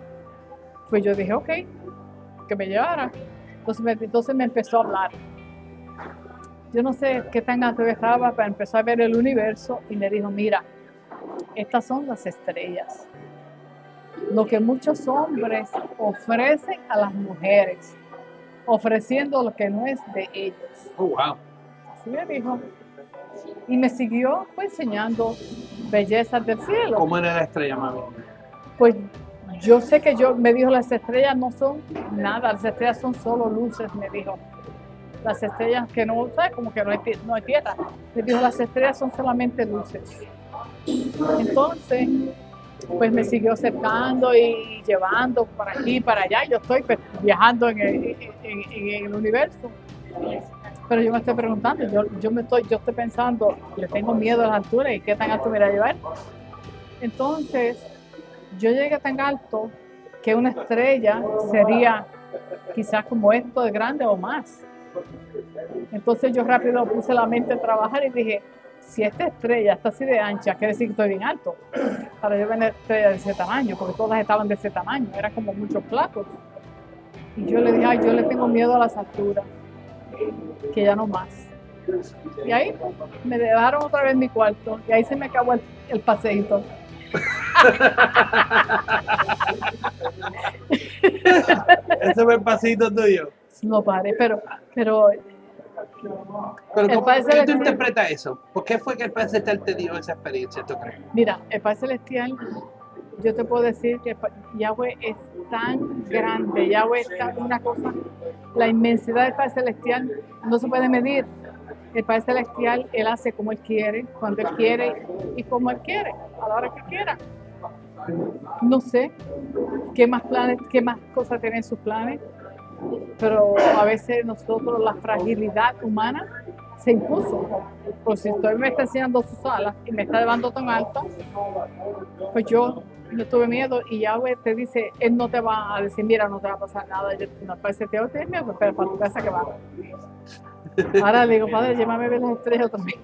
Speaker 2: pues yo dije, ok, que me llevara. Entonces me empezó a hablar. Yo no sé qué tan alto estaba, pero empezó a ver el universo y me dijo, mira, estas son las estrellas. Lo que muchos hombres ofrecen a las mujeres, ofreciendo lo que no es de ellos.
Speaker 1: Oh, wow.
Speaker 2: Así me dijo. Y me siguió pues, enseñando bellezas del cielo.
Speaker 1: ¿Cómo era la estrella, mami?
Speaker 2: Pues yo sé que me dijo, las estrellas no son nada, las estrellas son solo luces, me dijo. Las estrellas que no, ¿sabes? Como que no hay tierra. Me dijo, las estrellas son solamente luces. Entonces, pues me siguió acercando y llevando para aquí, para allá. Yo estoy pues, viajando en el universo. Pero yo me estoy preguntando, yo estoy pensando, le tengo miedo a las alturas y qué tan alto me irá a llevar. Entonces, yo llegué tan alto que una estrella sería quizás como esto de grande o más. Entonces yo rápido puse la mente a trabajar y dije, si esta estrella está así de ancha, quiere decir que estoy bien alto. Para yo ver una estrella de ese tamaño, porque todas estaban de ese tamaño, eran como muchos platos. Y yo le dije, ay, yo le tengo miedo a las alturas, que ya no más. Y ahí me dejaron otra vez en mi cuarto, y ahí se me acabó el paseíto.
Speaker 1: Ese fue el pasito tuyo.
Speaker 2: No paré, pero
Speaker 1: ¿cómo tú interpretas eso? ¿Por qué fue que el Padre Celestial te dio esa experiencia, tú crees?
Speaker 2: Mira, el Padre Celestial yo te puedo decir que Yahweh es tan grande, Yahweh es una cosa, la inmensidad del Padre Celestial no se puede medir. El Padre Celestial, Él hace como Él quiere, cuando Él quiere y como Él quiere, a la hora que quiera. No sé qué más planes, qué más cosas tienen en sus planes, pero a veces nosotros la fragilidad humana se impuso. Pues si usted me está enseñando sus alas y me está llevando tan alto, pues yo tuve miedo y Yahweh te dice, Él no te va a decir, mira, no te va a pasar nada. Yo, no parece que tienes miedo, pero para tu casa que va. Ahora le digo, Padre, llévame a ver las estrellas otra vez.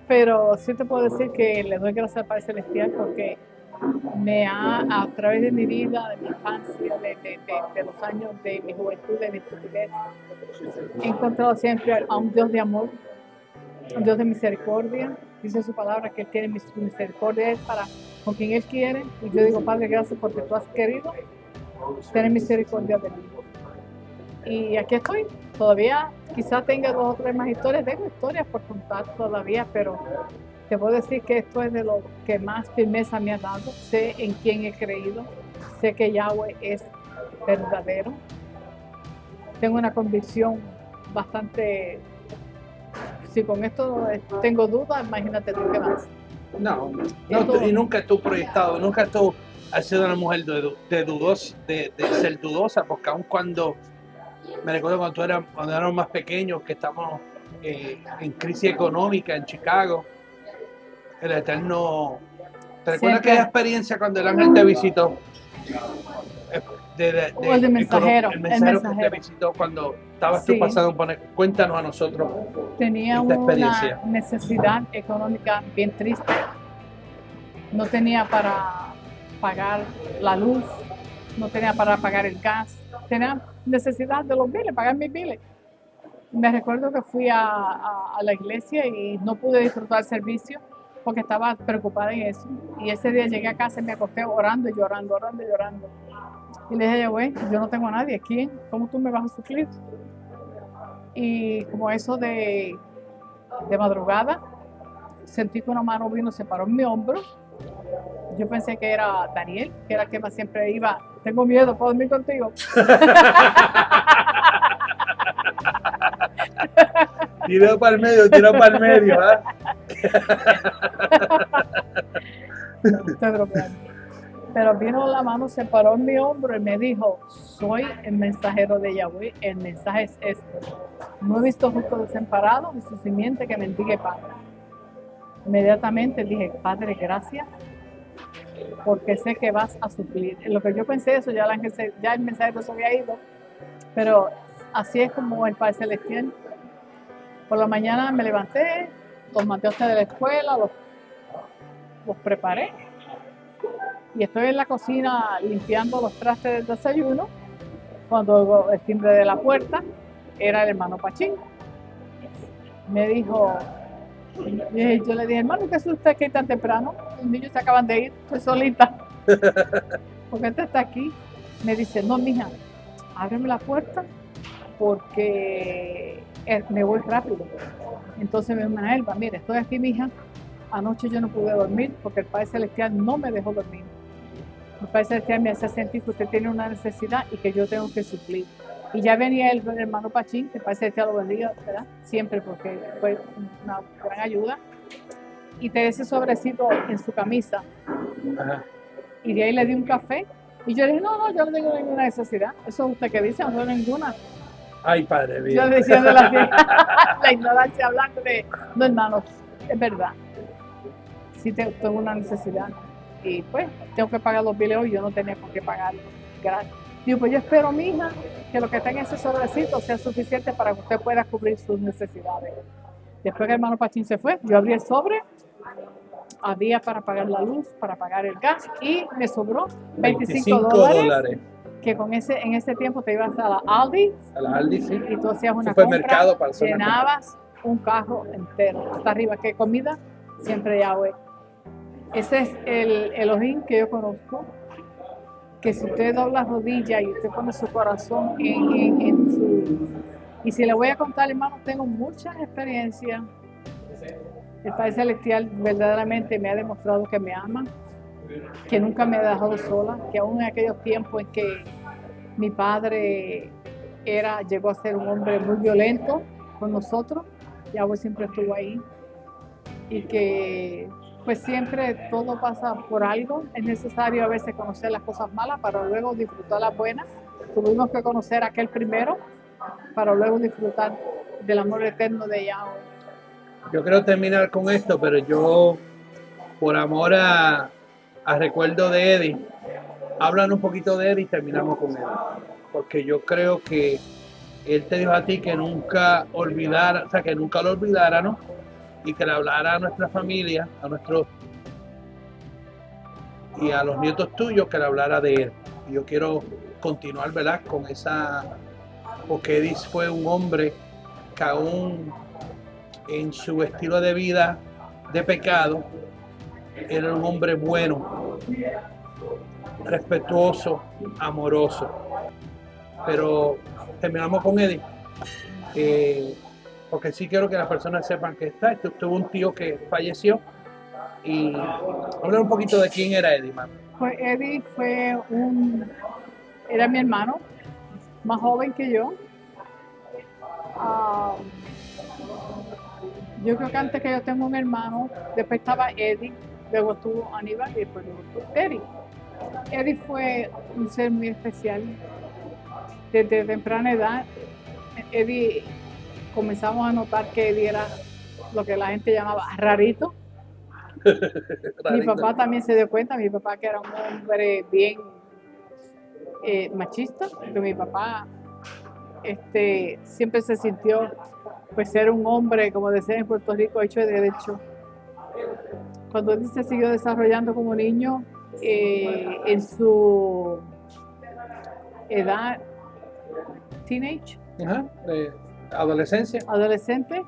Speaker 2: Pero sí te puedo decir que le doy gracias al Padre Celestial porque me ha, a través de mi vida, de mi infancia, de los años de mi juventud, de mi estupidez, he encontrado siempre a un Dios de amor, un Dios de misericordia. Dice su palabra que Él tiene misericordia para con quien Él quiere. Y yo digo, Padre, gracias porque tú has querido tener misericordia de mí. Y aquí estoy, todavía quizás tenga 2 o 3 más historias, tengo historias por contar todavía, pero te puedo decir que esto es de lo que más firmeza me ha dado. Sé en quién he creído, sé que Yahweh es verdadero. Tengo una convicción bastante, si con esto tengo dudas, imagínate tú qué más.
Speaker 1: No, y nunca tú proyectado, nunca tú has sido una mujer de ser dudosa, porque aun cuando, me recuerdo cuando éramos más pequeños, que estamos en crisis económica en Chicago, el Eterno, ¿te recuerdas aquella experiencia cuando el ángel te visitó?
Speaker 2: El mensajero
Speaker 1: que te visitó cuando estabas tú pasando por... Cuéntanos a nosotros.
Speaker 2: Tenía una necesidad económica bien triste. No tenía para pagar la luz, no tenía para pagar el gas. Tenía necesidad de los biles, pagar mis biles. Me recuerdo que fui a la iglesia y no pude disfrutar el servicio porque estaba preocupada en eso. Y ese día llegué a casa y me acosté orando y llorando, orando y llorando. Y le dije, güey, yo no tengo a nadie. ¿Quién? ¿Cómo tú me vas a suplir? Y como eso de madrugada, sentí que una mano vino, se paró en mi hombro. Yo pensé que era Daniel, que era el que más siempre iba. Tengo miedo, ¿puedo dormir contigo?
Speaker 1: Tira para el medio, ¿ah?
Speaker 2: No, estoy bromeando. Pero vino la mano, se paró en mi hombro y me dijo, soy el mensajero de Yahweh, el mensaje es este. No he visto justo desamparado y su simiente que mendigue pan. Inmediatamente dije, Padre, gracias, porque sé que vas a suplir. En lo que yo pensé eso, ya el mensajero se había ido, pero así es como el Padre Celestial. Por la mañana me levanté, los mandé a ustedes de la escuela, los preparé. Y estoy en la cocina limpiando los trastes del desayuno cuando el timbre de la puerta era el hermano Pachín. Me dijo, yo le dije, hermano, ¿qué es usted aquí tan temprano? Los niños se acaban de ir, estoy solita. ¿Por qué usted está aquí? Me dice, no, mija, ábreme la puerta porque me voy rápido. Entonces me dijo, Elba, mire, estoy aquí, mija. Anoche yo no pude dormir porque el Padre Celestial no me dejó dormir. El Padre Celestial me hace sentir que usted tiene una necesidad y que yo tengo que suplir. Y ya venía el hermano Pachín, que el Padre Celestial lo bendiga, ¿verdad? Siempre, porque fue una gran ayuda. Y tenía ese sobrecito en su camisa. Ajá. Y de ahí le di un café. Y yo le dije, no, yo no tengo ninguna necesidad. Eso es usted que dice, no tengo ninguna.
Speaker 1: Ay, Padre mío.
Speaker 2: Yo diciendo la ignorancia, hablando de, no, hermanos, es verdad. Sí tengo una necesidad y pues tengo que pagar los biles hoy, yo no tenía por qué pagarlos. Gracias. Digo, pues yo espero, mija, que lo que está en ese sobrecito sea suficiente para que usted pueda cubrir sus necesidades. Después que el hermano Pachín se fue, yo abrí el sobre, había para pagar la luz, para pagar el gas y me sobró $25 que en ese tiempo te ibas a la Aldi.
Speaker 1: A la Aldi, sí.
Speaker 2: Y tú hacías una
Speaker 1: supermercado
Speaker 2: compra,
Speaker 1: para
Speaker 2: llenabas un carro entero, hasta arriba. ¿Qué comida? Siempre Yahweh. Ese es el Elohim que yo conozco, que si usted dobla rodilla y usted pone su corazón en su... Y si le voy a contar, hermano, tengo muchas experiencias El Padre Celestial verdaderamente me ha demostrado que me ama, que nunca me ha dejado sola, que aún en aquellos tiempos en que mi padre llegó a ser un hombre muy violento con nosotros, Yahweh siempre estuvo ahí y que pues siempre todo pasa por algo. Es necesario a veces conocer las cosas malas para luego disfrutar las buenas. Tuvimos que conocer a aquel primero para luego disfrutar del amor eterno de Yahweh.
Speaker 1: Yo quiero terminar con esto, pero yo, por amor a recuerdo de Eddie, hablan un poquito de él y terminamos con él. Porque yo creo que él te dijo a ti que nunca olvidara, o sea, que nunca lo olvidara, ¿no? Y que le hablara a nuestra familia, a nuestros y a los nietos tuyos, que le hablara de él. Y yo quiero continuar, ¿verdad? Con esa, porque Eddie fue un hombre que aún en su estilo de vida de pecado, era un hombre bueno, respetuoso, amoroso. Pero terminamos con Eddie, porque sí quiero que las personas sepan que tuvo un tío que falleció. Y hablar un poquito de quién era Eddie, mano.
Speaker 2: Pues Eddie era mi hermano, más joven que yo. Yo creo que antes que yo tengo un hermano, después estaba Eddie, luego estuvo Aníbal y después estuvo Eddie. Eddie fue un ser muy especial. Desde temprana edad, Eddie, comenzamos a notar que Eddie era lo que la gente llamaba rarito. Mi papá también se dio cuenta, mi papá que era un hombre bien machista, porque mi papá siempre se sintió pues ser un hombre, como decían en Puerto Rico, hecho de derecho. Cuando él se siguió desarrollando como niño, en su edad teenage, adolescente,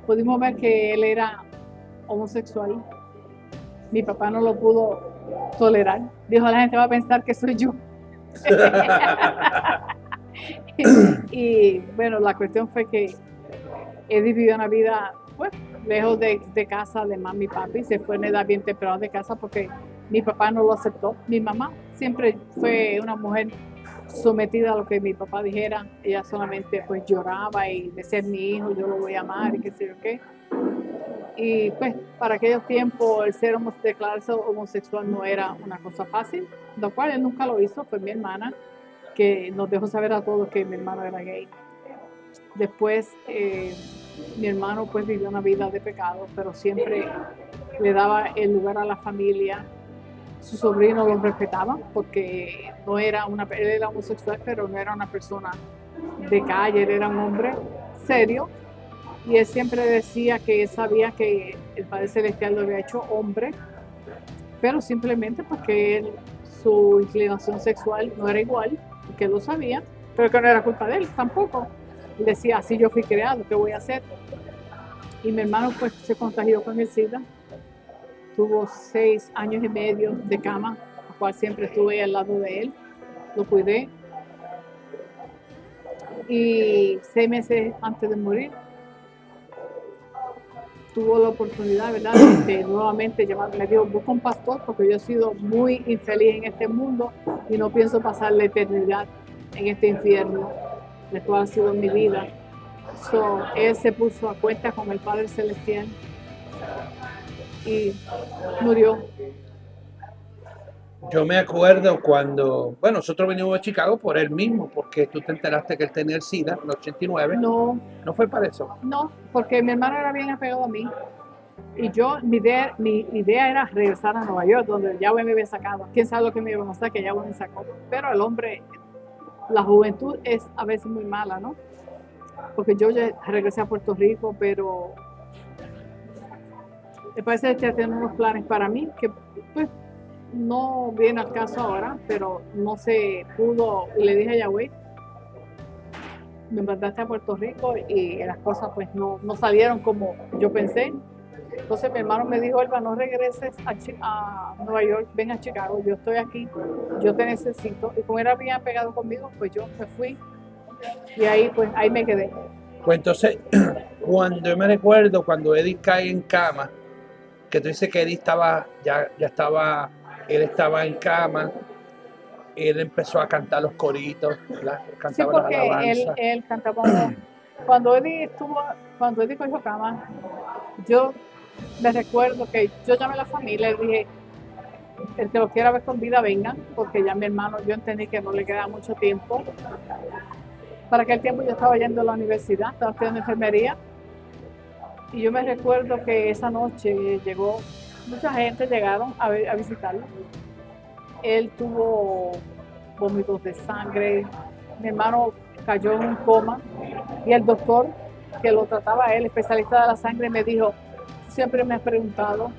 Speaker 2: pudimos ver que él era homosexual. Mi papá no lo pudo tolerar. Dijo, la gente va a pensar que soy yo. y bueno, la cuestión fue que Eddie vivió una vida pues, lejos de casa de mami y papi. Se fue en edad bien temprana de casa porque mi papá no lo aceptó. Mi mamá siempre fue una mujer sometida a lo que mi papá dijera. Ella solamente pues lloraba y decía, mi hijo, yo lo voy a amar y qué sé yo qué. Y pues para aquellos tiempos el declararse homosexual no era una cosa fácil, lo cual él nunca lo hizo. Fue mi hermana que nos dejó saber a todos que mi hermano era gay. Después mi hermano pues vivió una vida de pecado, pero siempre le daba el lugar a la familia. Su sobrino lo respetaba porque él era homosexual, pero no era una persona de calle, él era un hombre serio. Y él siempre decía que él sabía que el Padre Celestial lo había hecho hombre, pero simplemente porque su inclinación sexual no era igual, y que él lo sabía, pero que no era culpa de él tampoco. Él decía, así yo fui creado, ¿qué voy a hacer? Y mi hermano pues se contagió con el SIDA, tuvo 6 años y medio de cama, la cual siempre estuve al lado de él, lo cuidé. Y 6 meses antes de morir, tuvo la oportunidad, ¿verdad?, de nuevamente llamarme. Me dijo, busca un pastor porque yo he sido muy infeliz en este mundo y no pienso pasar la eternidad en este infierno, el cual ha sido mi vida. Él se puso a cuenta con el Padre Celestial y murió.
Speaker 1: Yo me acuerdo cuando, bueno, nosotros venimos de Chicago por él mismo, porque tú te enteraste que él tenía el SIDA en el 89.
Speaker 2: No.
Speaker 1: ¿No fue para eso?
Speaker 2: No, porque mi hermano era bien apegado a mí. Y mi idea era regresar a Nueva York, donde Yahweh me había sacado. Quién sabe lo que me iba a pasar, que Yahweh me sacó. Pero el hombre, la juventud es a veces muy mala, ¿no? Porque yo ya regresé a Puerto Rico, pero me parece que tiene unos planes para mí que pues no viene al caso ahora, pero no se pudo. Le dije a Yahweh, me mandaste a Puerto Rico y las cosas pues no salieron como yo pensé. Entonces mi hermano me dijo, Elba, no regreses a Nueva York, ven a Chicago, yo estoy aquí, yo te necesito. Y como era bien apegado conmigo, pues yo me fui y ahí me quedé.
Speaker 1: Pues entonces, Cuando yo me recuerdo, cuando Eddie cae en cama, que tú dices que Eddie estaba, él estaba en cama, él empezó a cantar los coritos,
Speaker 2: Sí,
Speaker 1: cantaba las
Speaker 2: porque
Speaker 1: alabanzas.
Speaker 2: él cantaba cuando Eddie cogió cama, yo me recuerdo que yo llamé a la familia y dije, el que lo quiera ver con vida venga, porque ya mi hermano, yo entendí que no le queda mucho tiempo. Para aquel tiempo yo estaba yendo a la universidad, estaba estudiando enfermería, y yo me recuerdo que esa noche llegó, mucha gente llegaron a visitarlo. Él tuvo vómitos de sangre, mi hermano cayó en un coma y el doctor que lo trataba a él, especialista de la sangre, me dijo, siempre me has preguntado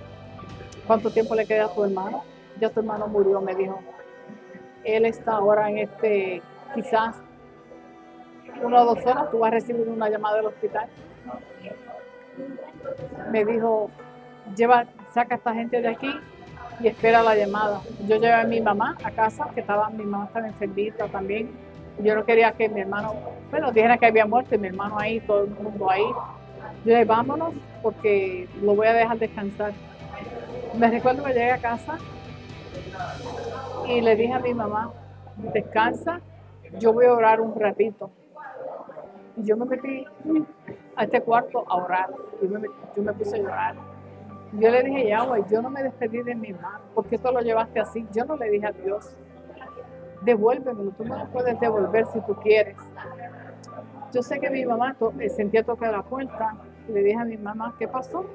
Speaker 2: cuánto tiempo le queda a tu hermano. Ya tu hermano murió, me dijo. Él está ahora en quizás 1 o 2 horas, tú vas a recibir una llamada del hospital. Me dijo, saca a esta gente de aquí y espera la llamada. Yo llevé a mi mamá a casa, mi mamá estaba enfermita también. Yo no quería que mi hermano, dijera que había muerto y mi hermano ahí, todo el mundo ahí. Yo dije, vámonos porque lo voy a dejar descansar. Me recuerdo que llegué a casa y le dije a mi mamá, descansa, yo voy a orar un ratito. Y yo me metí a este cuarto a orar. Yo me puse a llorar. Yo le dije, Yahweh, yo no me despedí de mi hermano. ¿Por qué tú lo llevaste así? Yo no le dije a Dios, devuélvemelo, tú me lo puedes devolver si tú quieres. Yo sé que mi mamá sentía tocar la puerta. Y le dije a mi mamá, ¿qué pasó?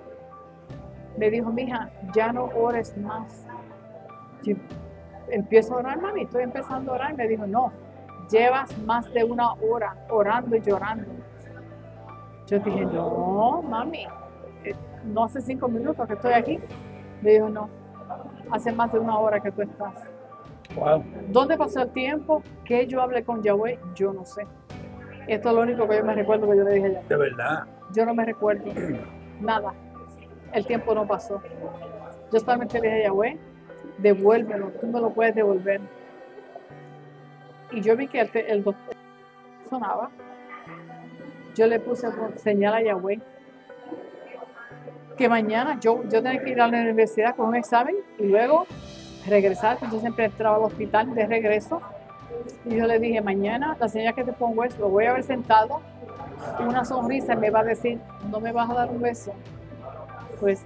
Speaker 2: Me dijo, mija, ya no ores más. Yo empiezo a orar, mami, estoy empezando a orar. Me dijo, no, llevas más de 1 hora orando y llorando. Yo dije, no, mami, no hace 5 minutos que estoy aquí. Me dijo, no, hace más de 1 hora que tú estás.
Speaker 1: Wow.
Speaker 2: ¿Dónde pasó el tiempo? ¿Qué yo hablé con Yahweh? Yo no sé. Esto es lo único que yo me recuerdo que yo le dije a Yahweh.
Speaker 1: De verdad.
Speaker 2: Yo no me recuerdo nada. El tiempo no pasó. Yo solamente le dije a Yahweh, devuélvelo, tú me lo puedes devolver. Y yo vi que el doctor sonaba. Yo le puse señal a Yahweh que mañana yo tenía que ir a la universidad con un examen y luego regresar. Yo siempre entraba al hospital de regreso y yo le dije, mañana la señal que te pongo es, lo voy a ver sentado, una sonrisa y me va a decir, no me vas a dar un beso. Pues,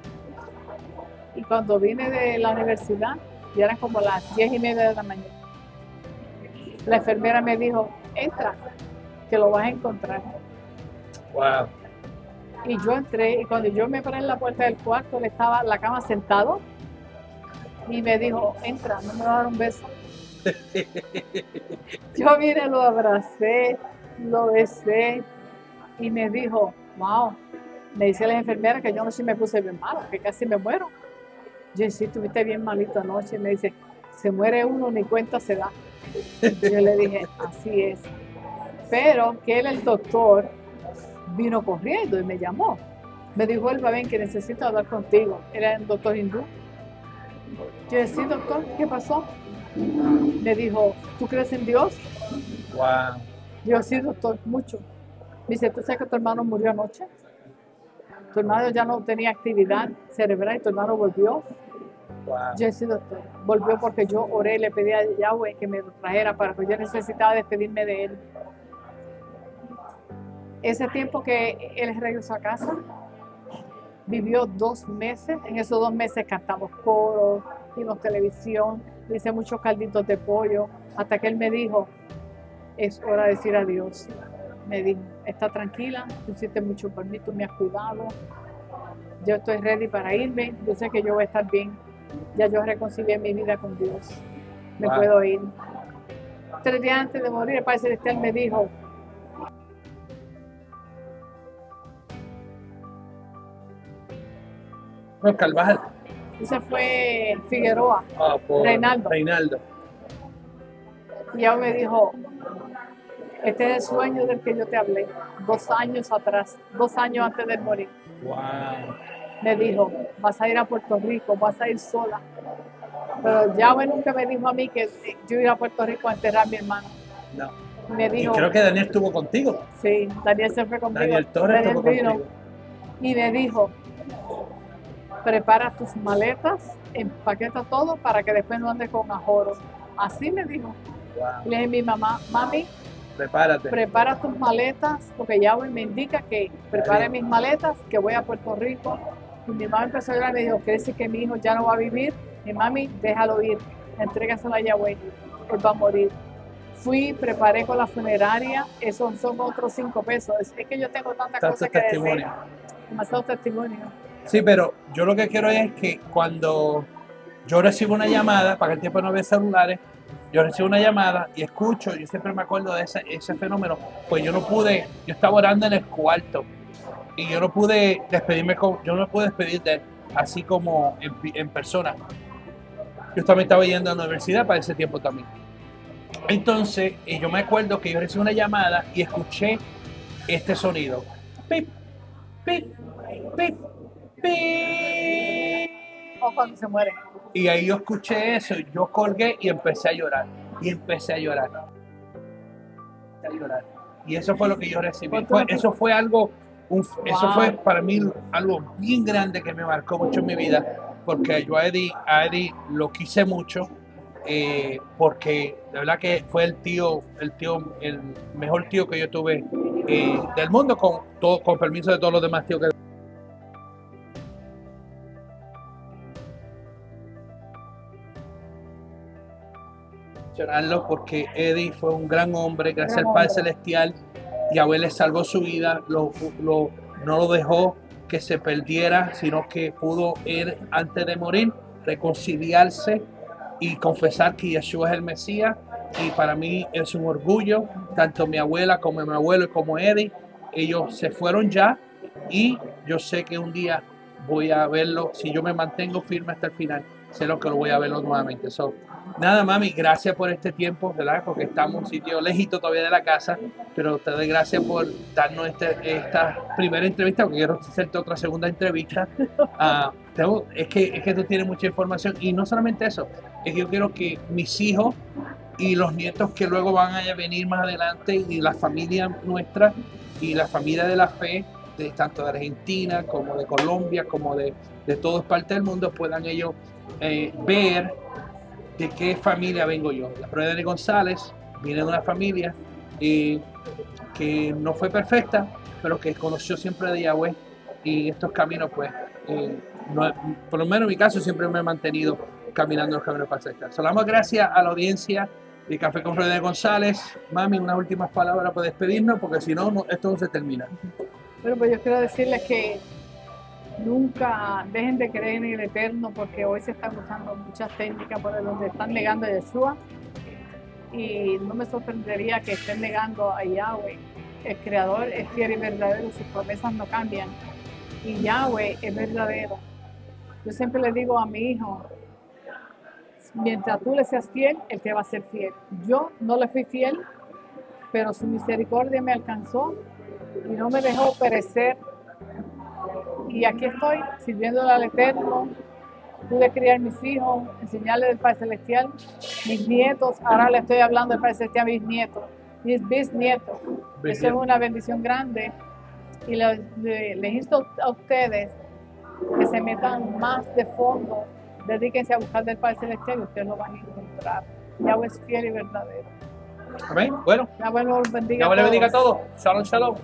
Speaker 2: y cuando vine de la universidad, ya eran como las 10:30 de la mañana, la enfermera me dijo, entra, que lo vas a encontrar.
Speaker 1: Wow.
Speaker 2: Y yo entré y cuando yo me paré en la puerta del cuarto, él estaba en la cama sentado y me dijo, entra, no me va a dar un beso. Yo vine, lo abracé, lo besé y me dijo, wow, me dice la enfermera que yo no sé si me puse bien malo, que casi me muero. Yo dije, sí, estuviste bien malito anoche. Y me dice, se muere uno, ni cuenta se da. Yo le dije, así es. Pero que él, el doctor, vino corriendo y me llamó. Me dijo, él va bien, que necesito hablar contigo. Era un doctor hindú. Yo dije, sí, doctor, ¿qué pasó? Me dijo, ¿tú crees en Dios?
Speaker 1: Wow.
Speaker 2: Yo, sí, doctor, mucho. Me dice, ¿tú sabes que tu hermano murió anoche? Tu hermano ya no tenía actividad cerebral y tu hermano volvió.
Speaker 1: Wow.
Speaker 2: Yo, sí, doctor, volvió porque yo oré y le pedí a Yahweh que me lo trajera para que yo necesitaba despedirme de él. Ese tiempo que él regresó a casa, vivió 2 meses. En esos 2 meses cantamos coros, vimos televisión, hice muchos calditos de pollo, hasta que él me dijo, es hora de decir adiós. Me dijo, está tranquila, tú hiciste mucho por mí, tú me has cuidado, yo estoy ready para irme, yo sé que yo voy a estar bien, ya yo reconcilié mi vida con Dios, me puedo ir. 3 días antes de morir, el Padre Celestial me dijo,
Speaker 1: No, Carvajal.
Speaker 2: ese fue Figueroa,
Speaker 1: Por
Speaker 2: Reinaldo. Y él me dijo, este es el sueño del que yo te hablé 2 años atrás, 2 años antes de morir.
Speaker 1: Wow.
Speaker 2: Me dijo, vas a ir a Puerto Rico, vas a ir sola. Pero Yahweh nunca me dijo a mí que yo iba a Puerto Rico a enterrar a mi hermano.
Speaker 1: No.
Speaker 2: Me dijo,
Speaker 1: y creo que Daniel estuvo contigo.
Speaker 2: sí, Daniel se fue conmigo.
Speaker 1: Daniel Torres estuvo
Speaker 2: vino
Speaker 1: contigo.
Speaker 2: y me dijo, prepara tus maletas, empaqueta todo para que después no andes con ajoro. Así me dijo.
Speaker 1: Wow.
Speaker 2: Y le dije a mi mamá, mami,
Speaker 1: Prepárate.
Speaker 2: prepara tus maletas, porque Yahweh me indica que prepare mis maletas, que voy a Puerto Rico. Y mi mamá empezó a llorar y me dijo, ¿quiere decir que mi hijo ya no va a vivir? Y mami, déjalo ir, entrégaselo a Yahweh, él va a morir. Fui, preparé con la funeraria, esos son otros 5 pesos. Es que yo tengo tantas
Speaker 1: Tantos
Speaker 2: cosas que decir,
Speaker 1: testimonios.
Speaker 2: demasiados testimonios.
Speaker 1: Sí, pero yo lo que quiero es que cuando yo recibo una llamada, para que el tiempo no había celulares, yo recibo una llamada y escucho, yo siempre me acuerdo de ese fenómeno, pues yo no pude, yo estaba orando en el cuarto y yo no pude despedirme, yo no me pude despedir de él, así como en persona. Yo también estaba yendo a la universidad para ese tiempo también. Entonces, yo me acuerdo que yo recibí una llamada y escuché este sonido. Pip, pip, pip, pip.
Speaker 2: O cuando se muere.
Speaker 1: Y ahí yo escuché eso, yo colgué y empecé a llorar. Y empecé a llorar. Y eso fue lo que yo recibí. Eso fue algo, eso fue para mí algo bien grande que me marcó mucho en mi vida. Porque yo a Eddie lo quise mucho. Porque de verdad que fue el mejor tío que yo tuve del mundo, con permiso de todos los demás tíos que porque Eddie fue un gran hombre, gracias al Padre Celestial. Yahweh le salvó su vida, no lo dejó que se perdiera, sino que pudo ir antes de morir, reconciliarse y confesar que Yeshua es el Mesías. Y para mí es un orgullo, tanto mi abuela como mi abuelo y como Eddie, ellos se fueron ya y yo sé que un día voy a verlo, si yo me mantengo firme hasta el final, sé lo que lo voy a verlo nuevamente. Nada, mami, gracias por este tiempo, ¿verdad? Porque estamos en un sitio lejito todavía de la casa, pero te doy gracias por darnos esta primera entrevista, porque quiero hacerte otra segunda entrevista. Es que tú tienes mucha información y no solamente eso, es que yo quiero que mis hijos y los nietos que luego van a venir más adelante y la familia nuestra y la familia de la fe, tanto de Argentina como de Colombia, como de todas partes del mundo, puedan ellos ver de qué familia vengo yo. La Prueba de González viene de una familia que no fue perfecta, pero que conoció siempre de Yahweh, y estos caminos, pues, por lo menos en mi caso, siempre me he mantenido caminando los caminos para acercar. Damos gracias a la audiencia de Café con Prueba de González. Mami, unas últimas palabras para despedirnos, porque si no, esto no se termina.
Speaker 2: Bueno, pues yo quiero decirles que nunca dejen de creer en el Eterno, porque hoy se están usando muchas técnicas por donde están negando a Yeshua, y no me sorprendería que estén negando a Yahweh. El Creador es fiel y verdadero, sus promesas no cambian, y Yahweh es verdadero. Yo siempre le digo a mi hijo, mientras tú le seas fiel, él te va a ser fiel. Yo no le fui fiel, pero su misericordia me alcanzó y no me dejó perecer. Y aquí estoy, sirviéndole al Eterno. Pude criar mis hijos, enseñarles del Padre Celestial, mis nietos. Ahora le estoy hablando del Padre Celestial a mis nietos, mis bisnietos. Eso es una bendición grande. Y les insto a ustedes que se metan más de fondo, dedíquense a buscar del Padre Celestial y ustedes lo van a encontrar. Yahweh es fiel y verdadero.
Speaker 1: Amén. Bueno,
Speaker 2: Yahweh los bendiga.
Speaker 1: Yahweh le bendiga a todos. Shalom, shalom.